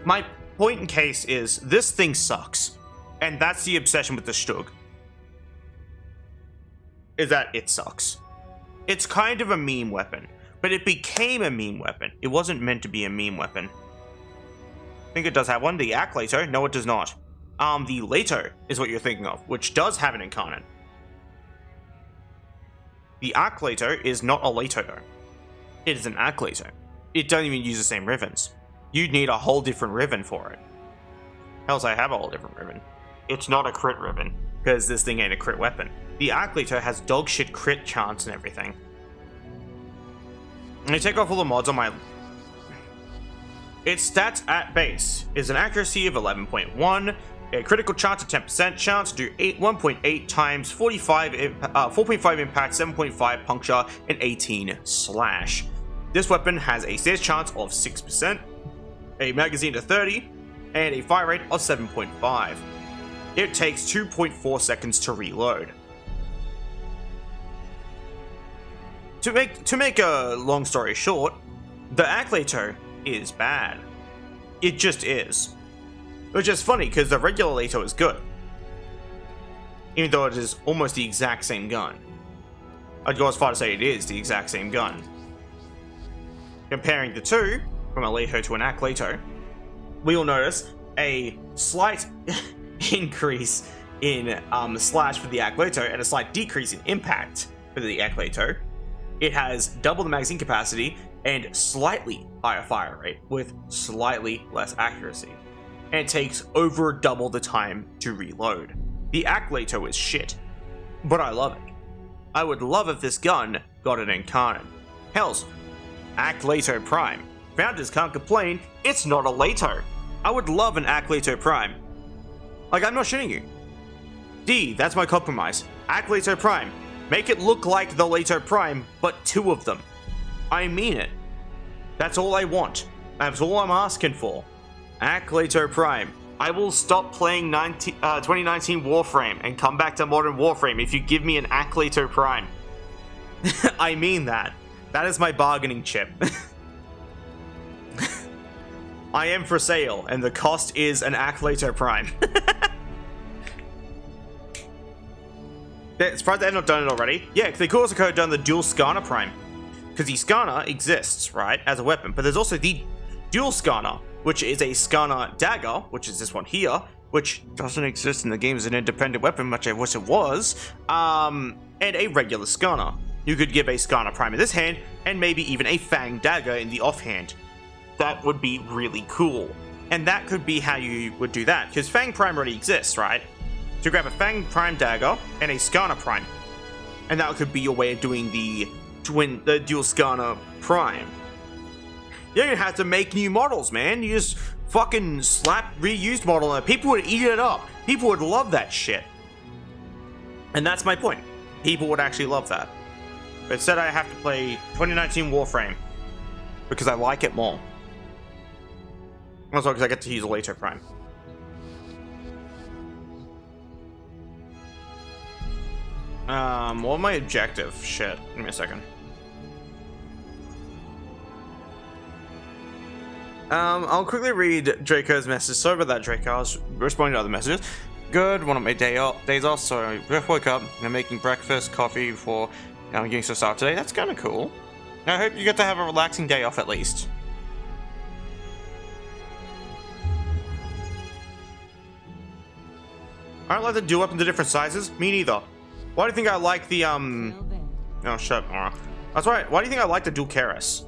my point in case is, this thing sucks. And that's the obsession with the Stug. Is that it sucks. It's kind of a meme weapon. But it became a meme weapon. It wasn't meant to be a meme weapon. I think it does have one. The Layka. No, it does not. The Layka is what you're thinking of, which does have it in canon. The Layka is not a Layka though. It is an Layka. It doesn't even use the same ribbons. You'd need a whole different ribbon for it. Hells, I have a whole different ribbon. It's not a crit ribbon, because this thing ain't a crit weapon. The Layka has dog shit crit chance and everything. Let me take off all the mods on my... Its stats at base is an accuracy of 11.1, a critical chance of 10% chance to do 1.8 times 4.5 impact, 7.5 puncture, and 18 slash. This weapon has a status chance of 6%, a magazine of 30, and a fire rate of 7.5. It takes 2.4 seconds to reload. To make a long story short, the Layka is bad. It just is. Which is funny, because the regular Layka is good. Even though it is almost the exact same gun. I'd go as far to say it is the exact same gun. comparing the two, from a Layka to an Acklato, we will notice a slight increase in slash for the Acklato and a slight decrease in impact for the Acklato. It has double the magazine capacity and slightly higher fire rate with slightly less accuracy. And it takes over double the time to reload. The Acklato is shit, but I love it. I would love if this gun got an incarnate. Hells, Acklato Prime. Founders can't complain, it's not a Lato. I would love an Acklato Prime. Like, I'm not shitting you. D, that's my compromise. Acklato Prime. Make it look like the Lato Prime, but 2 of them. I mean it. That's all I want. That's all I'm asking for. Acklato Prime. I will stop playing 2019 Warframe and come back to modern Warframe if you give me an Acklato Prime. I mean that. That is my bargaining chip. I am for sale, and the cost is an Acklato Prime. Surprised they have not done it already. Yeah, because they could also have done the dual Scanner Prime. Because the Scanner exists, right, as a weapon, but there's also the dual Scanner, which is a Scanner Dagger, which is this one here, which doesn't exist in the game as an independent weapon, much I wish it was, and a regular Scanner. You could give a Scanner Prime in this hand, and maybe even a Fang Dagger in the offhand. That would be really cool. And that could be how you would do that, because Fang Prime already exists, right? So grab a Fang Prime Dagger and a Scanner Prime. And that could be your way of doing the dual Scanner Prime. You don't have to make new models, man. You just fucking slap reused model on it. People would eat it up. People would love that shit. And that's my point. People would actually love that. But instead I have to play 2019 Warframe. Because I like it more. Also because I get to use a Lato Prime. What my objective? Shit. Give me a second. I'll quickly read Draco's message. Sorry about that, Draco. I was responding to other messages. Good. One of my days off, so I just woke up and I'm making breakfast, coffee before getting to start today. That's kind of cool. I hope you get to have a relaxing day off at least. I don't like the dual weapons in different sizes. Me neither. Why do you think I like the Oh, shut up, Mara. That's right. Why do you think I like the dual Keras?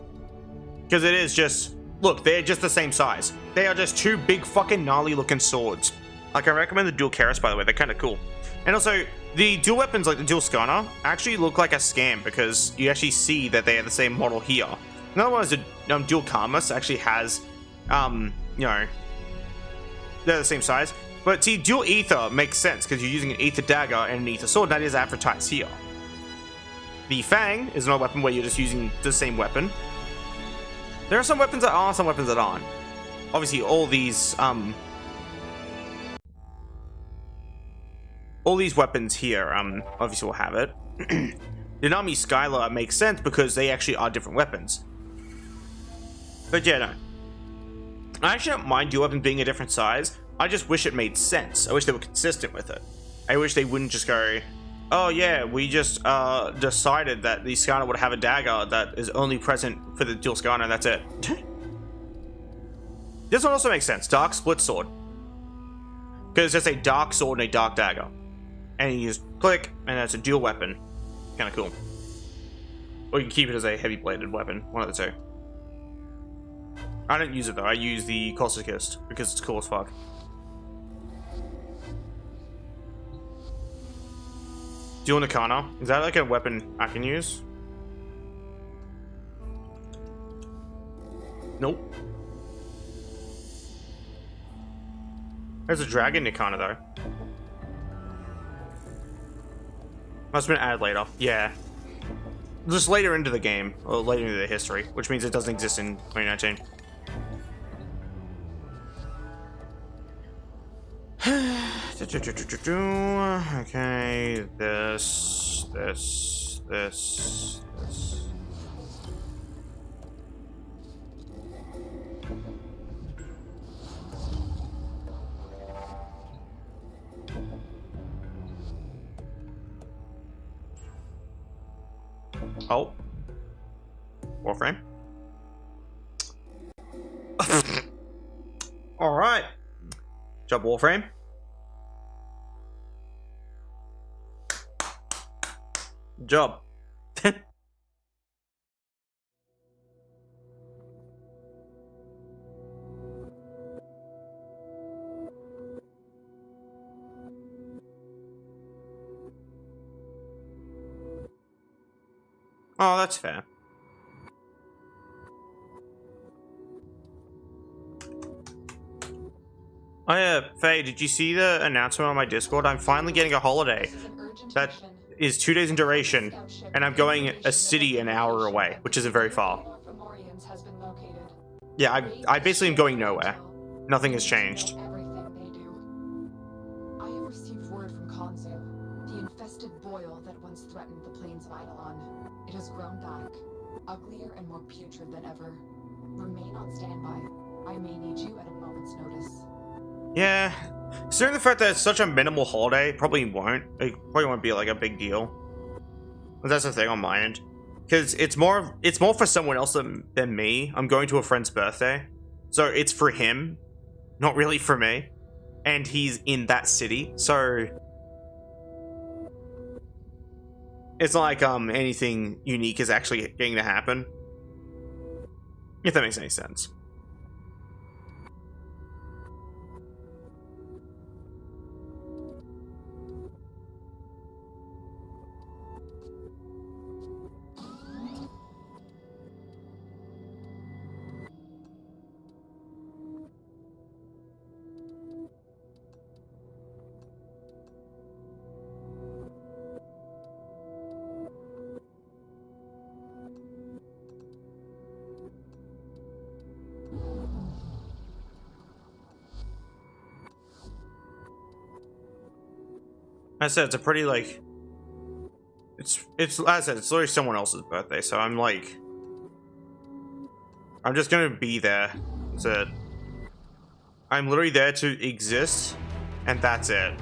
Because it is just. Look, they're just the same size. They are just 2 big fucking gnarly looking swords. Like, I recommend the dual Keras, by the way. They're kind of cool. And also, the dual weapons, like the dual Scanner, actually look like a scam because you actually see that they are the same model here. Another one is the dual Karmas actually has, you know, they're the same size. But see, dual Ether makes sense because you're using an Ether Dagger and an Ether Sword. That is advertised here. The Fang is another weapon where you're just using the same weapon. There are some weapons that are, some weapons that aren't. Obviously, all these weapons here, obviously will have it. The Nami Skylar makes sense because they actually are different weapons. But yeah, no. I actually don't mind dual weapons being a different size. I just wish it made sense. I wish they were consistent with it. I wish they wouldn't just go, oh yeah, we just decided that the Scanner would have a dagger that is only present for the dual Scanner, and that's it. This one also makes sense. Dark Split Sword. Because it's just a dark sword and a dark dagger. And you just click, and that's a dual weapon. Kind of cool. Or you can keep it as a heavy bladed weapon. One of the 2. I don't use it though. I use the Causticist because it's cool as fuck. Dual Nakana. Is that like a weapon I can use? Nope. There's a Dragon Nakana though. Must have been added later. Yeah. Just later into the game. Or later into the history. Which means it doesn't exist in 2019. Okay, this. Oh. Warframe. Alright. Job Warframe. Job. Oh, that's fair. Oh yeah, Faye, did you see the announcement on my Discord? I'm finally getting a holiday This is an urgent that mission. is 2 days in duration, and I'm going a city an hour away, which isn't very far. Warframeorians has been located. Yeah, I basically am going nowhere. Nothing has changed. Everything they do. I have received word from Konzu, the infested boil that once threatened the plains of Eidolon. It has grown back, uglier and more putrid than ever. Remain on standby. I may need you at a moment's notice. Yeah, considering the fact that it's such a minimal holiday, probably won't. It probably won't be like a big deal. But that's the thing on my end, because it's more for someone else than me. I'm going to a friend's birthday, so it's for him, not really for me. And he's in that city, so it's not like anything unique is actually going to happen. If that makes any sense. I said it's a pretty like it's as I said, it's literally someone else's birthday, so I'm like I'm just gonna be there. That's it. I'm literally there to exist, and that's it.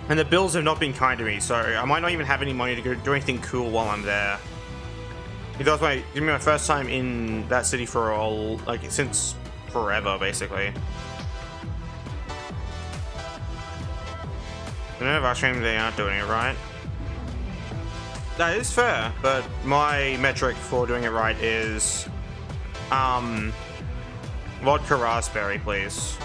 And the bills have not been kind to me, so I might not even have any money to go do anything cool while I'm there. That was my first time in that city for all, like, since forever, basically. The nerve Warframe, they aren't doing it right. That is fair, but my metric for doing it right is, vodka raspberry, please.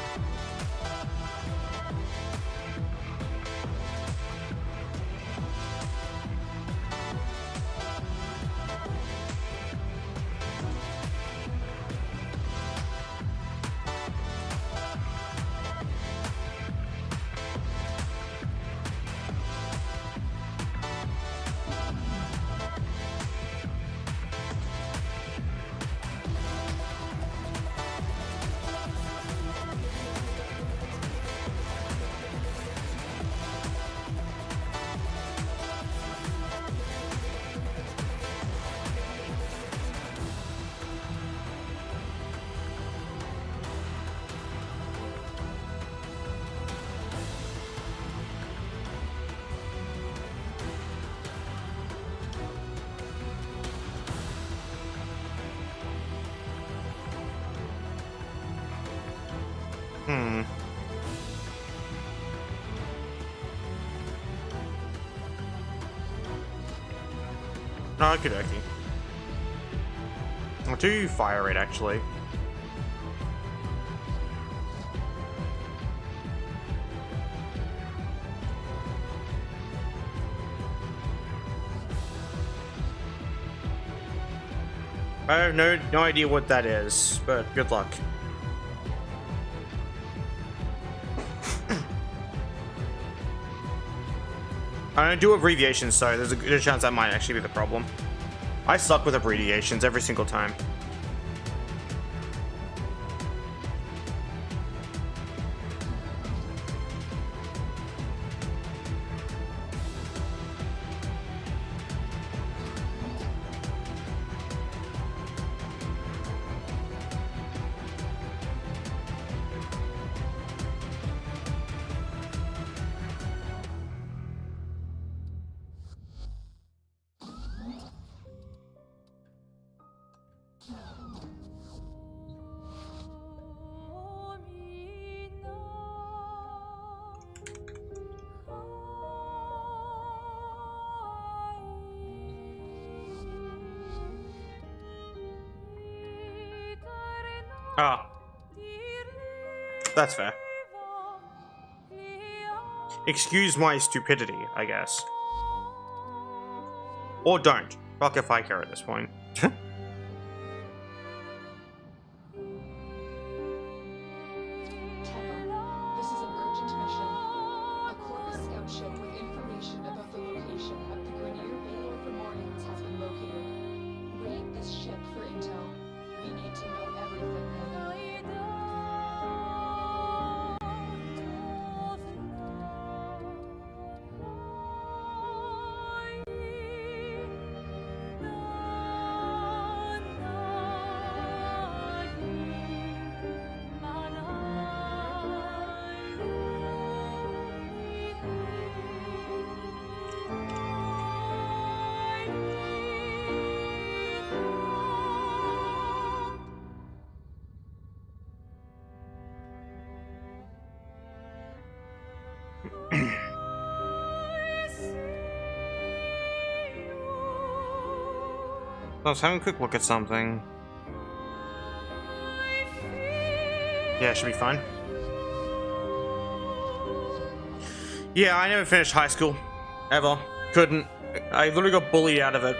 No, okie dokie. I'll do fire rate actually. I have no idea what that is, but good luck. I don't do abbreviations, so there's a good chance that might actually be the problem. I suck with abbreviations every single time. Ah, that's fair. Excuse my stupidity, I guess. Or don't. Fuck if I care at this point. This is an urgent mission. A Corvus scout ship with information about the location of the Grenier Bay Warframes has been located. Raid this ship for intel. We need to know everything they do. Let's have a quick look at something. Yeah, it should be fine. Yeah, I never finished high school. Ever. Couldn't. I literally got bullied out of it.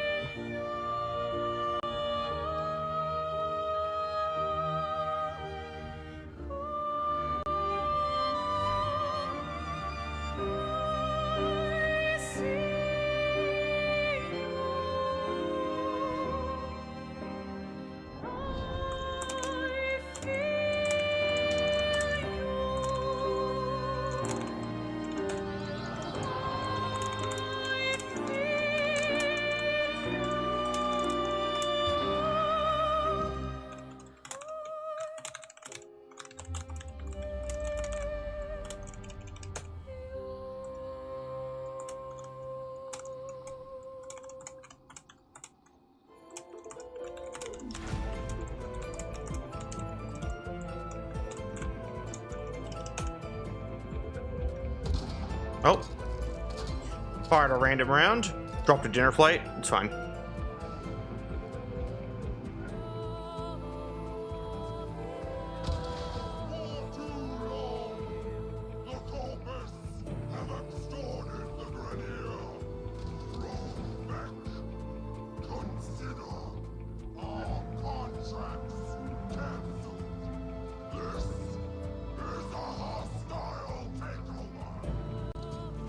Oh. Fired a random round. Dropped a dinner plate. It's fine.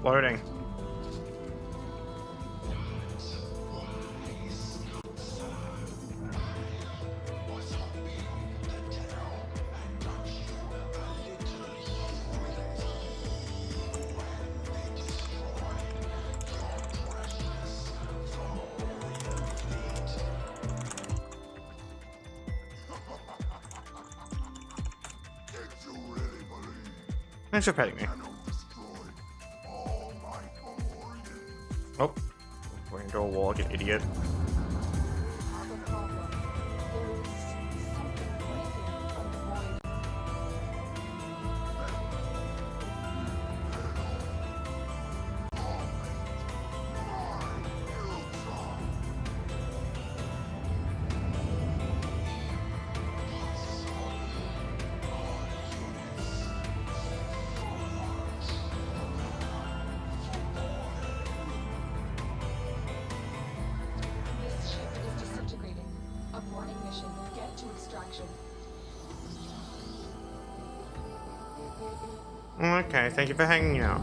Loading. Thanks for petting me. Oh, we're into a wall like an idiot. I have a problem. There's something breaking from the void. This ship is disintegrating. Aborting mission. Get to extraction. Okay, thank you for hanging out.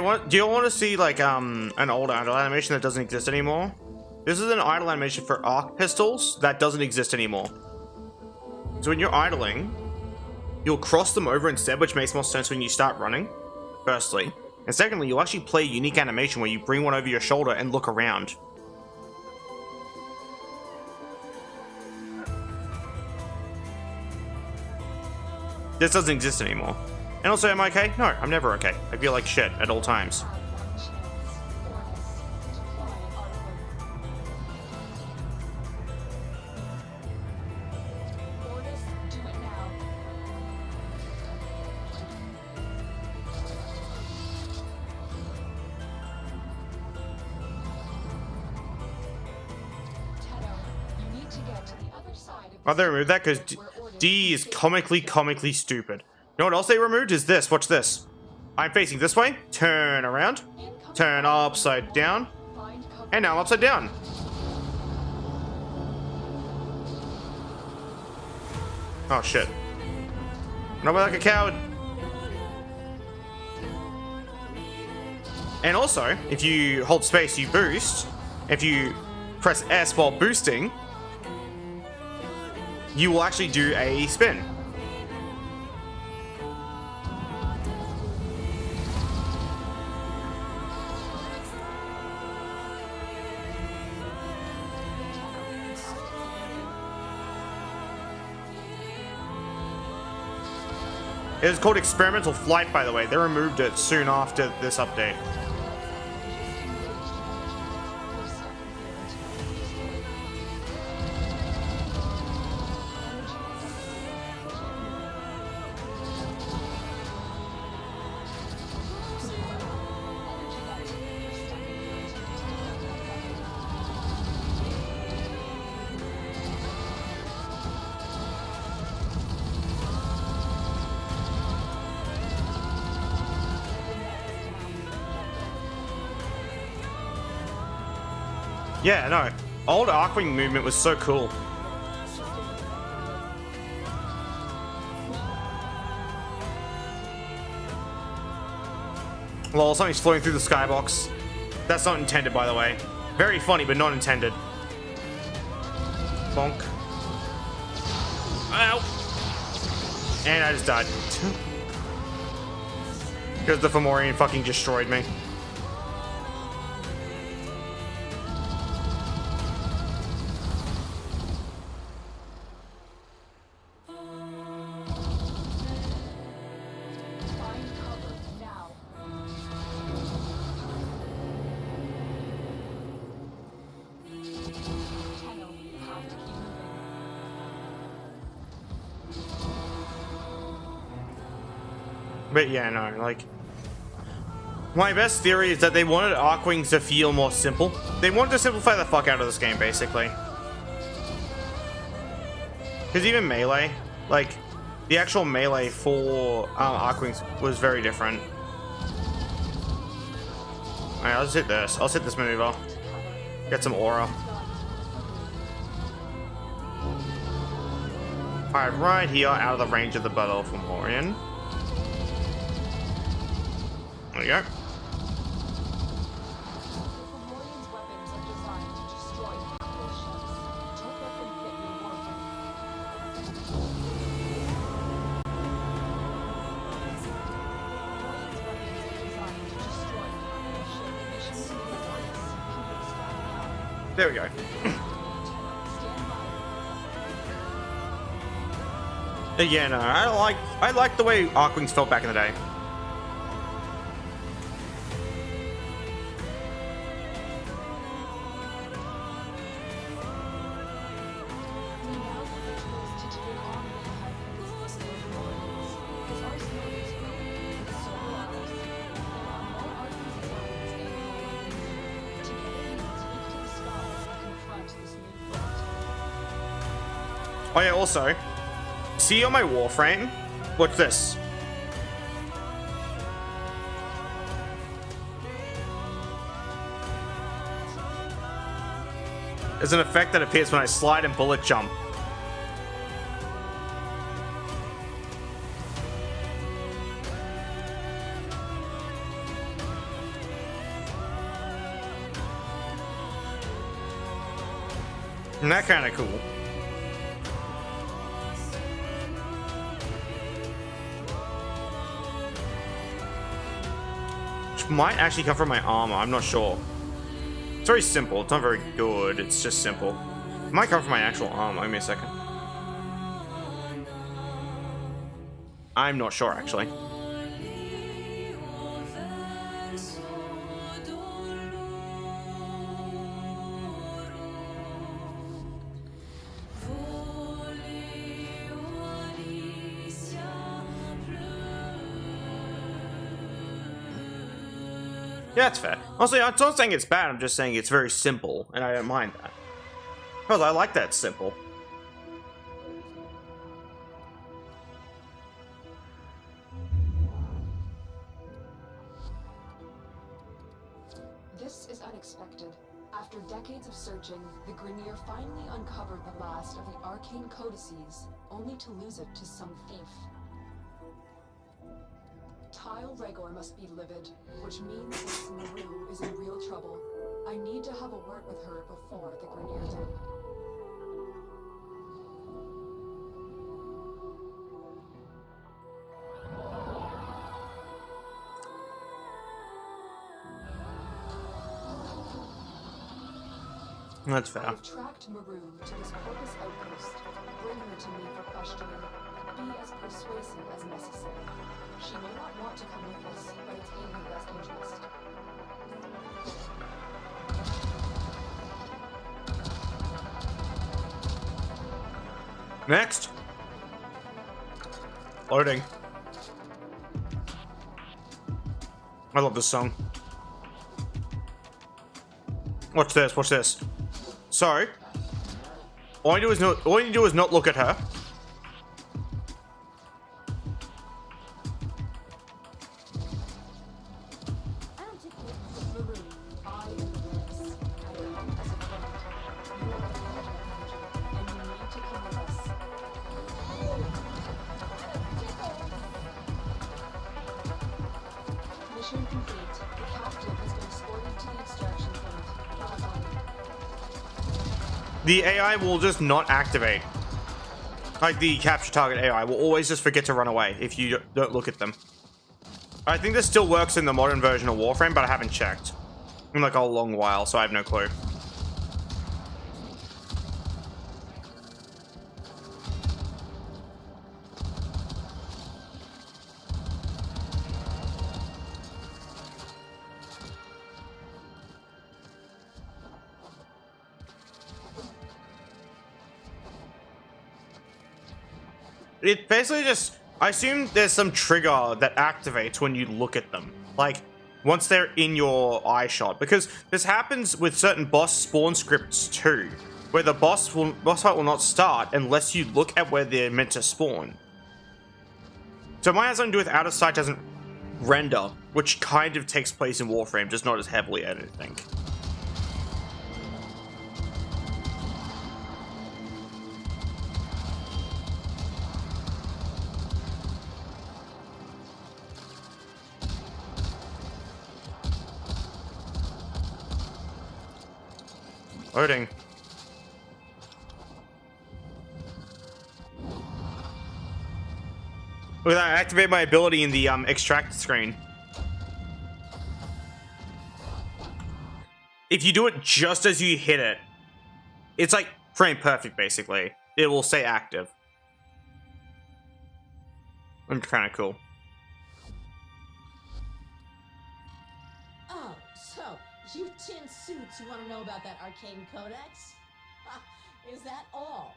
Oh, do you want to see like an old idle animation that doesn't exist anymore? This is an idle animation for arc pistols that doesn't exist anymore. So when you're idling, you'll cross them over instead, which makes more sense when you start running, firstly. And secondly, you'll actually play a unique animation where you bring one over your shoulder and look around. This doesn't exist anymore. And also, am I okay? No, I'm never okay. I feel like shit at all times. Have one chance. Orders. Deploy Article. Orders. Do it now. Tenno, you need to get to the other side of Oh, they removed that because where Orders D is is comically stupid. You know what else they removed is this. Watch this. I'm facing this way. Turn around. Turn upside down. Find cover. And now I'm upside down. Oh shit. Not like a coward. And also, if you hold space, you boost. If you press S while boosting, you will actually do a spin. It was called Experimental Flight, by the way. They removed it soon after this update. Yeah, no. Old Arcwing movement was so cool. Lol, something's floating through the skybox. That's not intended, by the way. Very funny, but not intended. Bonk. Ow! And I just died. Because the Fomorian fucking destroyed me. Find cover now. Tenno, you have to keep moving. But yeah, no, like... My best theory is that they wanted Arcwings to feel more simple. They wanted to simplify the fuck out of this game, basically. Because even melee, like, the actual melee for Arcwings was very different. Alright, let's hit this. I'll hit this maneuver. Get some aura. Alright, right here, out of the range of the Battle of Fomorian. There you go. Fomorian's weapons are designed to destroy capital ships. Don't let them hit your warframe. Fomorian's weapons are designed to destroy capital ship missions in the Orders. Keep it strong now. There we go. Tenno, stand by. Yeah, no, I like the way Arcwings felt back in the day. We now have the tools to take on the Harkins and the Warriors. His arsenal is growing, and so will ours. There are more Harkins designs in the world. Together we will take to the skies and confront this new threat. Oh yeah, also, see on my Warframe? What's this? There's an effect that appears when I slide and bullet jump. Isn't that kind of cool? Which might actually come from my armor, I'm not sure. It's very simple, it's not very good, it's just simple. It might come from my actual armor, give me a second. I'm not sure, actually. Yeah, that's fair. Honestly, I'm not saying it's bad, I'm just saying it's very simple, and I don't mind that. Because I like that simple. This is unexpected. After decades of searching, the Grenier finally uncovered the last of the arcane codices, only to lose it to some thief. Tile Regor must be livid, which means Miss Maru is in real trouble. I need to have a word with her before the Grenier do. That's fair. I've tracked Maru to this Corpus outpost. Bring her to me for questioning. Be as persuasive as necessary. She may not want to come with us, but it's in her best interest. Next. Loading. I love this song. Watch this, watch this. So, all you do is not look at her. Maru, I am this. I come as a friend. You are a project manager, and you need to come with us. Mission complete. The captive has been escorted to the extraction point. Well done. The AI will just not activate. Like the capture target AI will always just forget to run away if you don't look at them. I think this still works in the modern version of Warframe, but I haven't checked in like a long while, so I have no clue. It basically just, I assume there's some trigger that activates when you look at them. Like, once they're in your eye shot. Because this happens with certain boss spawn scripts too. Where the boss fight will not start unless you look at where they're meant to spawn. So mine has something to do with out of sight doesn't render. Which kind of takes place in Warframe, just not as heavily, I don't think. Loading. Look at that, I activate my ability in the extract screen. If you do it just as you hit it, it's like frame perfect basically. It will stay active. It's kind of cool. Oh, so you tin suits want to know about that arcane codex? Is that all?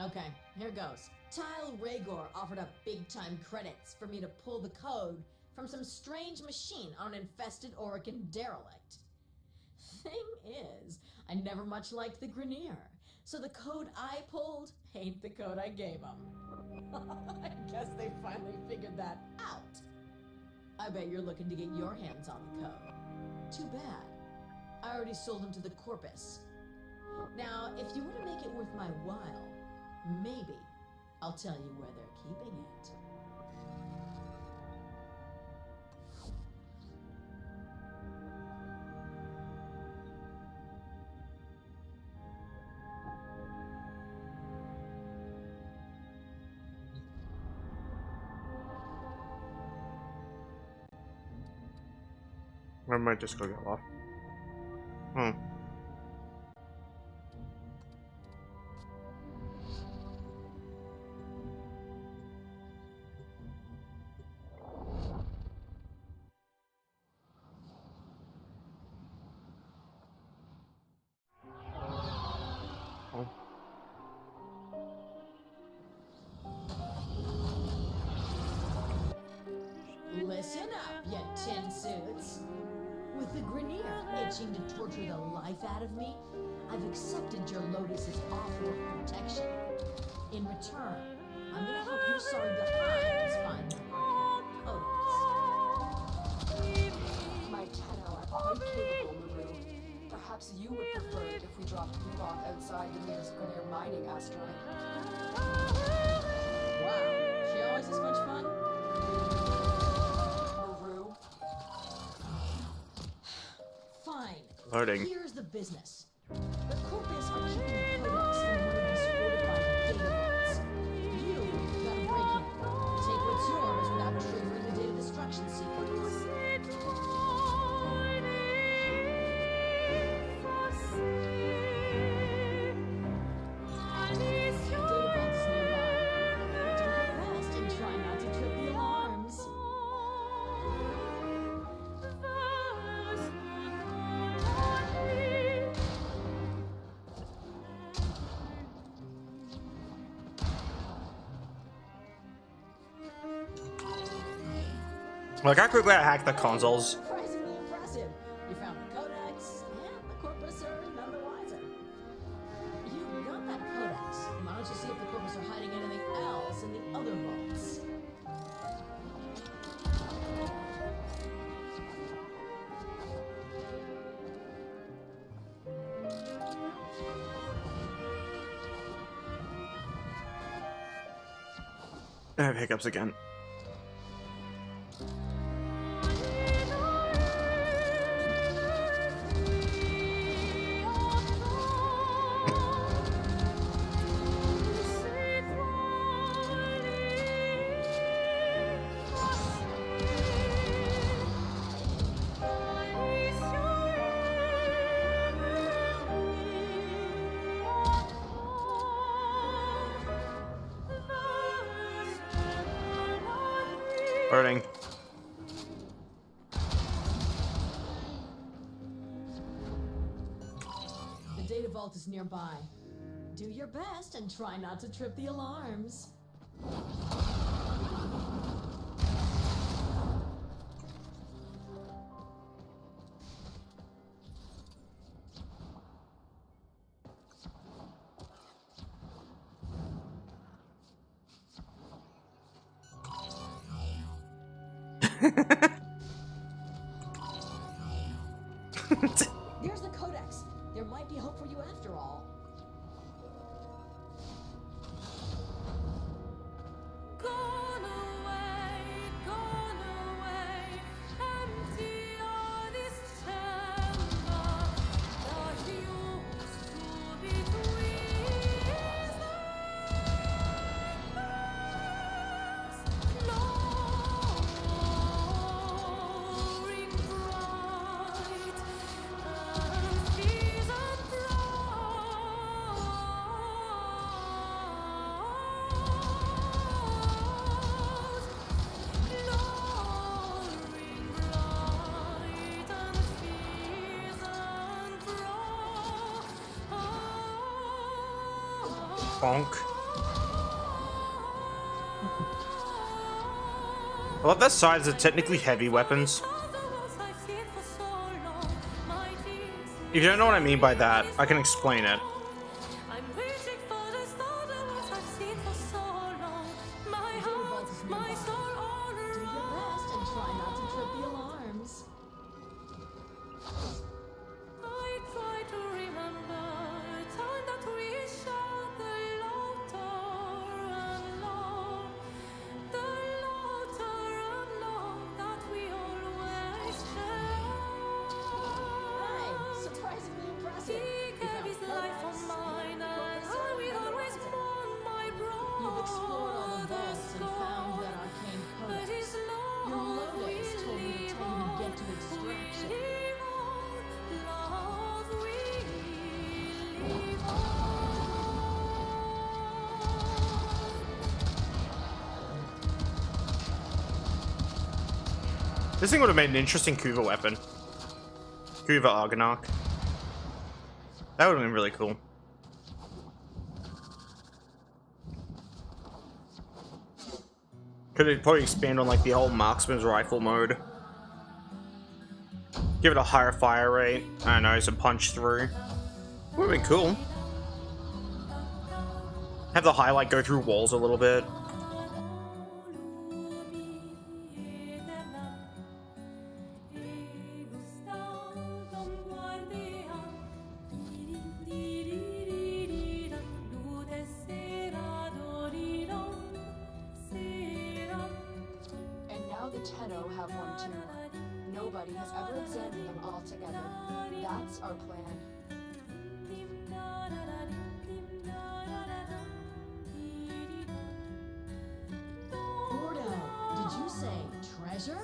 Okay, here goes. Tile Regor offered up big-time credits for me to pull the code from some strange machine on an infested Orokin derelict. Thing is, I never much liked the Grenier, so the code I pulled ain't the code I gave them. I guess they finally figured that out. I bet you're looking to get your hands on the code. Too bad. I already sold them to the Corpus. Now, if you were to make it worth my while, maybe I'll tell you where they're keeping it. I might just go get off. Listen up, you tin suits. With the Grenier itching to torture the life out of me, I've accepted your Lotus's offer of protection. In return, I'm gonna help your sorry behinds find the arcane codex. My antennae are quite capable, Maru. Perhaps you would prefer it if we dropped you off outside the nearest Grenier mining asteroid. Wow, she always this much fun? Maru? Fine. Loading. Here's the business. The Corpus are keeping the codex in one of these fortified data vaults. You gotta break in, take what's yours without triggering the data destruction sequence. The data vault is nearby. Do your best and try not to trip the alarms. Like, how quickly I hacked the consoles. Surprisingly impressive. You found the codex, and the Corpus are none the wiser. You got that codex. Why don't you see if the Corpus are hiding anything else in the other vaults? I have hiccups again. Burning. The data vault is nearby. Do your best and try not to trip the alarms. There's the codex. There might be hope for you after all. Gone away, empty are this chamber that used to be trees and glowing bright, and seas and Bonk. I love that sides are technically heavy weapons. If you don't know what I mean by that, I can explain it. I'm waiting for the star that was I've seen for so long. My The data vault heart, is my nearby. soul, all Do your around. best and try not to trip the alarms. I try to remember time that we shared the laughter and love that we always shared. Hey, surprisingly impressive. He You gave found his life codex, for mine, the and Corpus I are will none the always wiser. mourn my You've explored all the brother's vaults and found that arcane but codex. his Your love Lotus told me to tell you to get to extraction. love will live on. This thing would have made an interesting Kuva weapon. Kuva Argonarch. That would have been really cool. Could it probably expand on like the whole marksman's rifle mode? Give Give it a higher fire rate. I don't know, some punch through. Would've been cool. Have the highlight go through walls a little bit. And now the Tenno have one too. Nobody has ever examined them all together. That's our plan. Gordo, did you say treasure?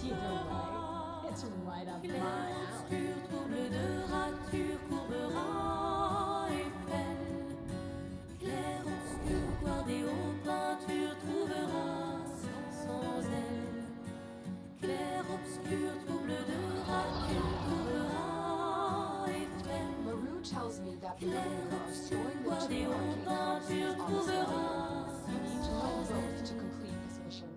Either way, it's right up my alley. LaRue tells me that the Layka are storing the two arcane on the side. You need to know both to complete this mission.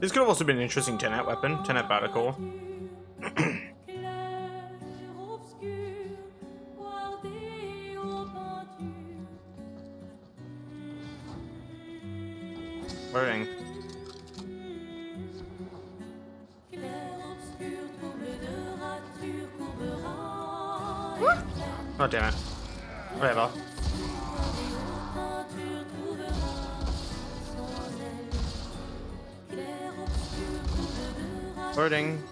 This could have also been an interesting 10-out weapon, 10-out battle core. Loading. Oh damn it. Whatever. Loading.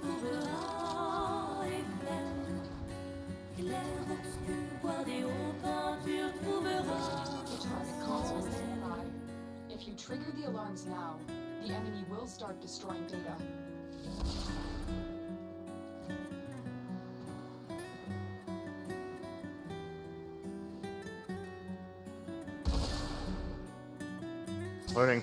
If you trigger the alarms now, the enemy will start destroying data. Loading.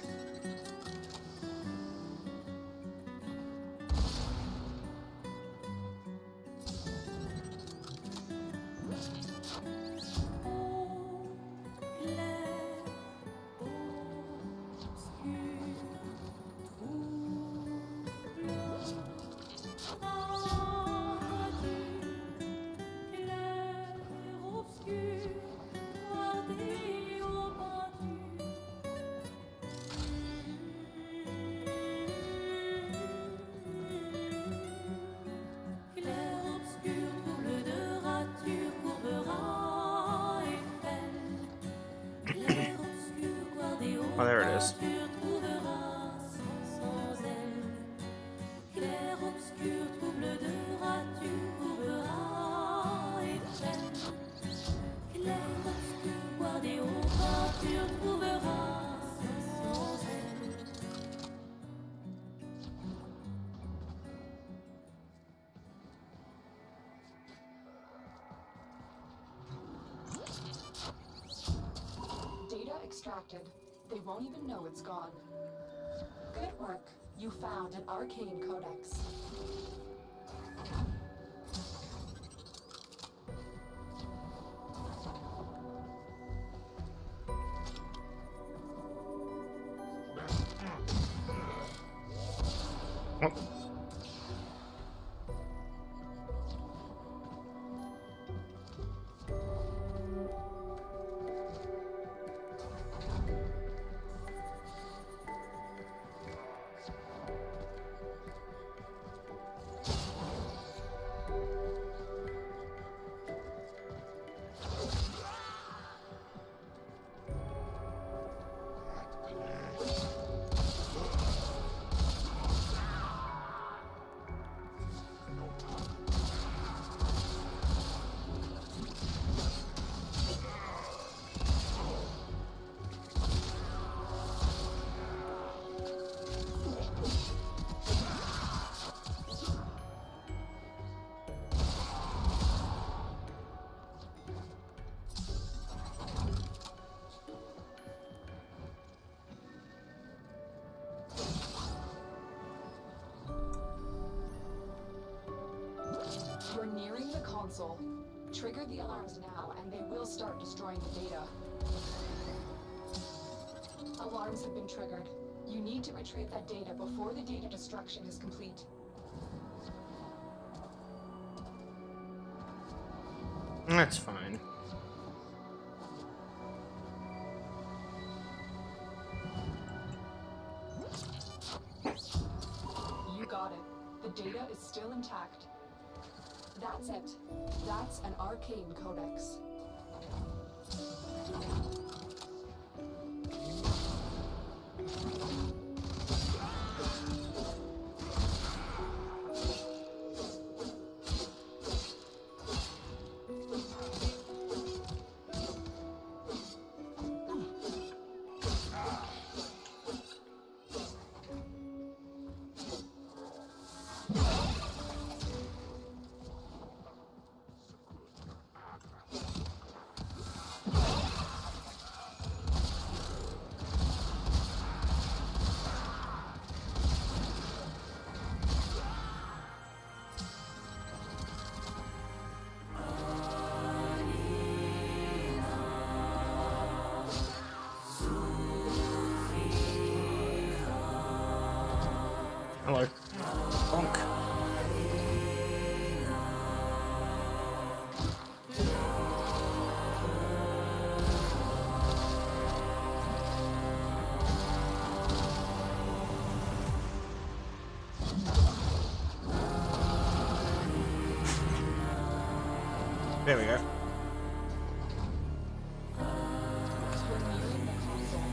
Oh, there it is. Data extracted. They won't even know it's gone. Good work. You found an arcane codex. Oh. console. Trigger the alarms now, and they will start destroying the data. Alarms have been triggered. You need to retrieve that data before the data destruction is complete. That's fine. You got it. The data is still intact. That's it. That's an arcane codex. Hello. Bonk. There we go. You're nearing the console.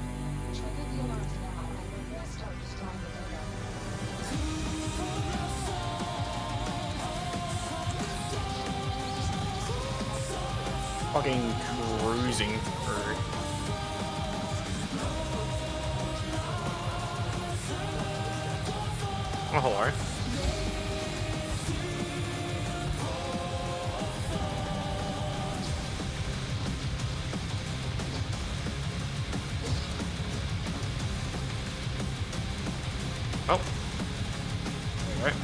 Trigger the alarms now, and they will start destroying the data. Fucking cruising through. Oh, hello. Oh. There we go.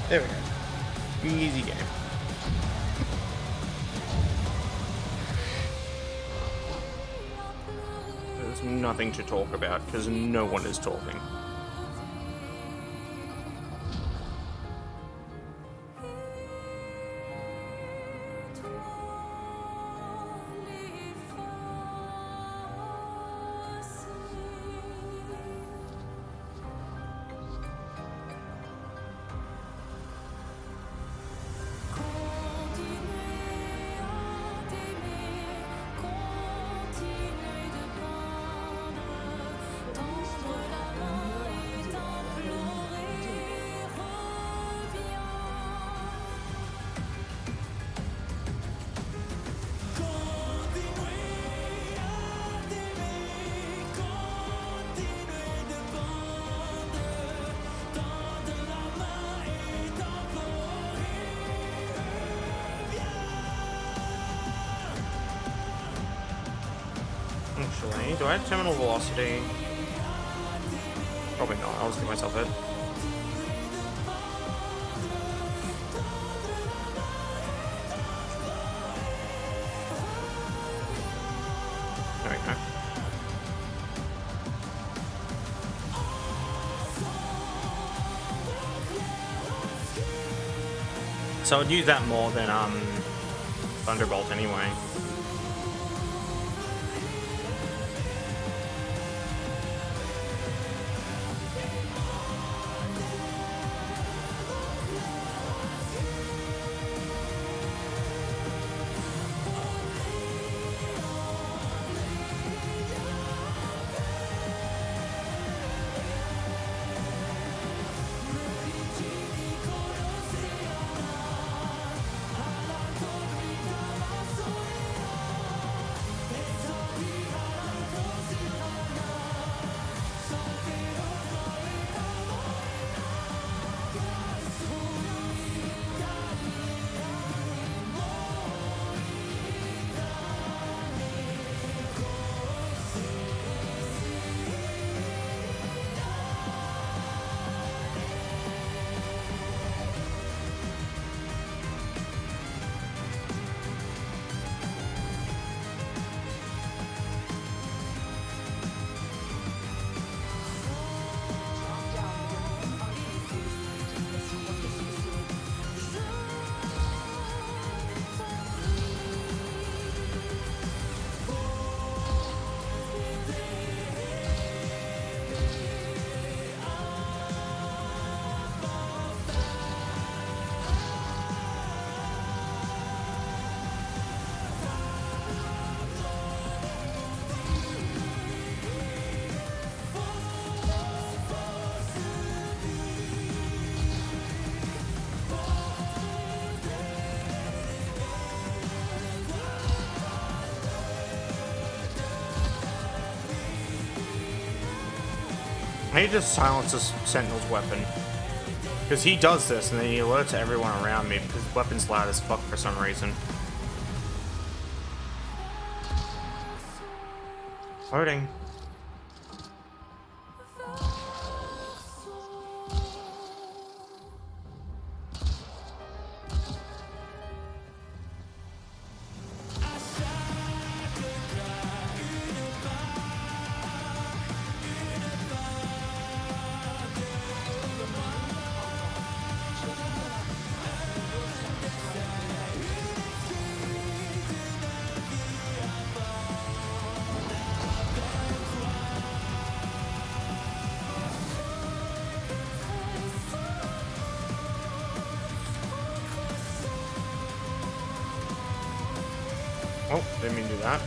There we go. Easy game. There's nothing to talk about because no one is talking. Actually, do I have terminal velocity? Probably not. I'll just get myself hit. There we go. So I'd use that more than Thunderbolt anyway. I need to silence this Sentinel's weapon. Because he does this, and then he alerts everyone around me because his weapon's loud as fuck for some reason. Loading. Oh, didn't mean to do that.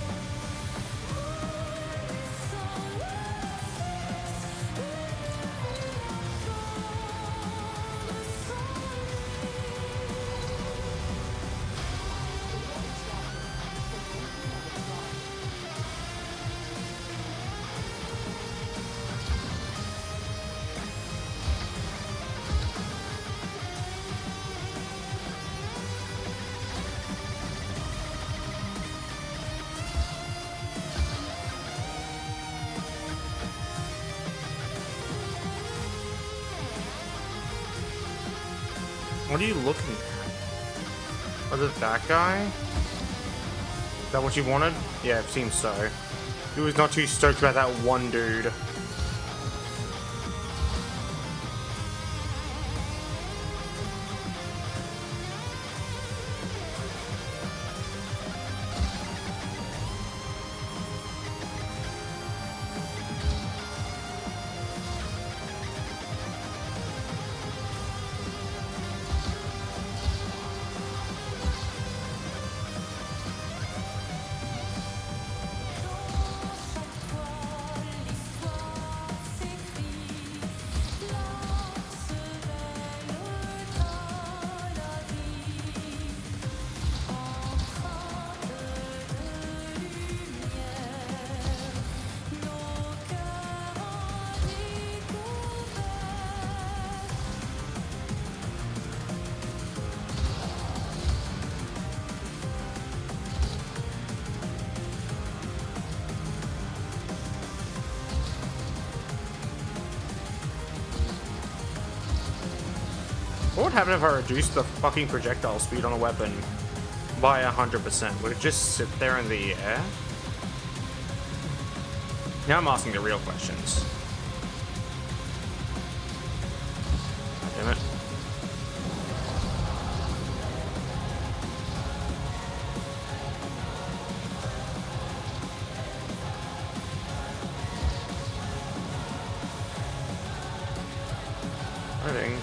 What are you looking at? Was it that guy? Is that what you wanted? Yeah, it seems so. He was not too stoked about that one dude. What would happen if I reduced the fucking projectile speed on a weapon by 100%? Would it just sit there in the air? Now I'm asking the real questions. Damn it. Loading.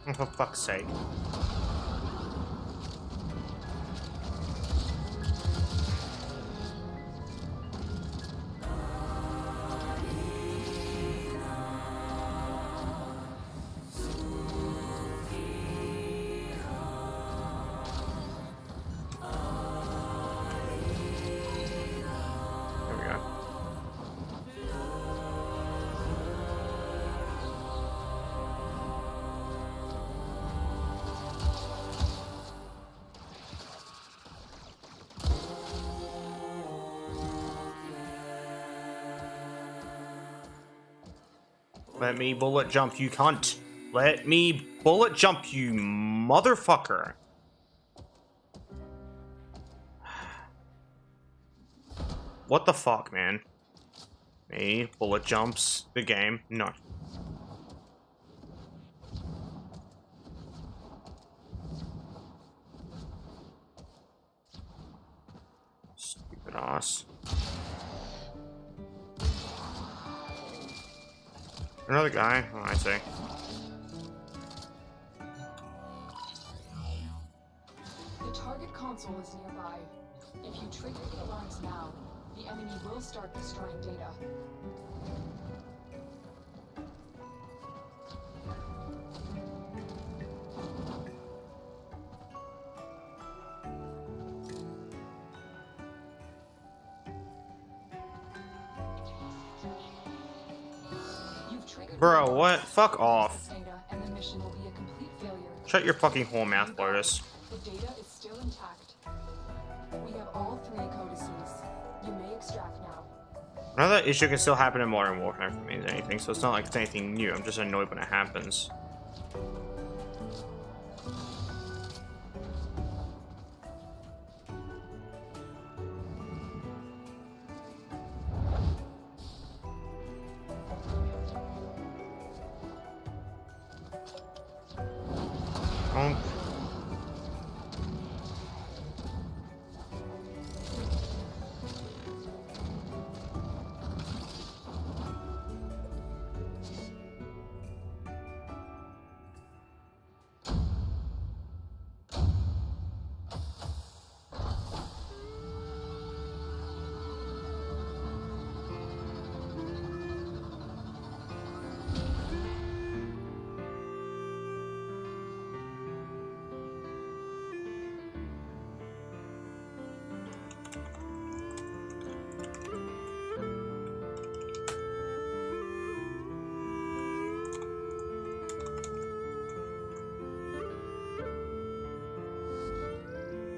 Oh, for fuck's sake. Let me bullet jump, you cunt. Let me bullet jump, you motherfucker. What the fuck, man? Me, bullet jumps, the game, no. Stupid ass. Another guy? Oh, I see. The target console is nearby. If you trigger the alarms now, the enemy will start destroying data. You've triggered Bro, the what? alarms. Fuck off. Data, and the mission will be a complete failure. Shut your fucking whole mouth, Lotus. The data is still intact. We have all 3 codices. You may extract now. Another issue can still happen in Modern Warfare if it means anything, so it's not like it's anything new. I'm just annoyed when it happens. Oh.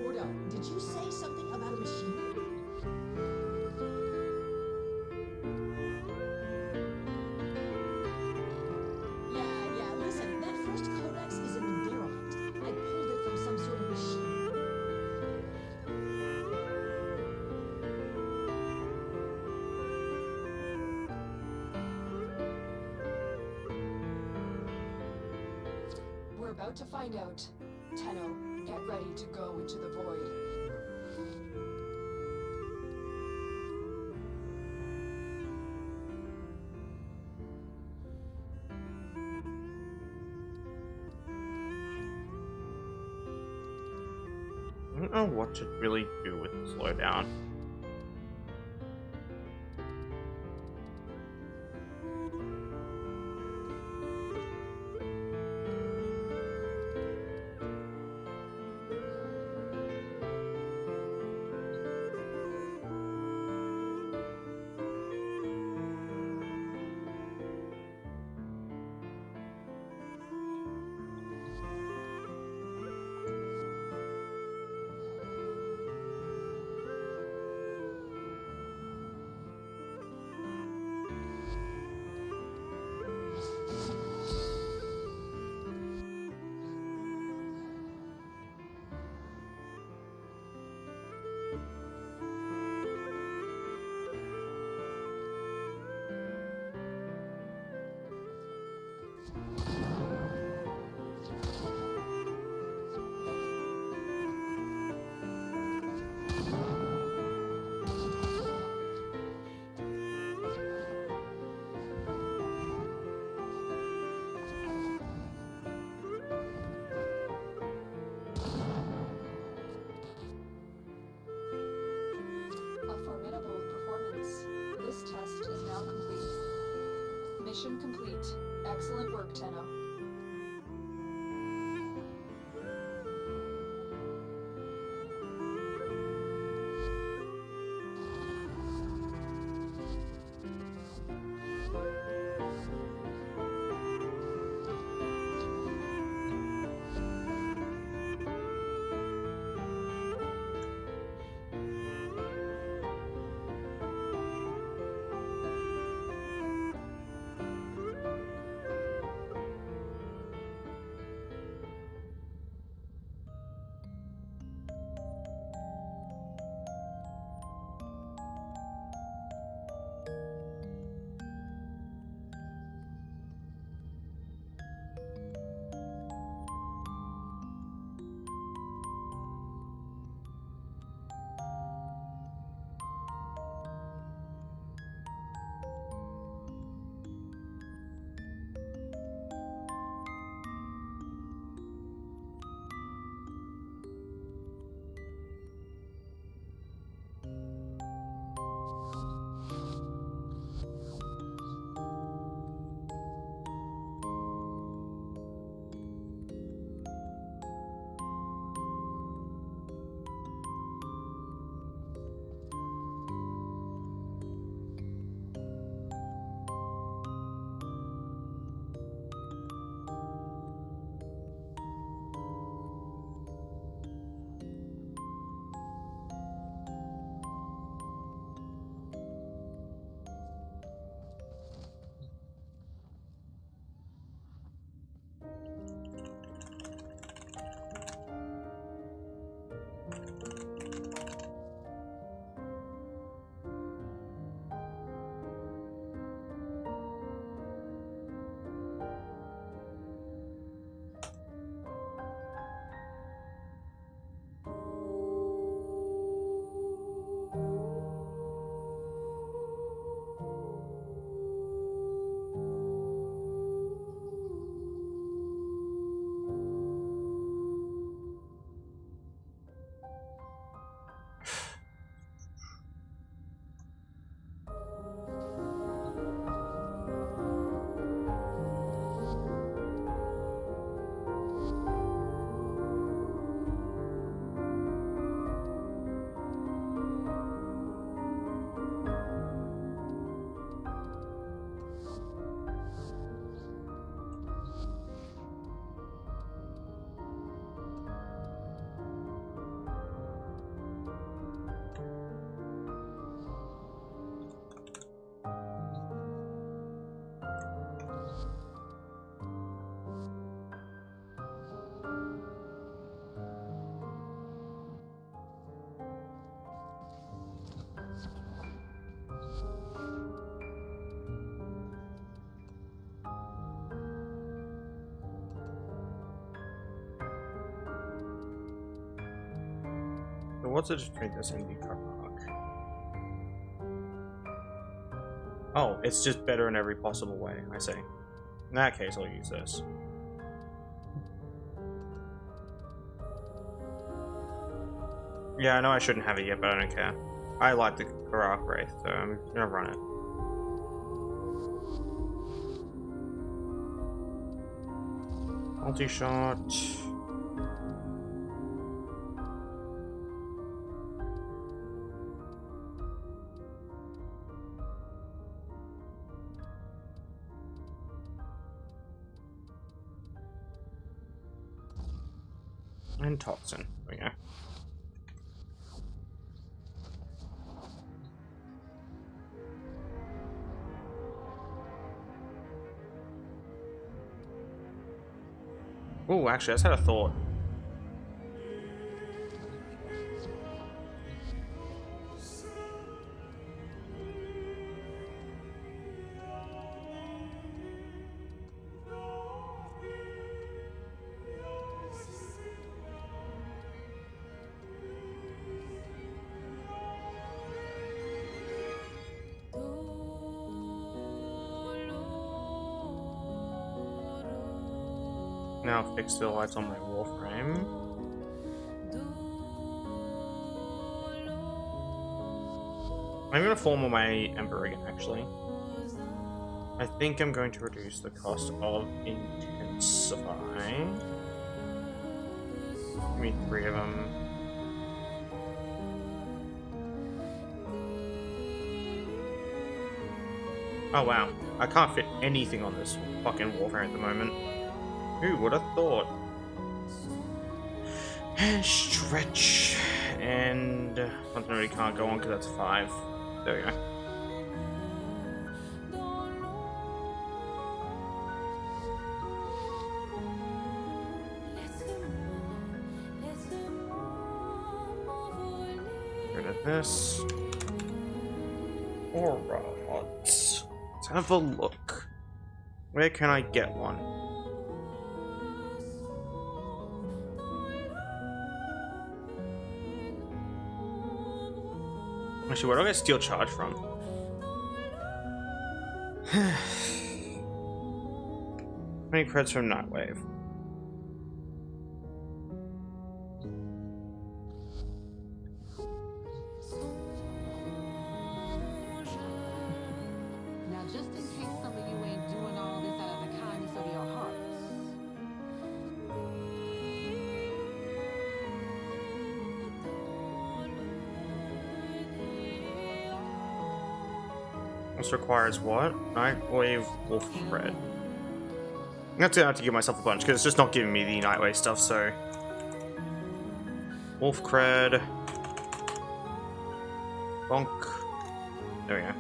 Ordo, did you say something about a machine? Yeah, listen, that first codex is in the derelict. I pulled it from some sort of machine. We're about to find out. Tenno, get ready to go into the void. I don't know what to really do with the slowdown. Mission complete. Excellent work, Tenno. So what's the difference between this and the Karak? Oh, it's just better in every possible way, I see. In that case, I'll use this. Yeah, I know I shouldn't have it yet, but I don't care. I like the Karak Wraith, so I'm gonna run it. Multi-shot. And toxin. There we go. Oh, actually, I just had a thought. Now fix the lights on my Warframe. I'm gonna form on my Ember again, actually. I think I'm going to reduce the cost of Intensify. Give me 3 of them. Oh wow, I can't fit anything on this fucking Warframe at the moment. Who would have thought? And stretch. And continuity can't go on because that's 5. There we go. Rid of this. Alright. Let's have a look. Where can I get one? Actually, where do I get steel charge from? How many creds from Nightwave? Now, just in case some of you ain't doing all this out of the kindness of your hearts. This requires what? Nightwave Wolf Cred. That's gonna have to give myself a bunch because it's just not giving me the Nightwave stuff, so. Wolf Cred. Bonk. There we go.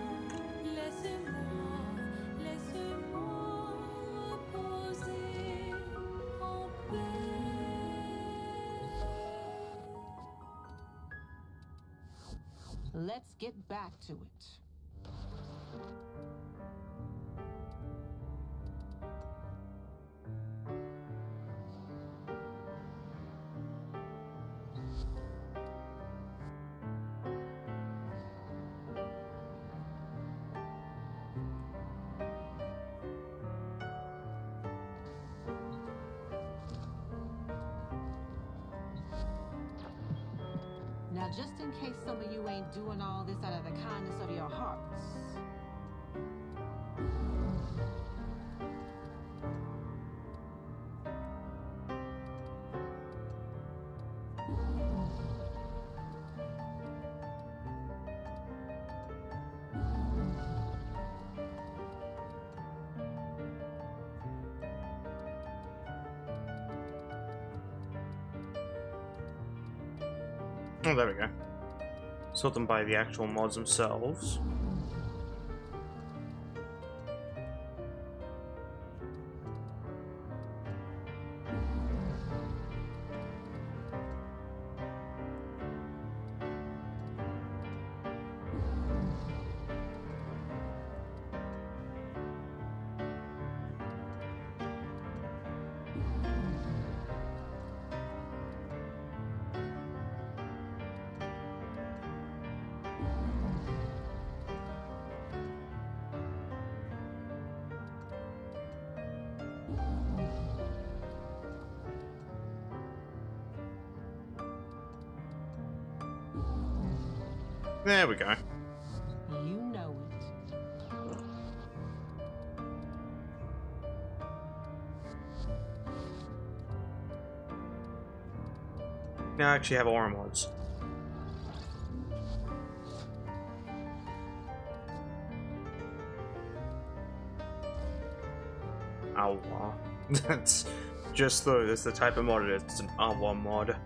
Let's get back to it. Now, just in case some of you ain't doing all this out of the kindness of your hearts. Oh, there we go. Sort them by the actual mods themselves. There we go. You know it. Now I actually have aura mods. Awa. That's just that's the type of mod it is. It's an Awa mod.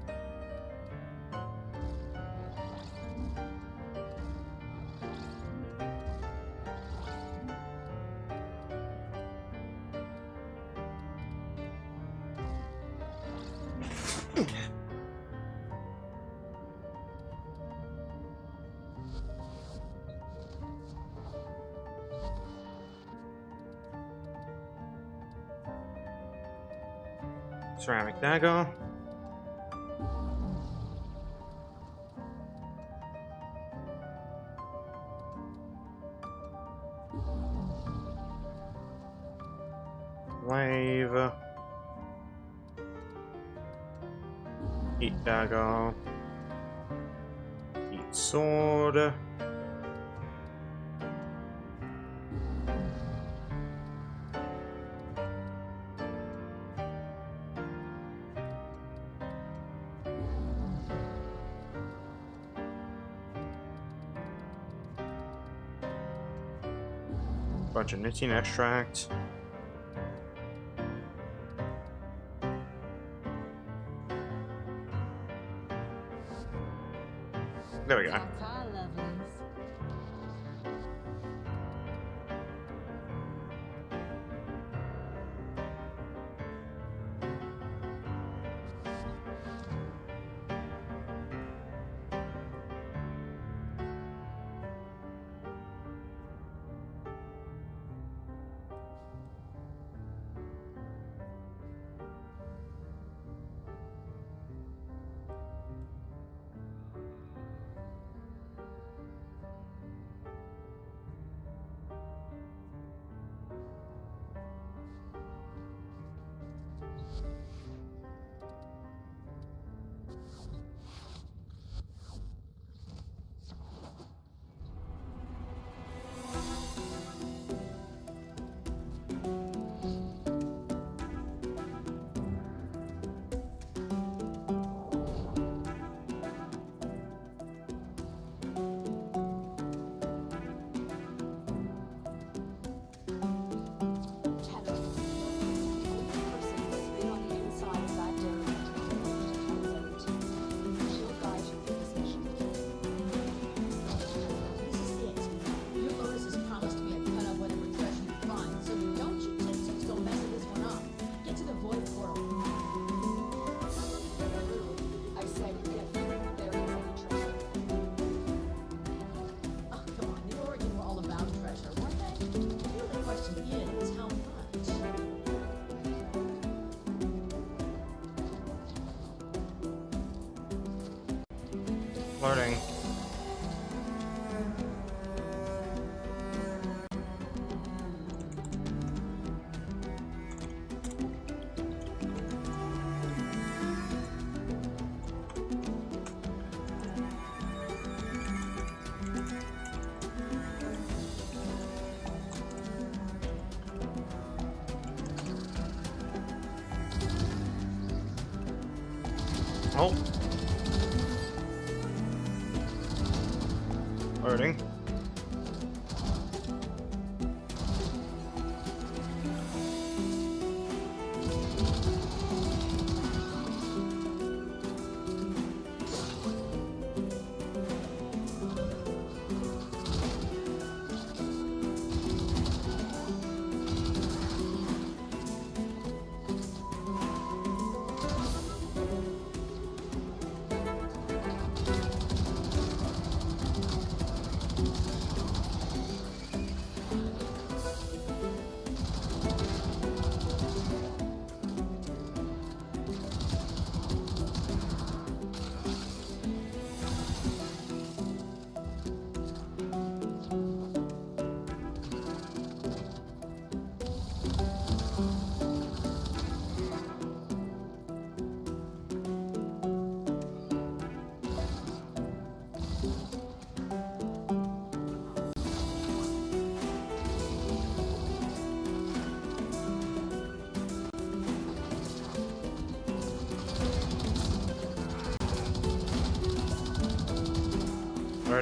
Ceramic dagger. Wave. Heat dagger. Heat sword. Bunch of knitting extract. There we go. That's our lovelies. Loading. Oh. Loading.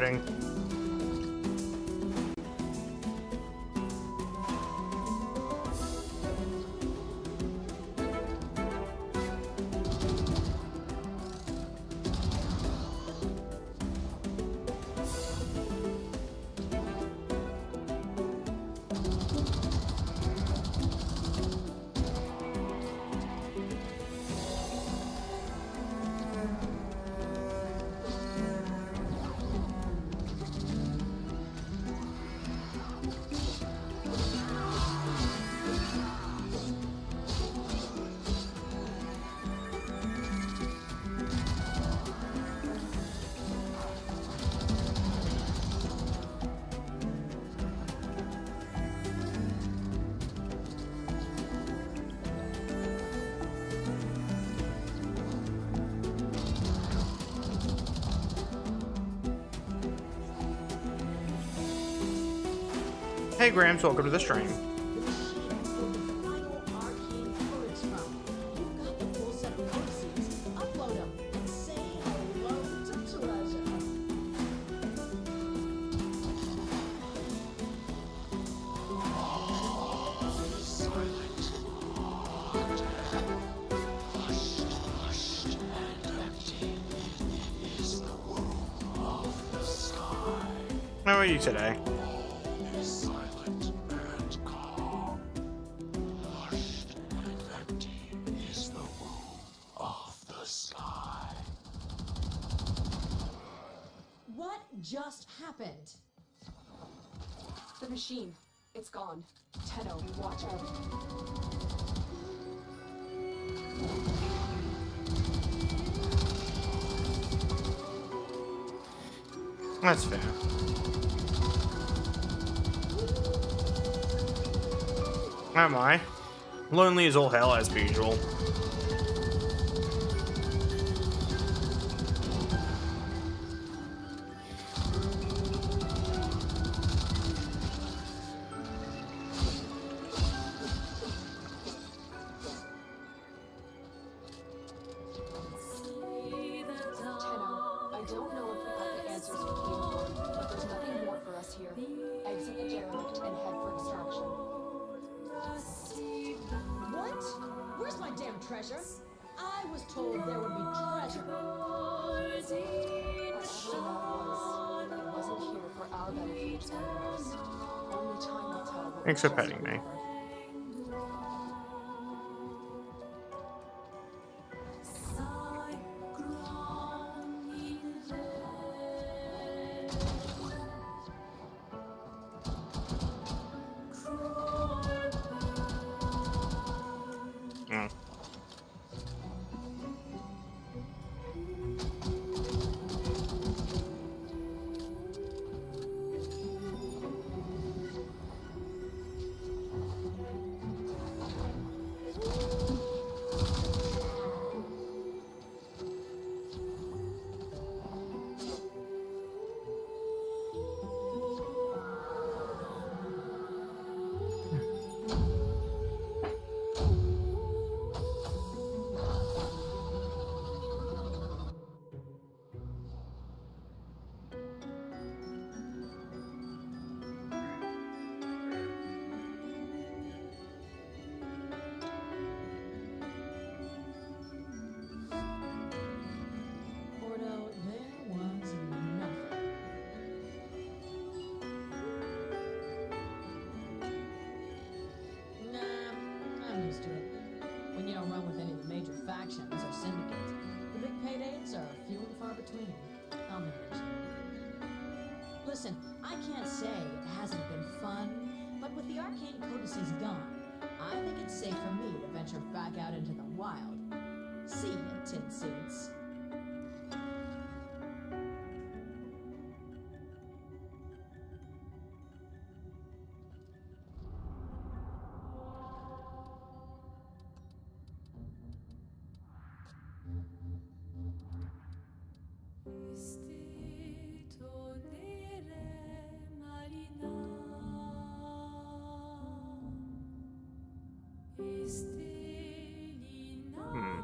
frustrating. Hey Grams, welcome to the stream. The machine pulled the final arcane codex from. You've got the full set of codices. Upload them and say hello to treasure. How are you today? What just happened? The machine. It's gone. Tenno, watch out. That's fair. Am I? Lonely as all hell as per usual. Tenno, I don't know if we got the answers we came for, but there's nothing more for us here. Exit the derelict and head for extraction. What? Where's my damn treasure? I was told there would be treasure. Whatever that was, it wasn't here for our benefit or yours. Only time will tell what Thanks for we petting me. Mm. Ordo, there was nothing. Nah, I'm used to it. When you don't run with any of the major factions or syndicates, the big paydays are few and far between. I'll manage. Listen, I can't say it hasn't been fun, but with the arcane codices gone, I think it's safe for me to venture back out into the wild. See ya, tin suits. Hmm.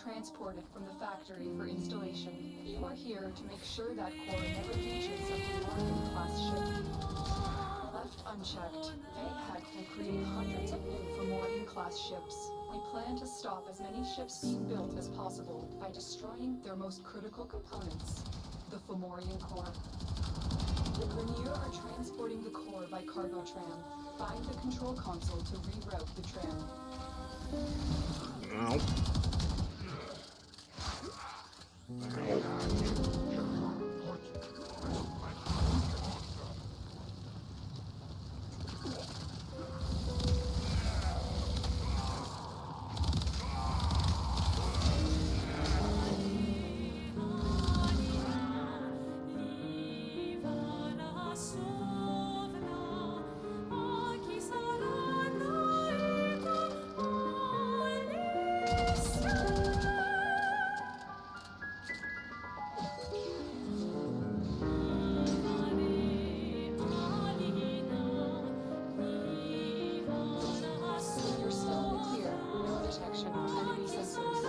transported from the factory for installation. You are here to make sure that core never reaches a Fomorian-class ship. Left unchecked, Fayheck will create hundreds of new Fomorian-class ships. We plan to stop as many ships being built as possible by destroying their most critical components, the Fomorian core. The Grenier are transporting the core by cargo tram. Find the control console to reroute the tram. Nope. You're still in the clear. No detection of enemy sensors.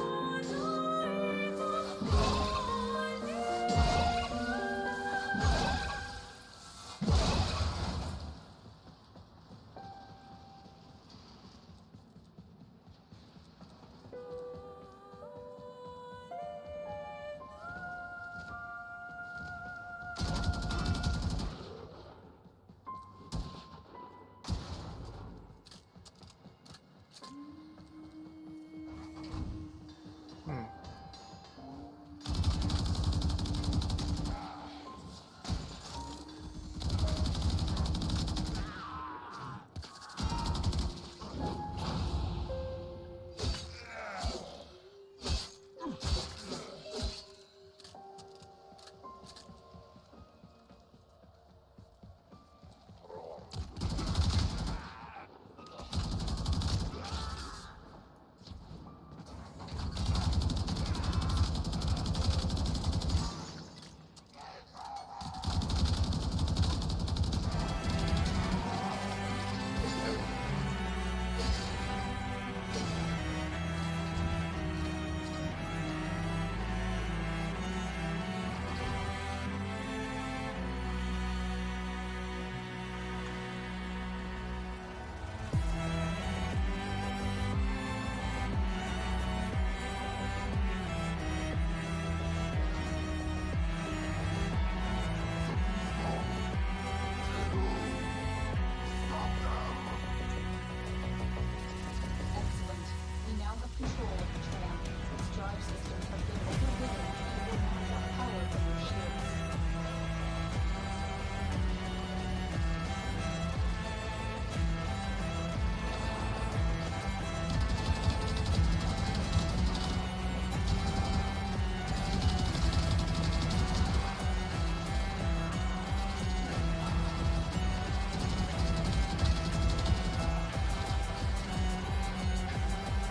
Excellent. We now have control of the tram. Its drive systems have been overridden and will not have power from your shields.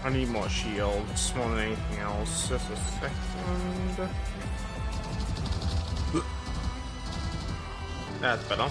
I need more shields more than anything else. Just a second. That's better.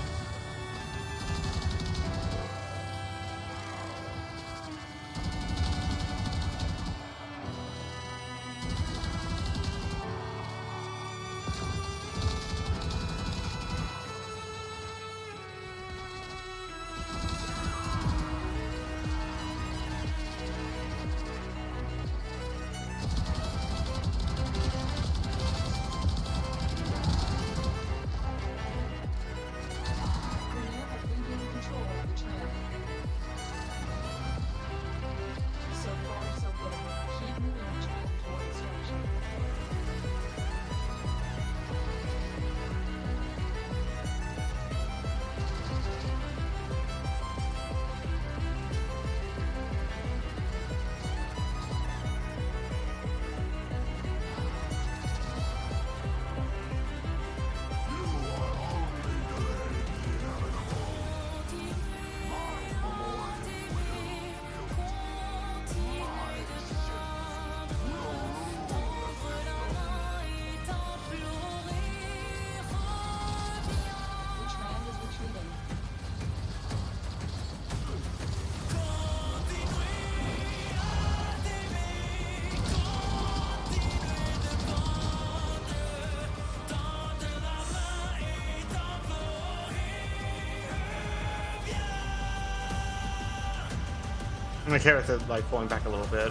I'm okay with it, like, falling back a little bit.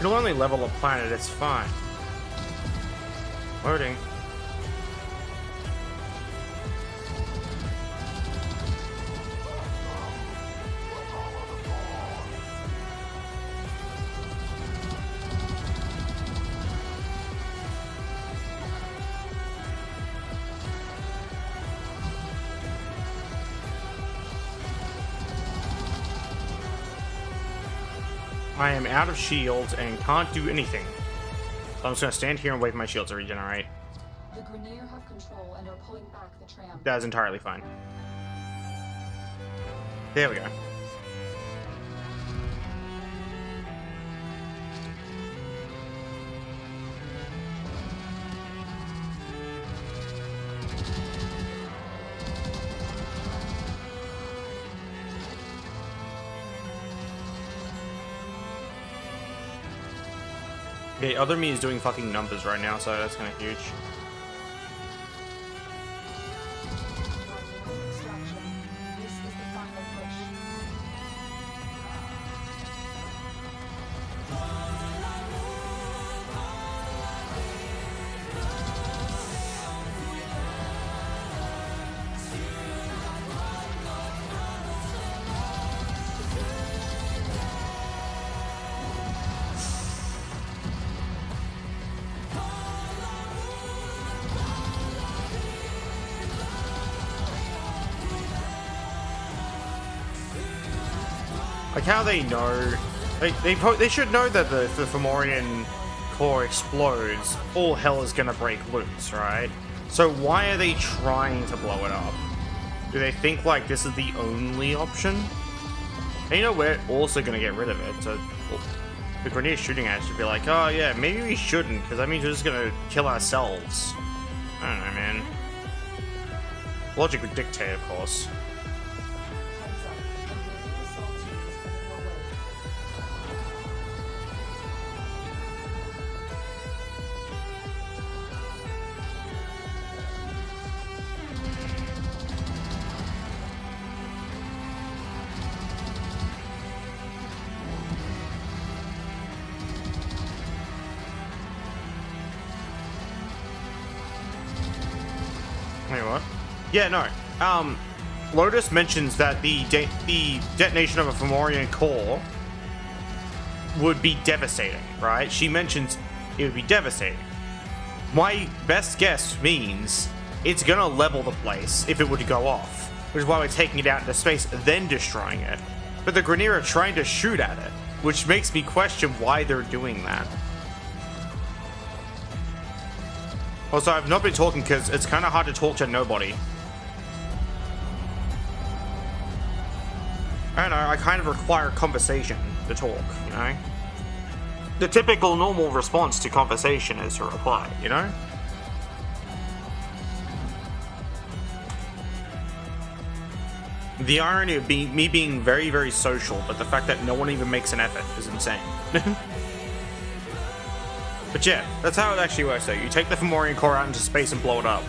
It'll only level a planet, it's fine. Loading. I am out of shields and can't do anything. So I'm just gonna stand here and wait for my shields to regenerate. The Grineer have control and are pulling back the tram. That is entirely fine. There we go. Okay, other me is doing fucking numbers right now, so that's kind of huge. Extraction. This is the final push. Like how they know, they should know that the Fomorian core explodes, all hell is gonna break loose, right? So why are they trying to blow it up? Do they think like this is the only option? And you know we're also gonna get rid of it, so the Grineer shooting at it should be like, oh yeah, maybe we shouldn't, because that means we're just gonna kill ourselves. I don't know, man. Logic would dictate, of course. Heads up. The Grineer assault team is heading your way. Wait, what? Yeah, no. Lotus mentions that the detonation of a Fomorian core would be devastating, right? She mentions it would be devastating. My best guess means it's gonna level the place if it were to go off, which is why we're taking it out into space, then destroying it. But the Grineer are trying to shoot at it, which makes me question why they're doing that. Also, I've not been talking because it's kind of hard to talk to nobody. I don't know, I kind of require conversation to talk, you know? The typical normal response to conversation is to reply, you know? The irony of me being very, very social, but the fact that no one even makes an effort is insane. But yeah, that's how it actually works though. You take the Fomorian core out into space and blow it up.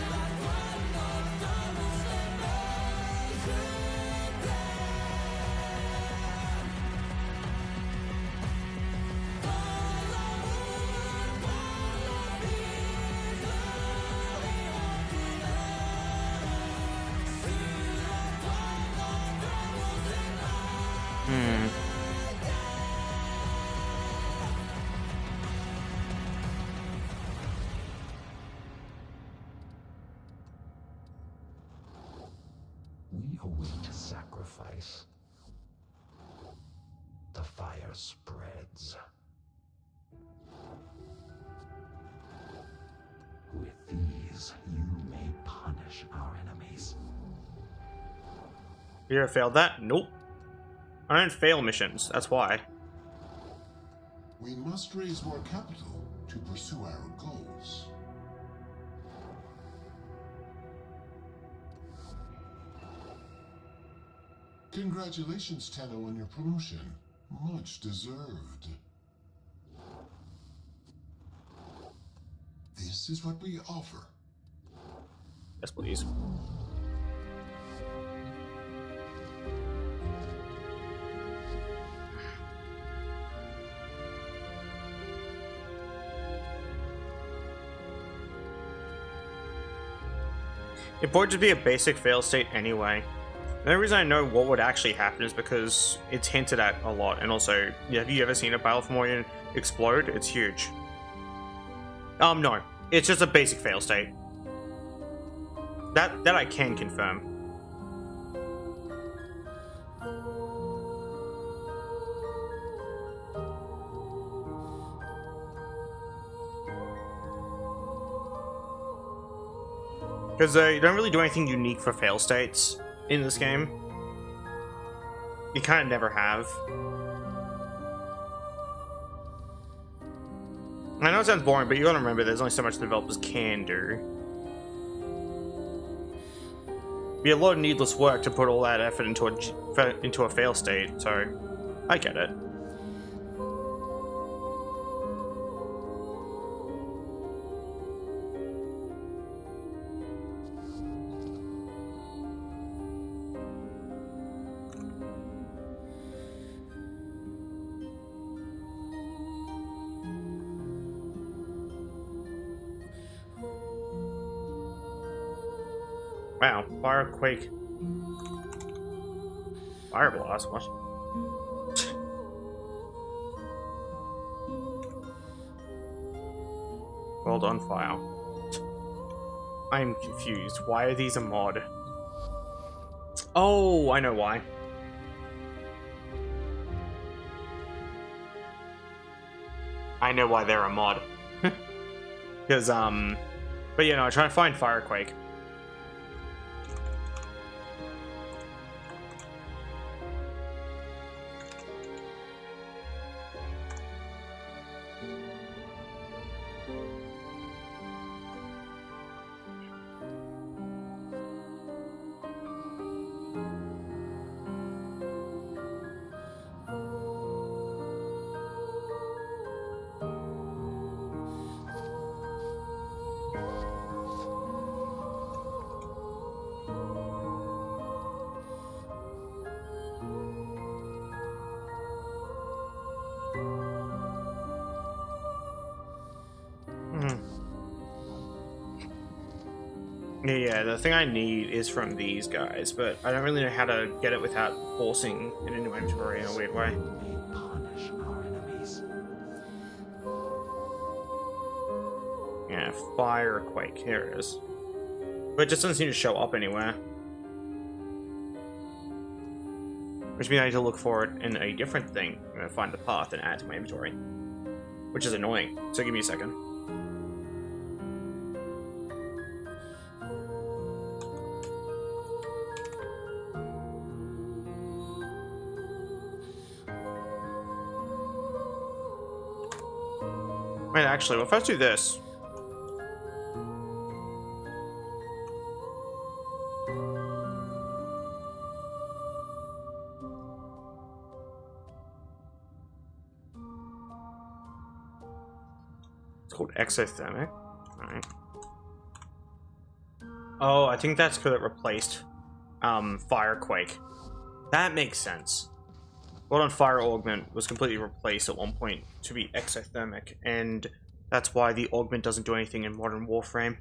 weak sacrifice. The fire spreads. With these, you may punish our enemies. You ever failed that? Nope. I don't fail missions, that's why. We must raise more capital to pursue our goals. Congratulations, Tenno, on your promotion. Much deserved. This is what we offer. Yes, please. It would just be a basic fail state anyway. The only reason I know what would actually happen is because it's hinted at a lot, and also, have you ever seen a Battle for Morion explode? It's huge. No. It's just a basic fail state. That I can confirm. Because you don't really do anything unique for fail states in this game. You kind of never have. I know it sounds boring, but you gotta remember there's only so much the developers can do. It'd be a lot of needless work to put all that effort into a fail state, so I get it. Wow, fire, quake, fire blast, what? World on fire. I'm confused. Why are these a mod? Oh, I know why. I know why they're a mod. Because, but you know, I try to find Firequake. Yeah, the thing I need is from these guys, but I don't really know how to get it without forcing it into my inventory in a weird way. May punish our enemies. Yeah, Firequake, here it is. But it just doesn't seem to show up anywhere. Which means I need to look for it in a different thing. I'm gonna find the path and add it to my inventory. Which is annoying, so give me a second. Wait, actually, well, first do this. It's called exothermic. Alright. Oh, I think that's because it replaced Firequake. That makes sense. World on Fire Augment was completely replaced at one point to be exothermic, and that's why the augment doesn't do anything in modern Warframe.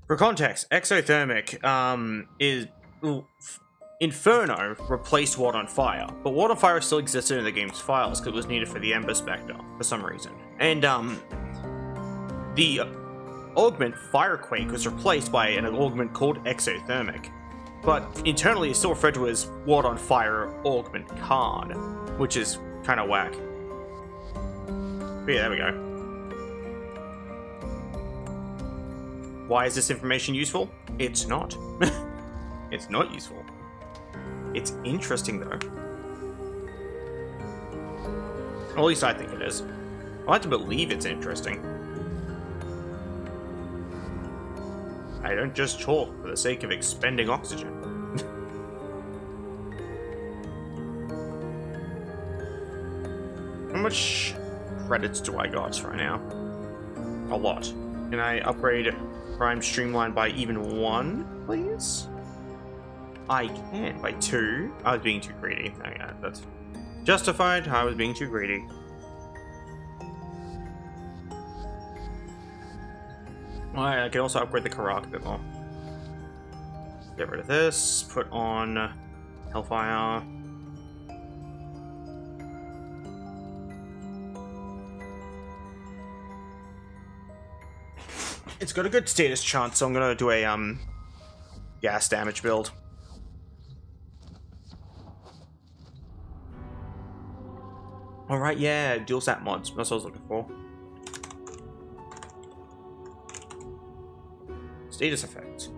For context, exothermic is Inferno replaced World on Fire, but World on Fire still existed in the game's files because it was needed for the Ember Spectre for some reason. And the augment Firequake was replaced by an augment called exothermic. but internally it's still referred to as World on Fire Augment Khan, which is kind of whack. But yeah, there we go. Why is this information useful? It's not. It's not useful. It's interesting though. Or at least I think it is. I like to believe it's interesting. I don't just talk for the sake of expending oxygen. How much credits do I got right now? A lot. Can I upgrade Prime Streamline by even 1, please? I can by 2. I was being too greedy. Oh, yeah, that's justified. I was being too greedy. Alright, I can also upgrade the Karak a bit more. Get rid of this. Put on Hellfire. It's got a good status chance, so I'm gonna do a gas damage build. Alright, yeah, dual sat mods. That's what I was looking for. Status effect.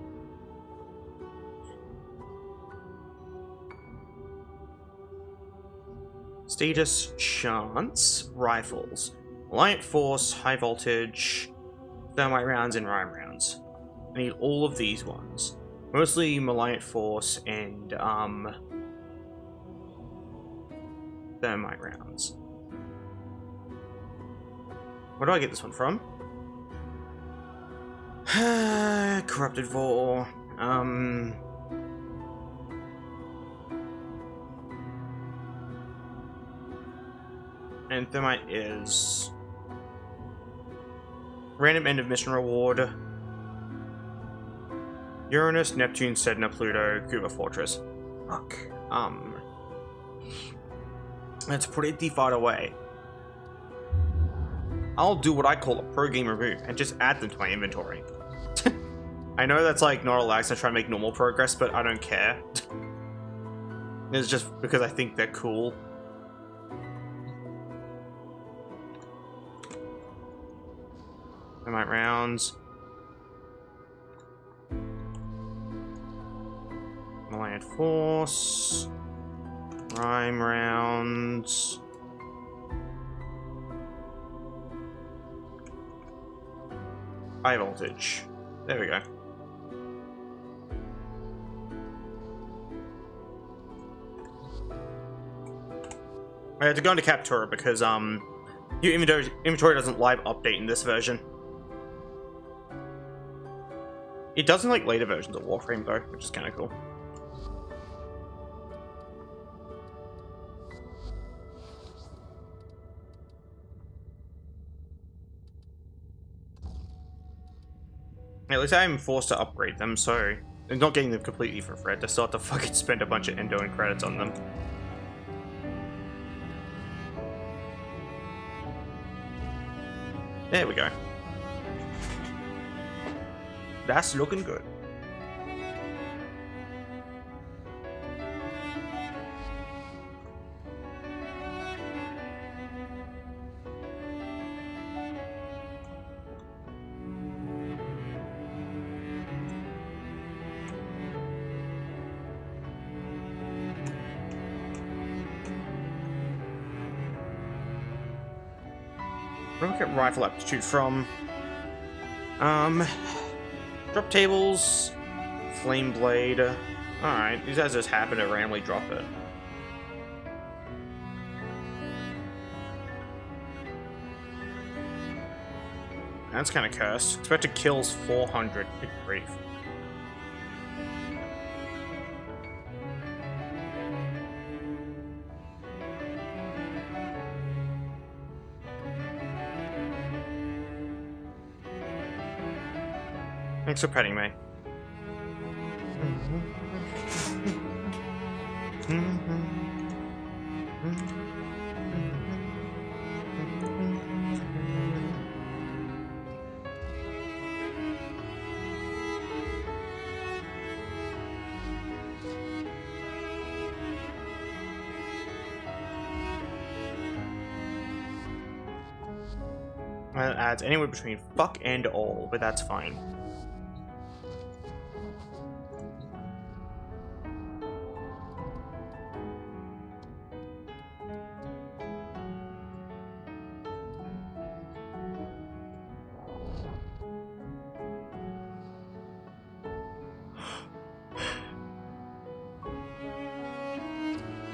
Status chance. Rifles. Alliant force, high voltage, thermite rounds, and rhyme rounds. I need all of these ones. Mostly Maliant force and thermite rounds. Where do I get this one from? Corrupted Vor. And thermite is random end of mission reward. Uranus, Neptune, Sedna, Pluto, Cuba Fortress. Fuck. That's pretty far away. I'll do what I call a pro gamer move and just add them to my inventory. I know that's like not allowed to try to make normal progress, but I don't care. It's just because I think they're cool. Thermite rounds. Alliant force. Rhyme rounds. High voltage. There we go. I had to go into Captura because your inventory doesn't live update in this version. It doesn't like later versions of Warframe though, which is kind of cool. At least I'm forced to upgrade them, so I'm not getting them completely for free. I still have to fucking spend a bunch of endo and credits on them. There we go. That's looking good. Where do I get rifle aptitude from? Drop tables, flame blade. Alright, these guys just happen to randomly drop it. That's kind of cursed. Expected kills 400. Good grief. Thanks for petting me. That adds anywhere between fuck and all, but that's fine.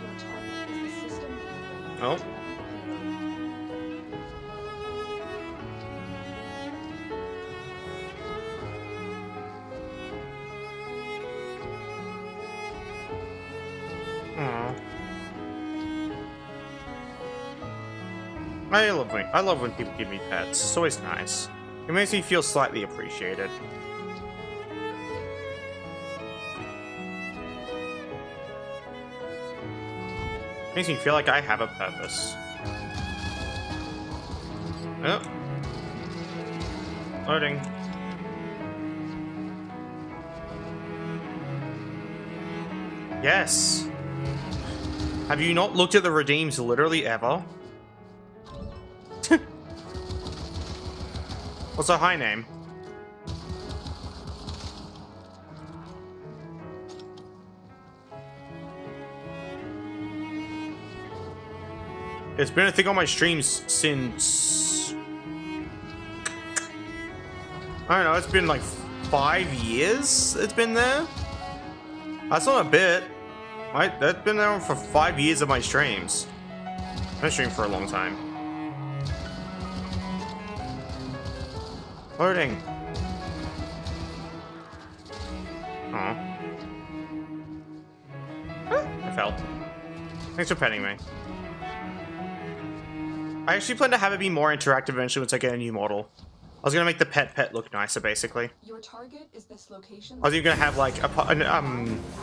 Your target is the system Warframe. Oh. Aw. I love when people give me pets. It's always nice. It makes me feel slightly appreciated. Makes me feel like I have a purpose. Oh. Loading. Yes. Have you not looked at the redeems literally ever? What's her high name? It's been a thing on my streams since... I don't know, it's been like 5 years it's been there? That's not a bit. That's been there for 5 years of my streams. I've streamed for a long time. Loading. Aw. I fell. Thanks for petting me. I actually plan to have it be more interactive eventually once I get a new model. I was gonna make the pet look nicer, basically. Your target is this location. I was even gonna have like an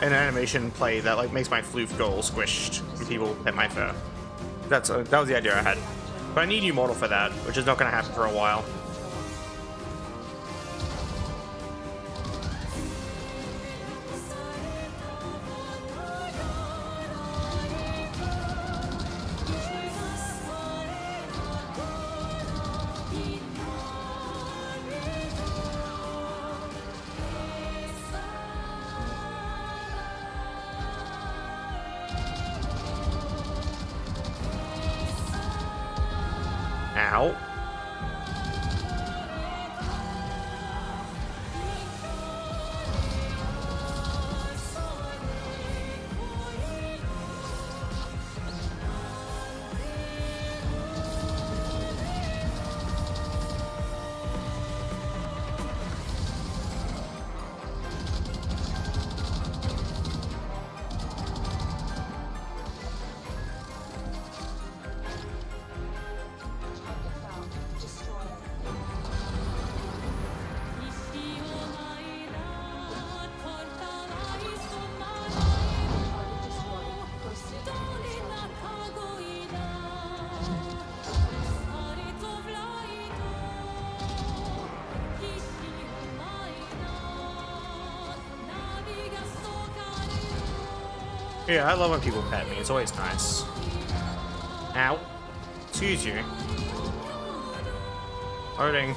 animation play that like makes my floof go all squished when people pet my fur. That was the idea I had. But I need a new model for that, which is not gonna happen for a while. Ow. Yeah, I love when people pet me. It's always nice. Ow. Excuse you. Loading.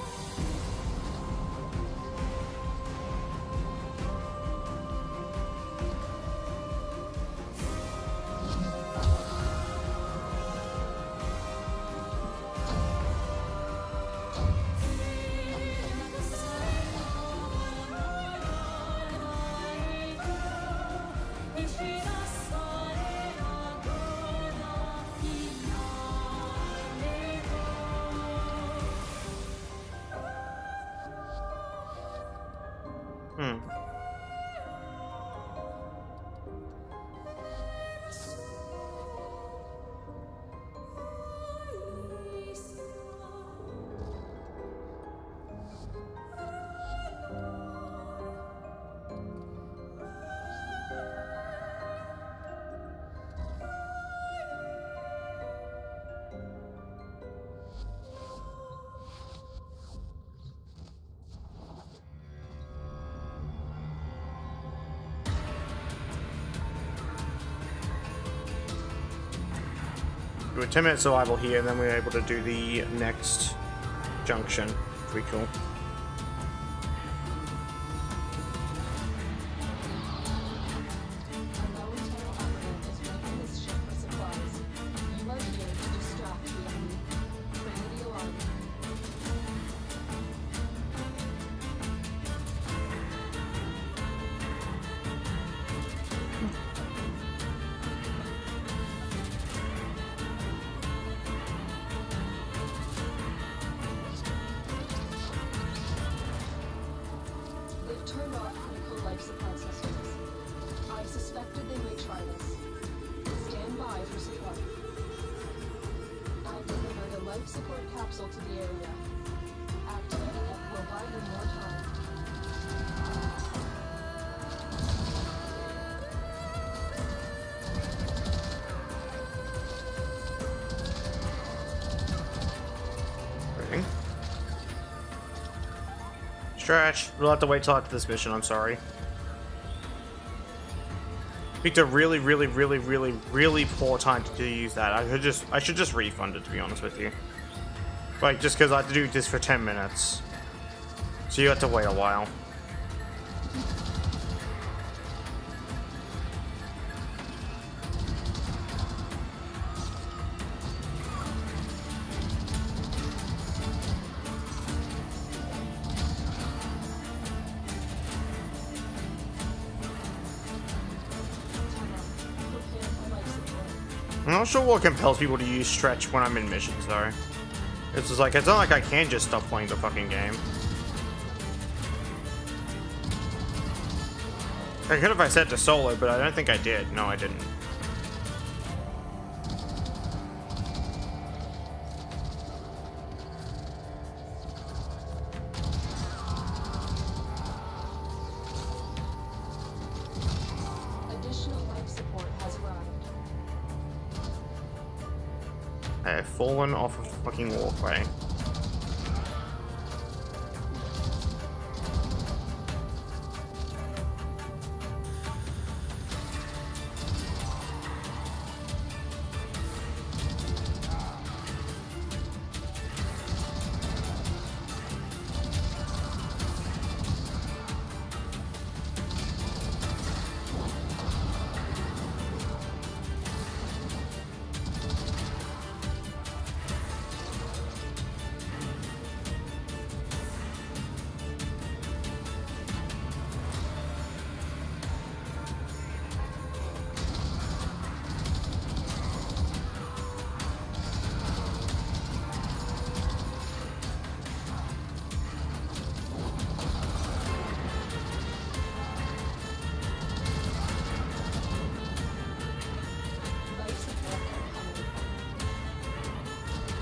Do a 10-minute survival here, and then we're able to do the next junction. Pretty cool. Turned off critical life support systems. I suspected they may try this. Stand by for support. I delivered a life support capsule to the area. Activating it will buy them more time. Waiting. Stretch. We'll have to wait till after this mission, I'm sorry. Picked a really poor time to use that. I should just refund it, to be honest with you. Like, just because I have to do this for 10 minutes. So you have to wait a while. I'm not sure what compels people to use stretch when I'm in missions, though. It's just like, it's not like I can just stop playing the fucking game. I could have I said to solo, but I don't think I did. No, I didn't. Additional life support has arrived. I have fallen off of the fucking walkway.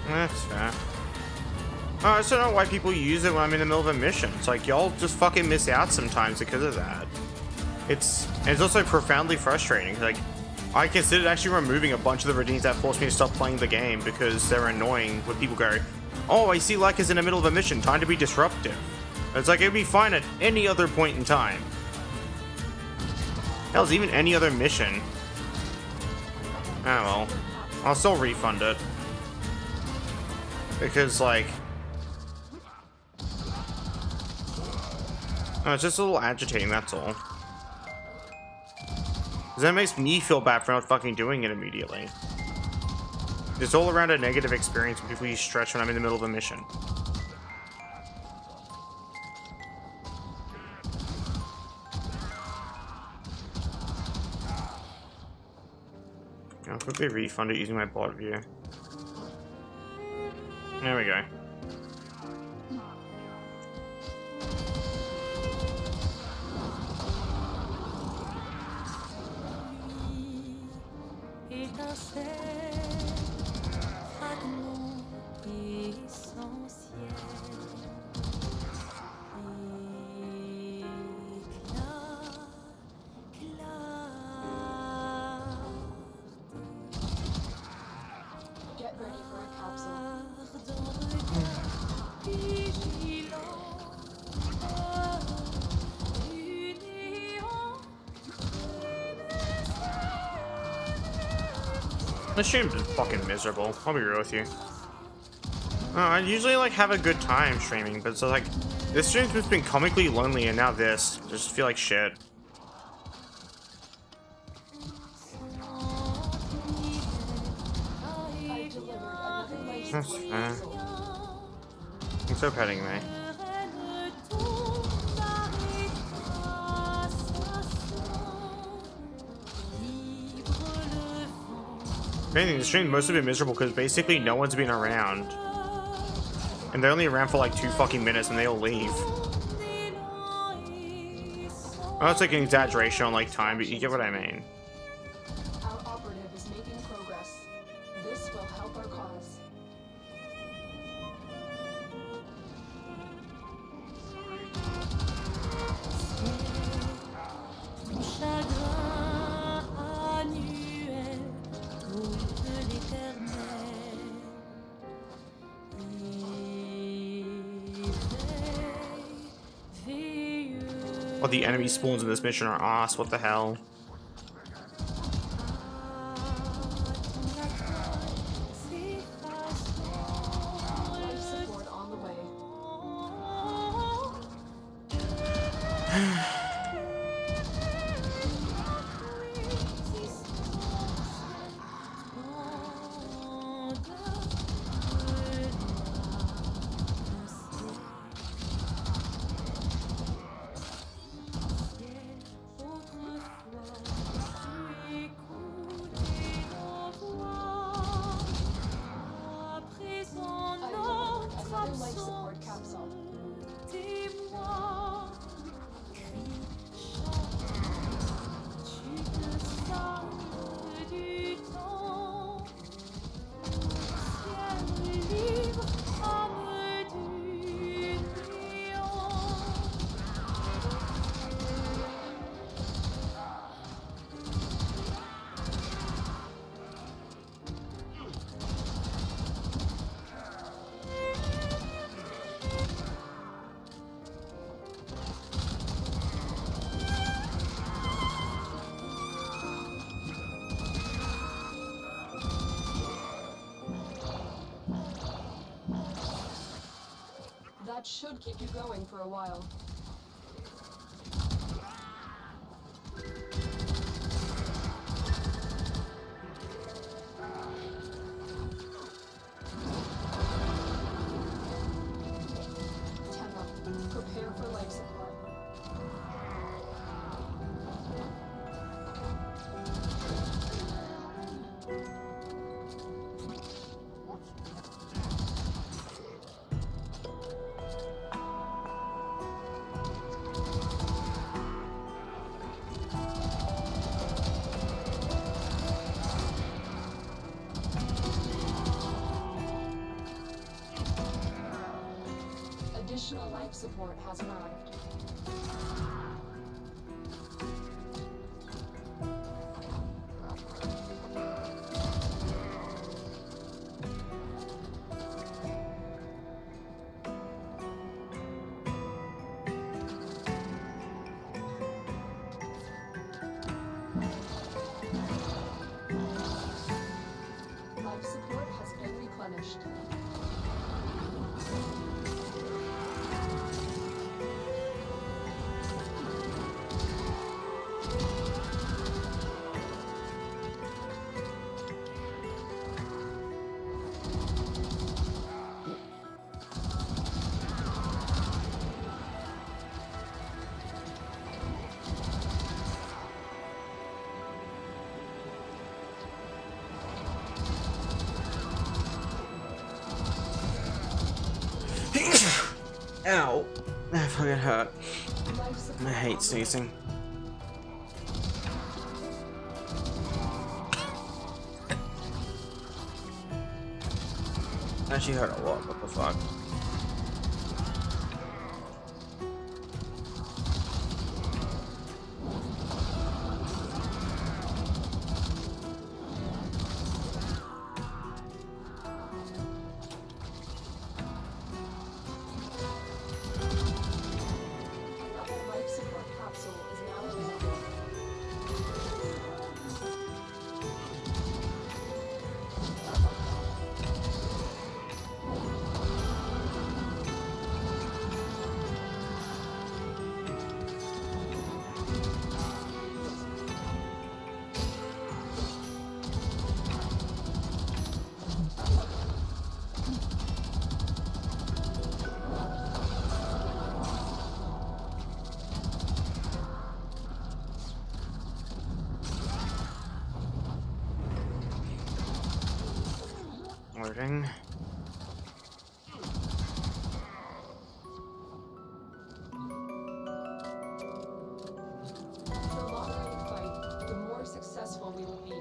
That's fair. I just don't know why people use it when I'm in the middle of a mission. It's like, y'all just fucking miss out sometimes because of that. It's also profoundly frustrating. Like, I considered actually removing a bunch of the routines that forced me to stop playing the game because they're annoying when people go, oh, I see Layka's in the middle of a mission, time to be disruptive. It's like, it'd be fine at any other point in time. Hell's even any other mission. Oh well. I'll still refund it. Because, like... Oh, it's just a little agitating, that's all. Because that makes me feel bad for not fucking doing it immediately. It's all around a negative experience if we stretch when I'm in the middle of a mission. I'll quickly refund it using my bot view. There we go. Get ready for a capsule. This stream's been fucking miserable. I'll be real with you. I usually like have a good time streaming, but so like this stream's just been comically lonely, and now this just feel like shit. I delivered another life That's support fair. capsule. Thanks for petting me. If anything, the stream must have been miserable because basically no one's been around. And they're only around for like 2 fucking minutes and they all leave. I know it's like an exaggeration on like time, but you get what I mean. Our operative is making progress. This will help our cause. Ton chagrin annuel, goutte l'éternel. Éveille, Oh, the enemy spawns in this mission are ass. What the hell? Life support on the way. I delivered another life support capsule. That should keep you going for a while. Tenno, prepare for life support. Additional life support has arrived. Life support has been replenished. Ow. That fucking hurt. Life support I hate on the way. sneezing. Actually hurt a lot, what the fuck? Life support capsule is now available. loading. The longer we fight, the more successful we will be.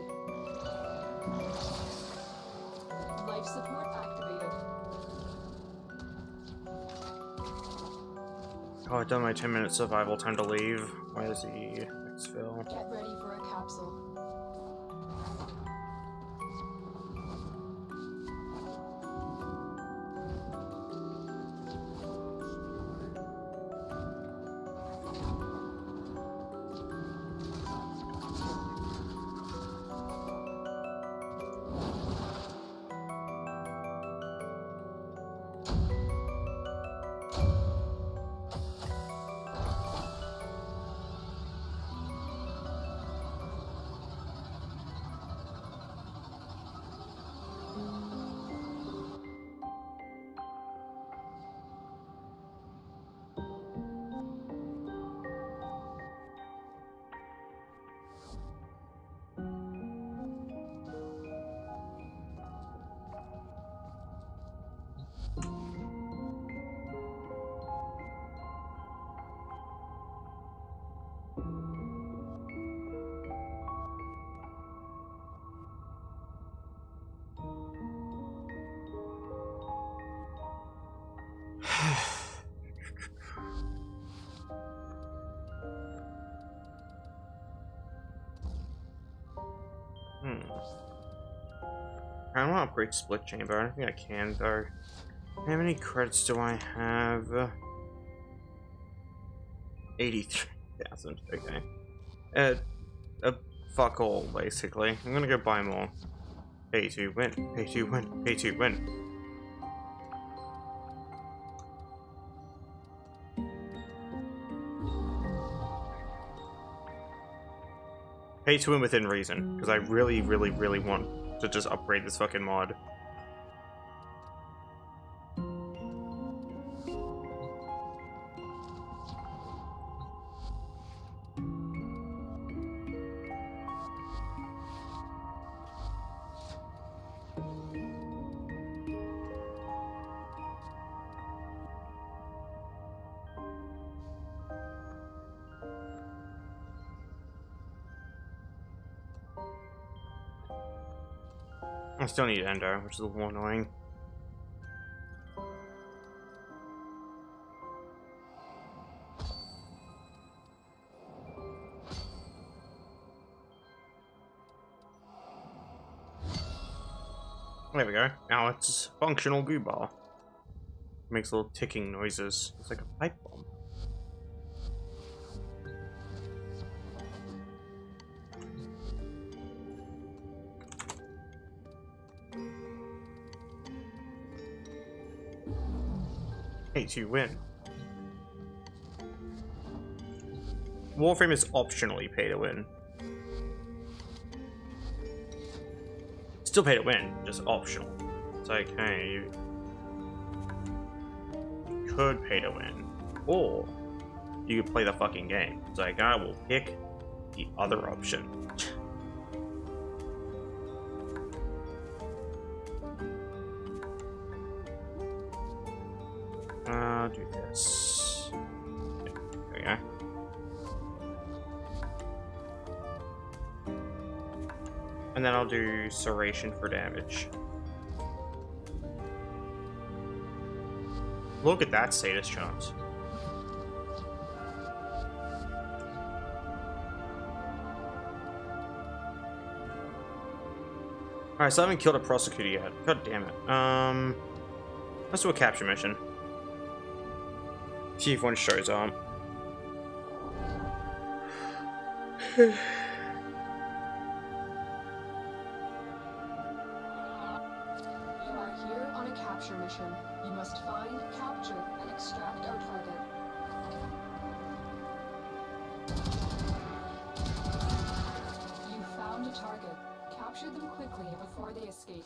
Life support activated. Oh, I've done my 10-minute survival time to leave. Where's the exfil? Get ready for a capsule. I don't want to upgrade split chamber. I don't think I can though. How many credits do I have? 83,000. Okay. Fuck all basically. I'm gonna go buy more. Pay to win. Pay to win. Pay to win. Pay to win within reason, because I really, really, really want to just upgrade this fucking mod. I still need Endo, which is a little annoying. There we go. Now it's functional goo bar. Makes little ticking noises. It's like a pipe bomb. Pay to win. Warframe is optionally pay to win. Still pay to win, just optional. It's like, hey, you could pay to win, or you could play the fucking game. It's like, I will pick the other option. I'll do this. There we go. And then I'll do Serration for damage. Look at that status chart. Alright, so I haven't killed a prosecutor yet. God damn it. Let's do a capture mission. See if one shows up. You are here on a capture mission. You must find, capture, and extract our target. You found a target. Capture them quickly before they escape.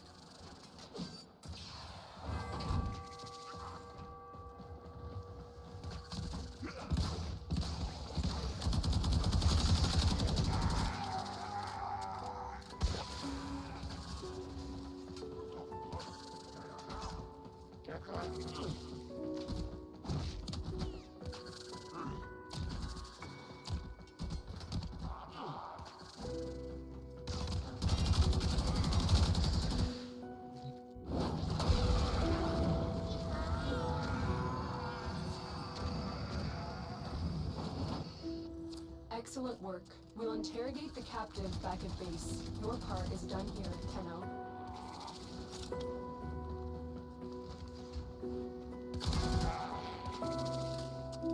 Excellent work. We'll interrogate the captive back at base. Your part is done here, Tenno.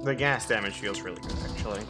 The gas damage feels really good, actually.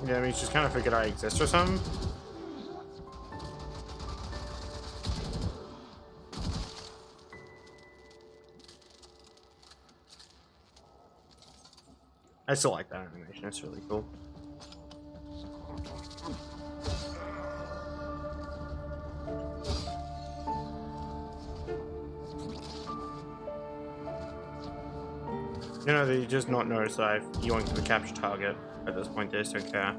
Yeah, I mean, she's kind of figured I exist or something. I still like that animation, it's really cool. You know, they just not notice that I've yoinked the capture target. At this point, they just don't care.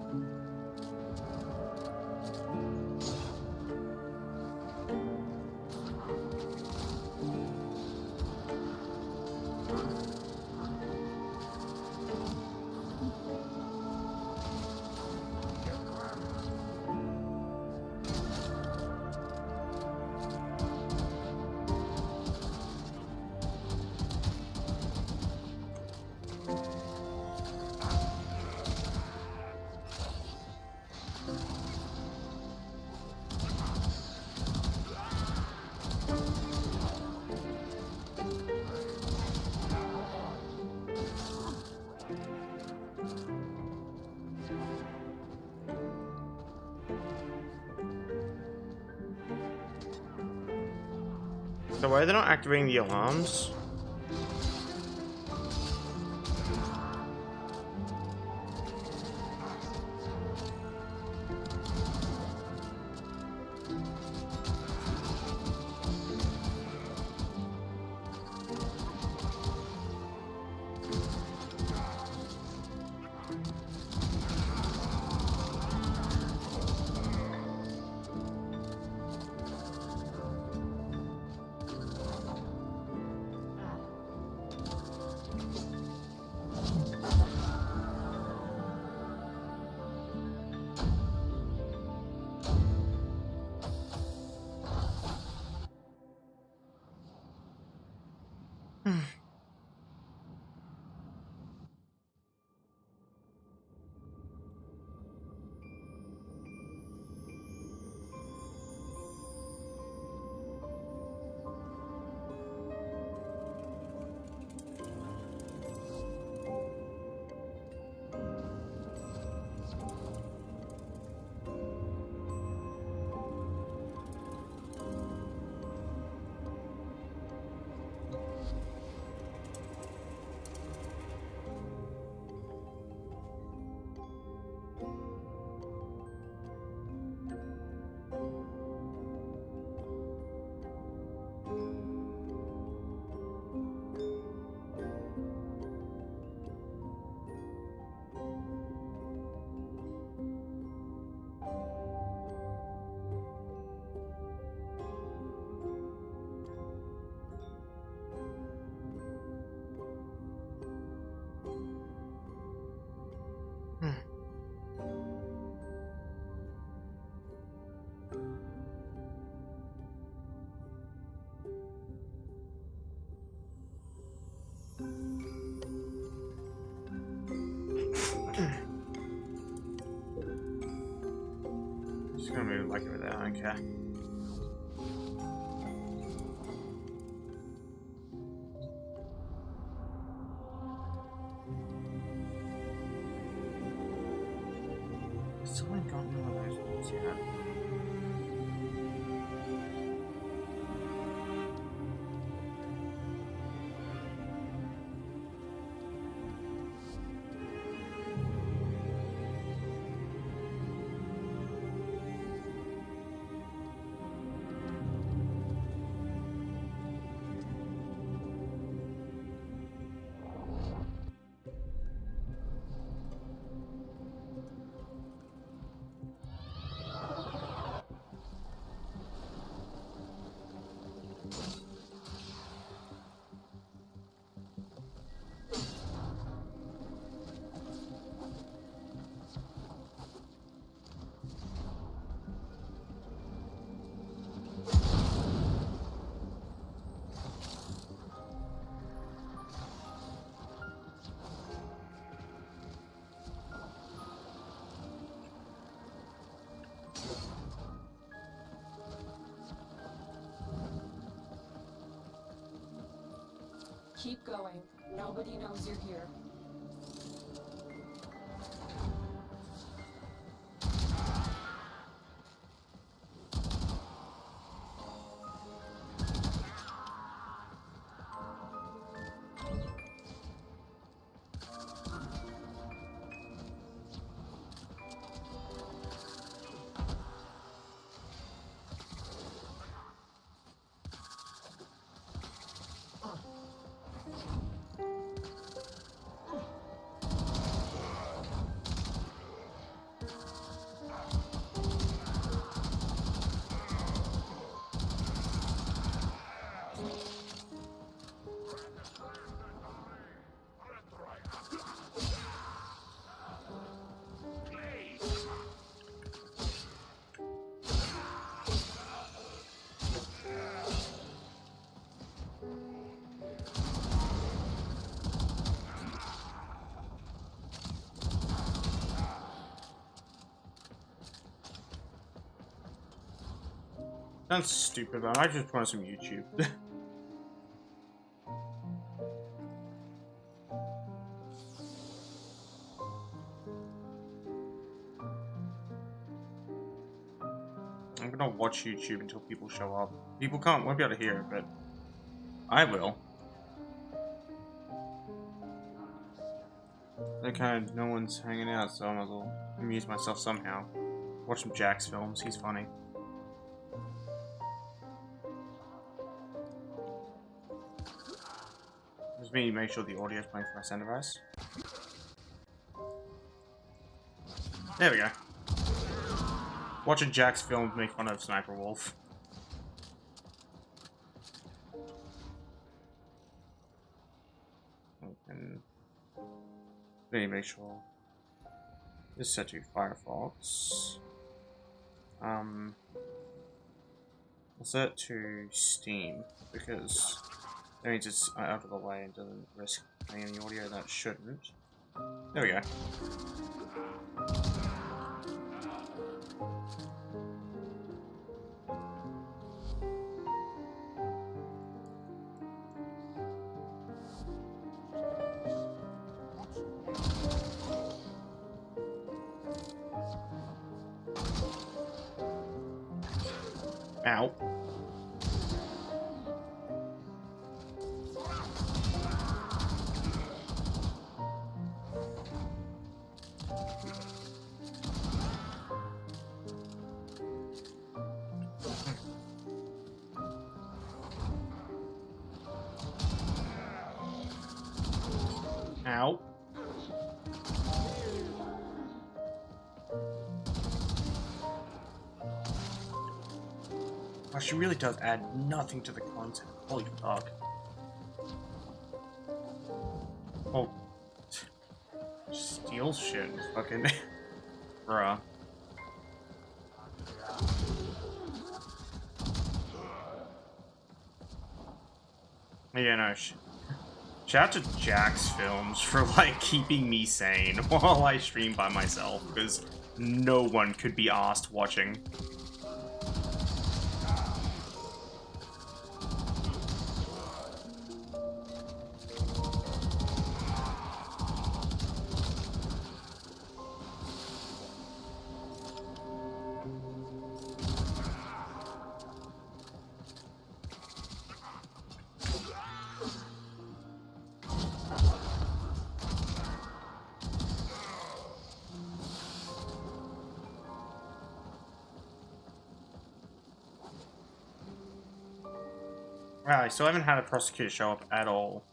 So why are they not activating the alarms? just gonna move like over there, I don't care. Still ain't got none of those ones yet. Keep going. Nobody knows you're here. That's stupid, but I just want some YouTube. I'm gonna watch YouTube until people show up. People won't be able to hear it, but I will. Okay, no one's hanging out, so I might as well amuse myself somehow. Watch some Jack's films, he's funny. Just me make sure the audio's playing for my center device. There we go. Watching Jack's film make fun of Sniper Wolf. And let me make sure this is set to Firefox. I'll set it to Steam because that means it's out of the way and doesn't risk playing any audio that shouldn't. There we go. Ow. Ow. Wow, she really does add nothing to the content. Holy fuck. Oh. Steals shit. Fucking. Bruh. Yeah, no. Shout out to Jack's Films for, like, keeping me sane while I stream by myself, because no one could be asked watching. Wow, I still haven't had a prosecutor show up at all.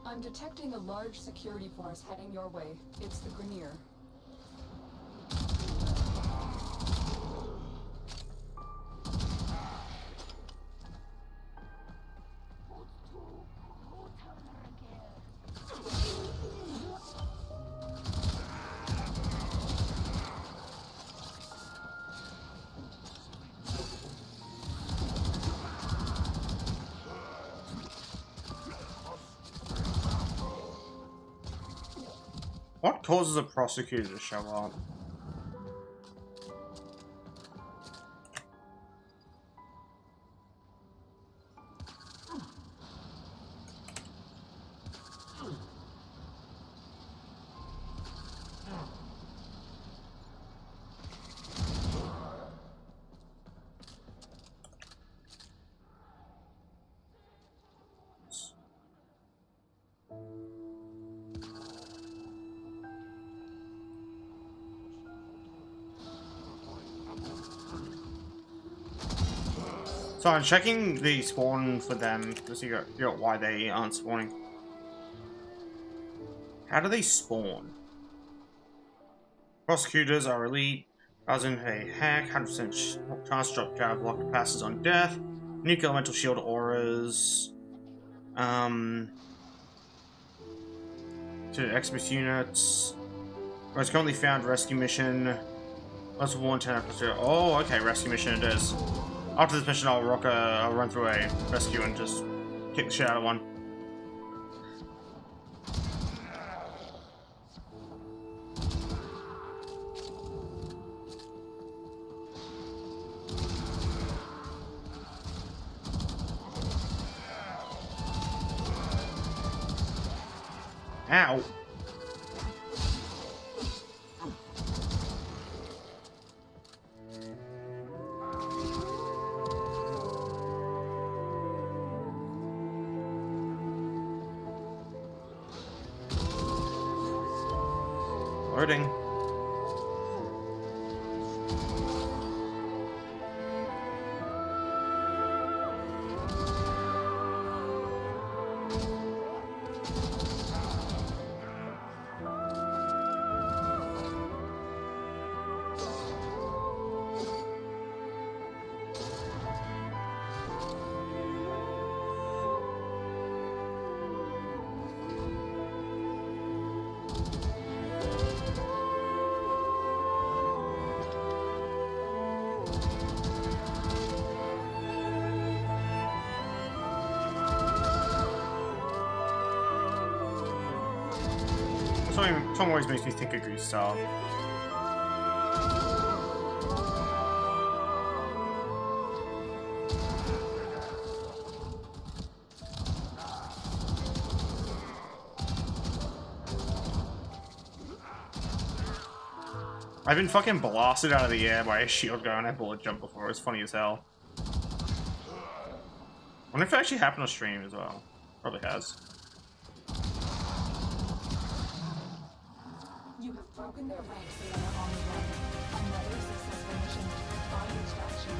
I'm detecting a large security force heading your way. It's the Grenier. What causes a prosecutor to show up? So I'm checking the spawn for them to figure out why they aren't spawning. How do they spawn? Prosecutors are elite, as in a hack, 100% chance drop guard block passes on death, nuke elemental shield auras, to express units, most currently found rescue mission, plus 110 episode. Oh, okay, rescue mission it is. After this mission, I'll run through a rescue and just kick the shit out of one. Ow. Loading. Song always makes me think of Grease Star. I've been fucking blasted out of the air by a shield guy on a bullet jump before. It was funny as hell. wonder if it actually happened on stream as well. Probably has. You have broken their ranks and are on the run. Another successful mission. Find extraction.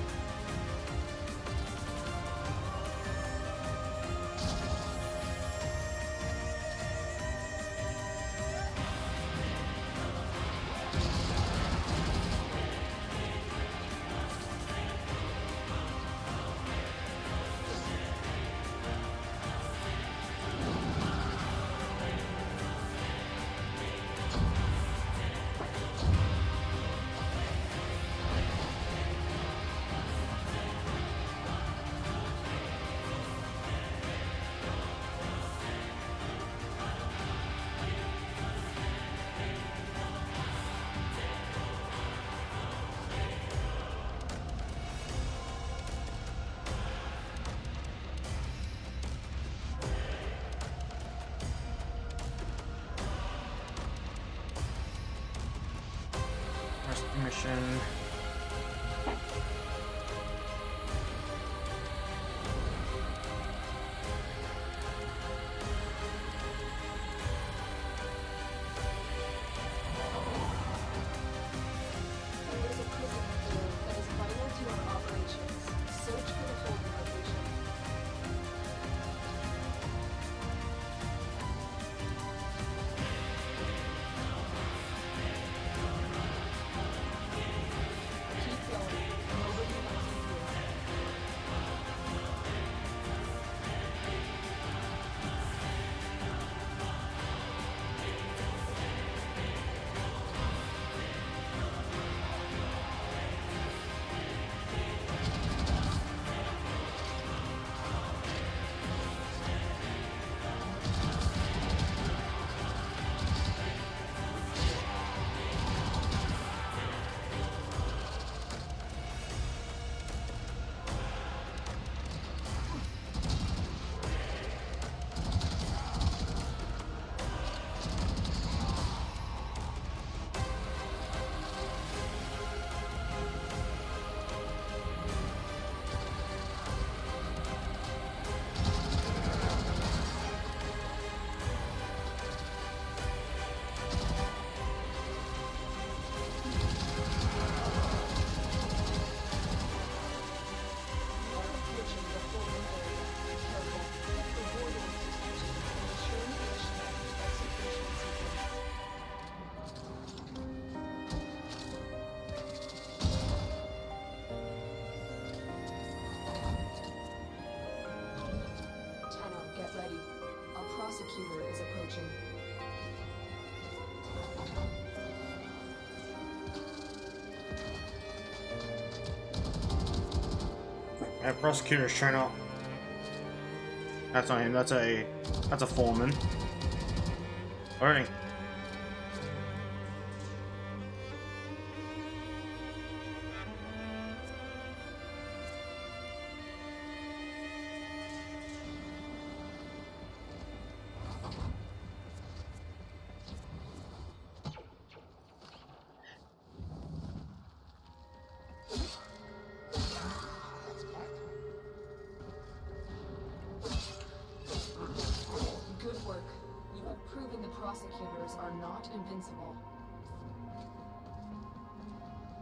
Mission. There's a prison here that is vital to our operations. Search for the holding location. Keep going. Nobody knows you here. Get ready. A prosecutor is approaching. That prosecutor's trying out. That's not him. That's a foreman. Alright. Good work. You have proven the prosecutors are not invincible.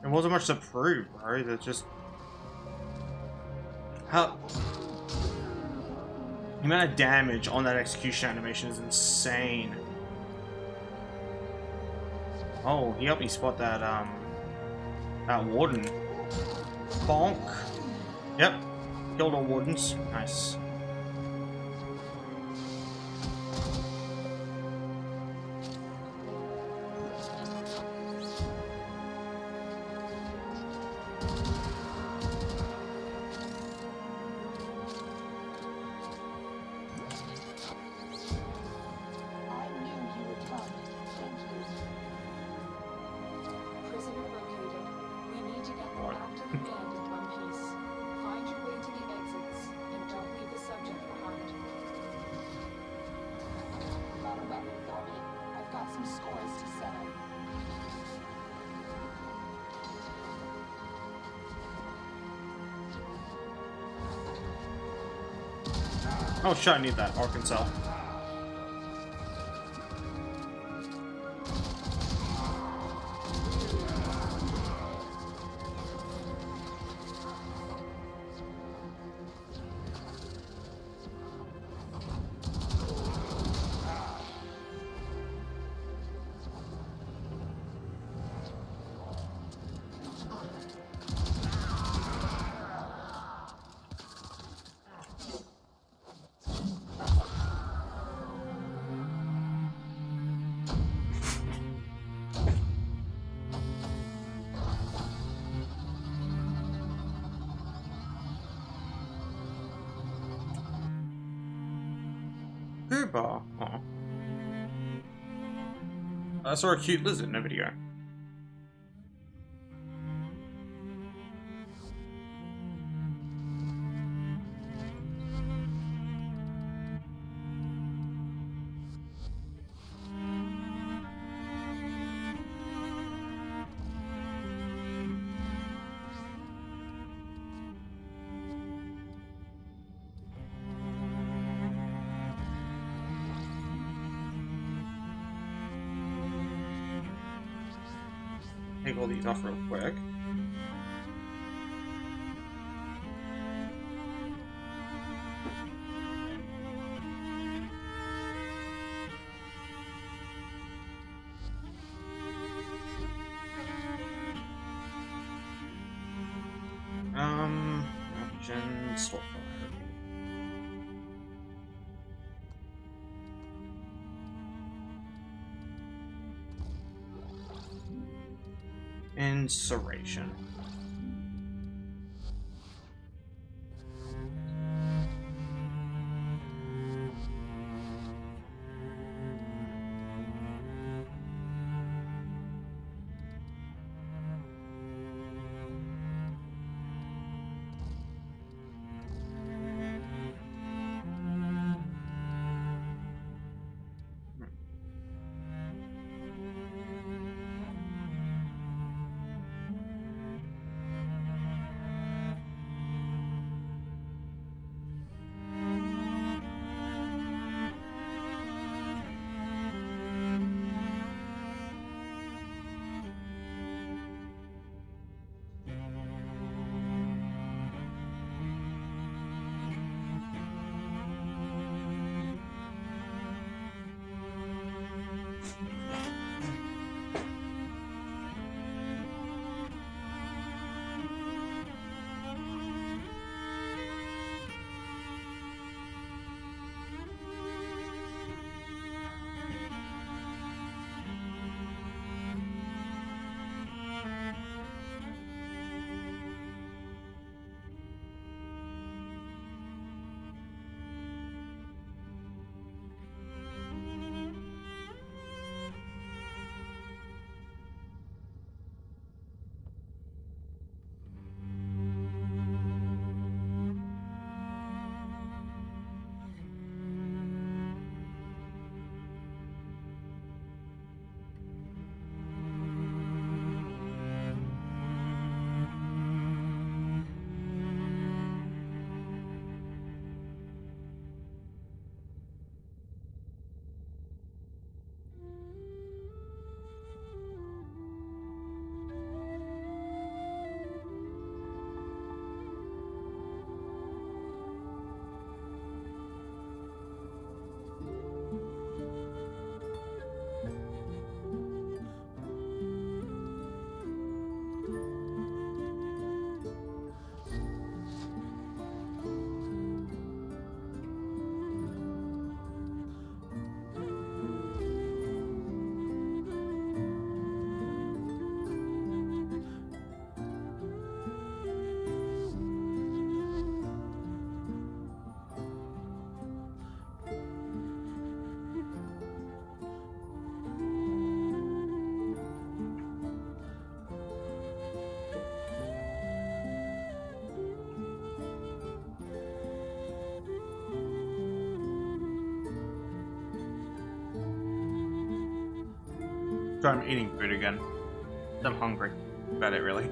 There wasn't much to prove, right? That's just how the amount of damage on that execution animation is insane. Oh, he helped me spot that that warden. Bonk. Yep. Killed all wardens. Nice. Prisoner located. We need to get them back to command in one piece. Find your way to the exits and don't leave the Oh shit, I need that. Arkansas. Cuba. Aw. I saw a cute lizard in a video. Take all these off real quick. Option store. Insuration. So I'm eating food again. I'm hungry. About it, really.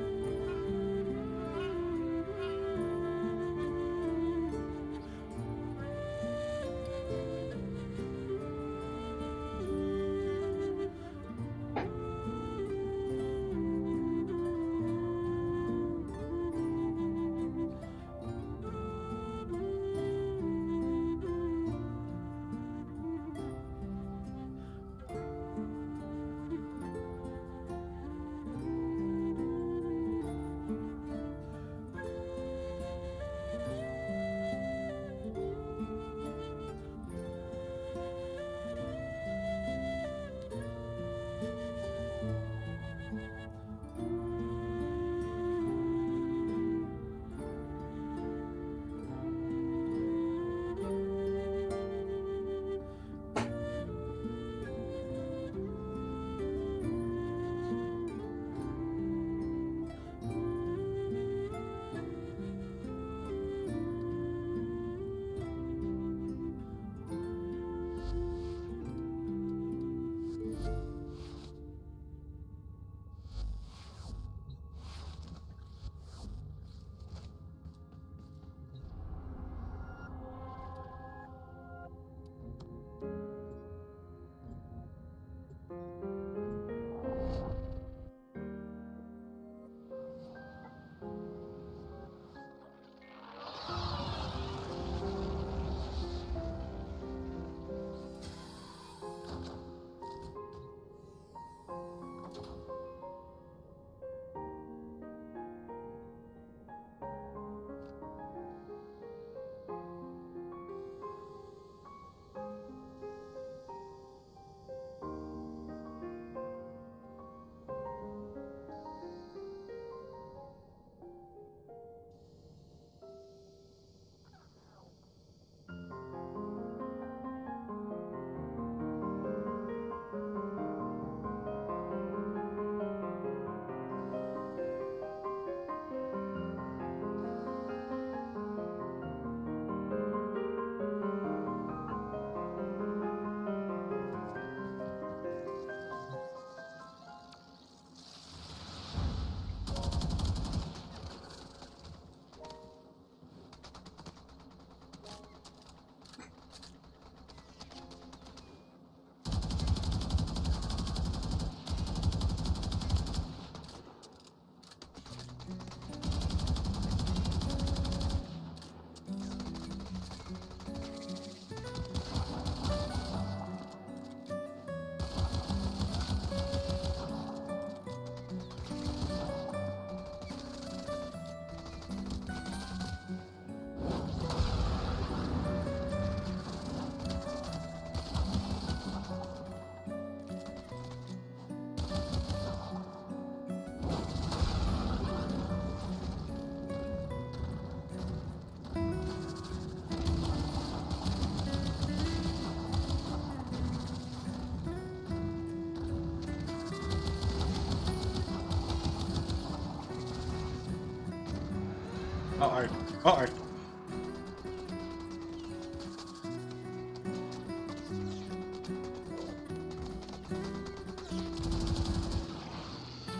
Uh-oh. Uh-oh.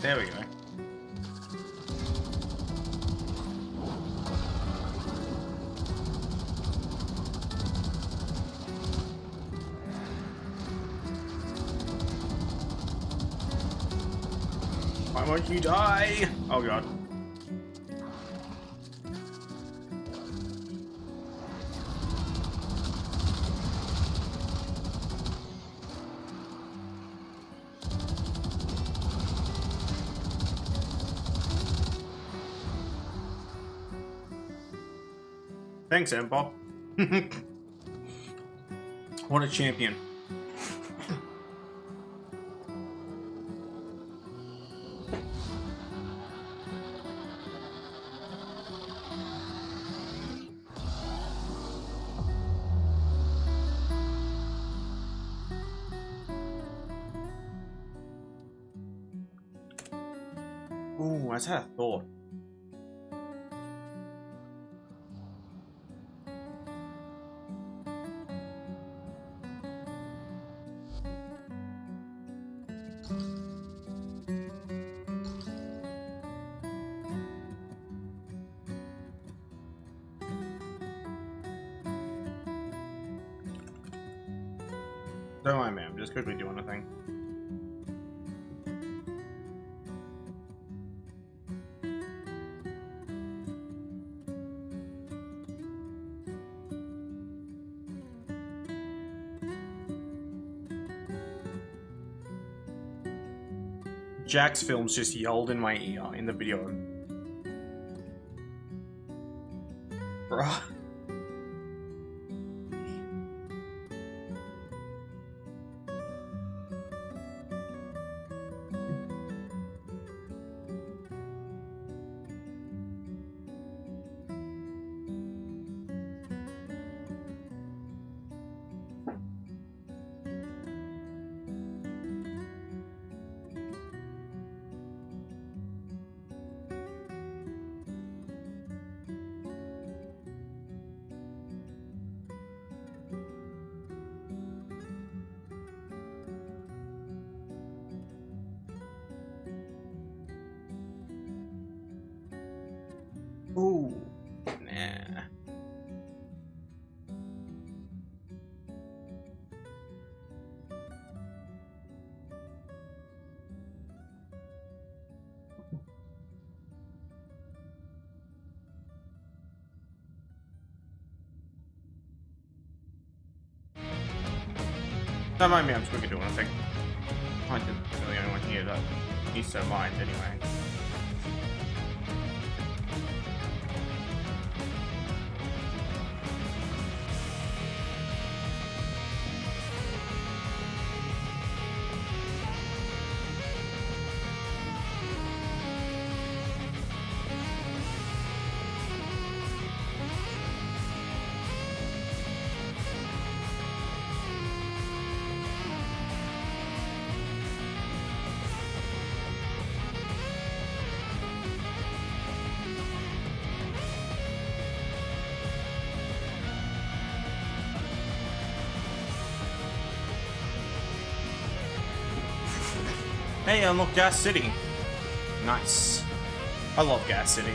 There we go. Why won't you die? Oh god. Thanks, Ember. What a champion. Ooh, I just had a thought. Don't mind me, I'm just quickly doing a thing. Jack's Films just yelled in my ear in the video. Bruh. Ooh, nah. Don't mind me, I'm just quickly doing a thing. I didn't really anyone here that needs to mind anyway. Hey, unlock Gas City. Nice. I love Gas City.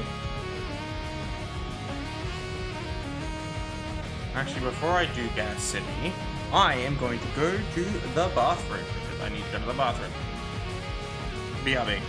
Actually, before I do Gas City, I am going to go to the bathroom because I need to go to the bathroom. BRB.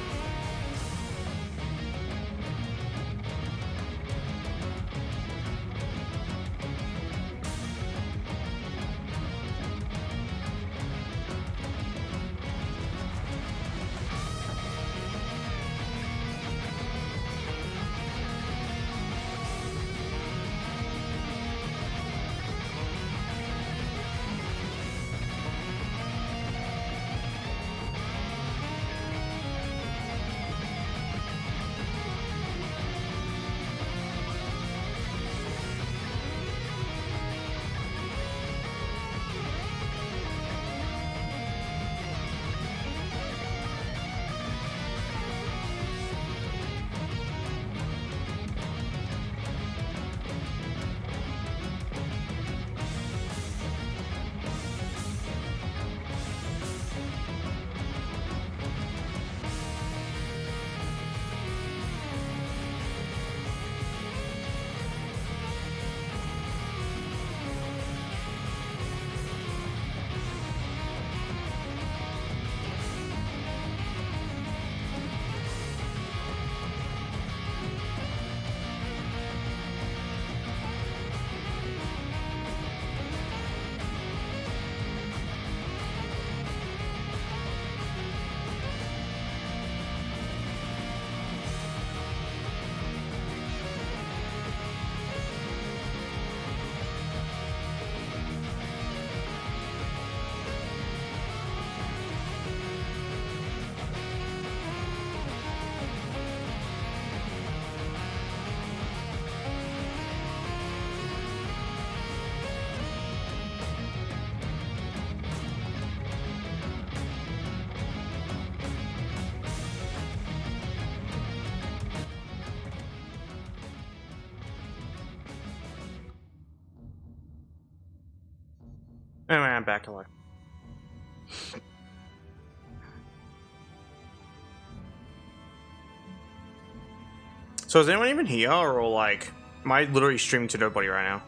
Anyway, I'm back alive. So is anyone even here, or like, am I literally streaming to nobody right now?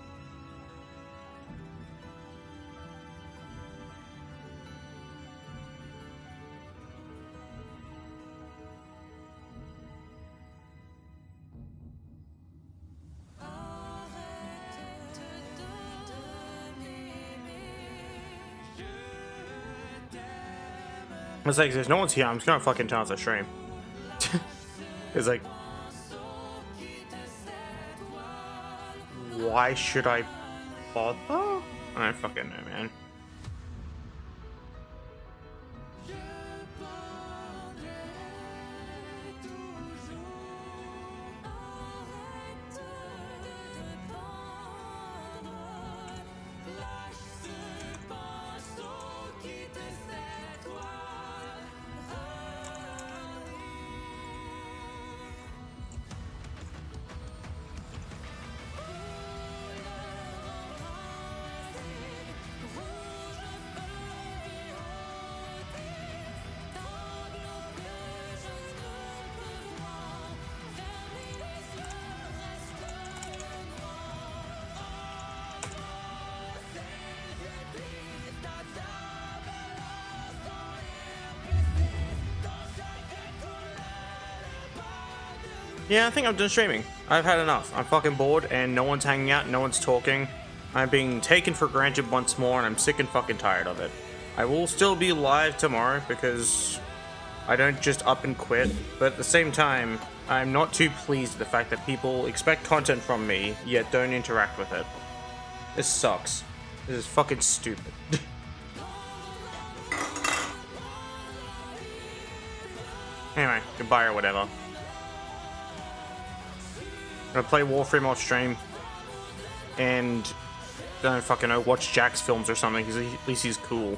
It's like, there's no one's here, I'm just gonna fucking turn off the stream. It's like, why should I bother? I don't fucking know, man. Yeah, I think I'm done streaming. I've had enough. I'm fucking bored and no one's hanging out, no one's talking. I'm being taken for granted once more and I'm sick and fucking tired of it. I will still be live tomorrow because I don't just up and quit, but at the same time, I'm not too pleased with the fact that people expect content from me, yet don't interact with it. This sucks. This is fucking stupid. Anyway, goodbye or whatever. I'm gonna play Warframe off stream, and I don't fucking know, watch Jack's films or something, because at least he's cool.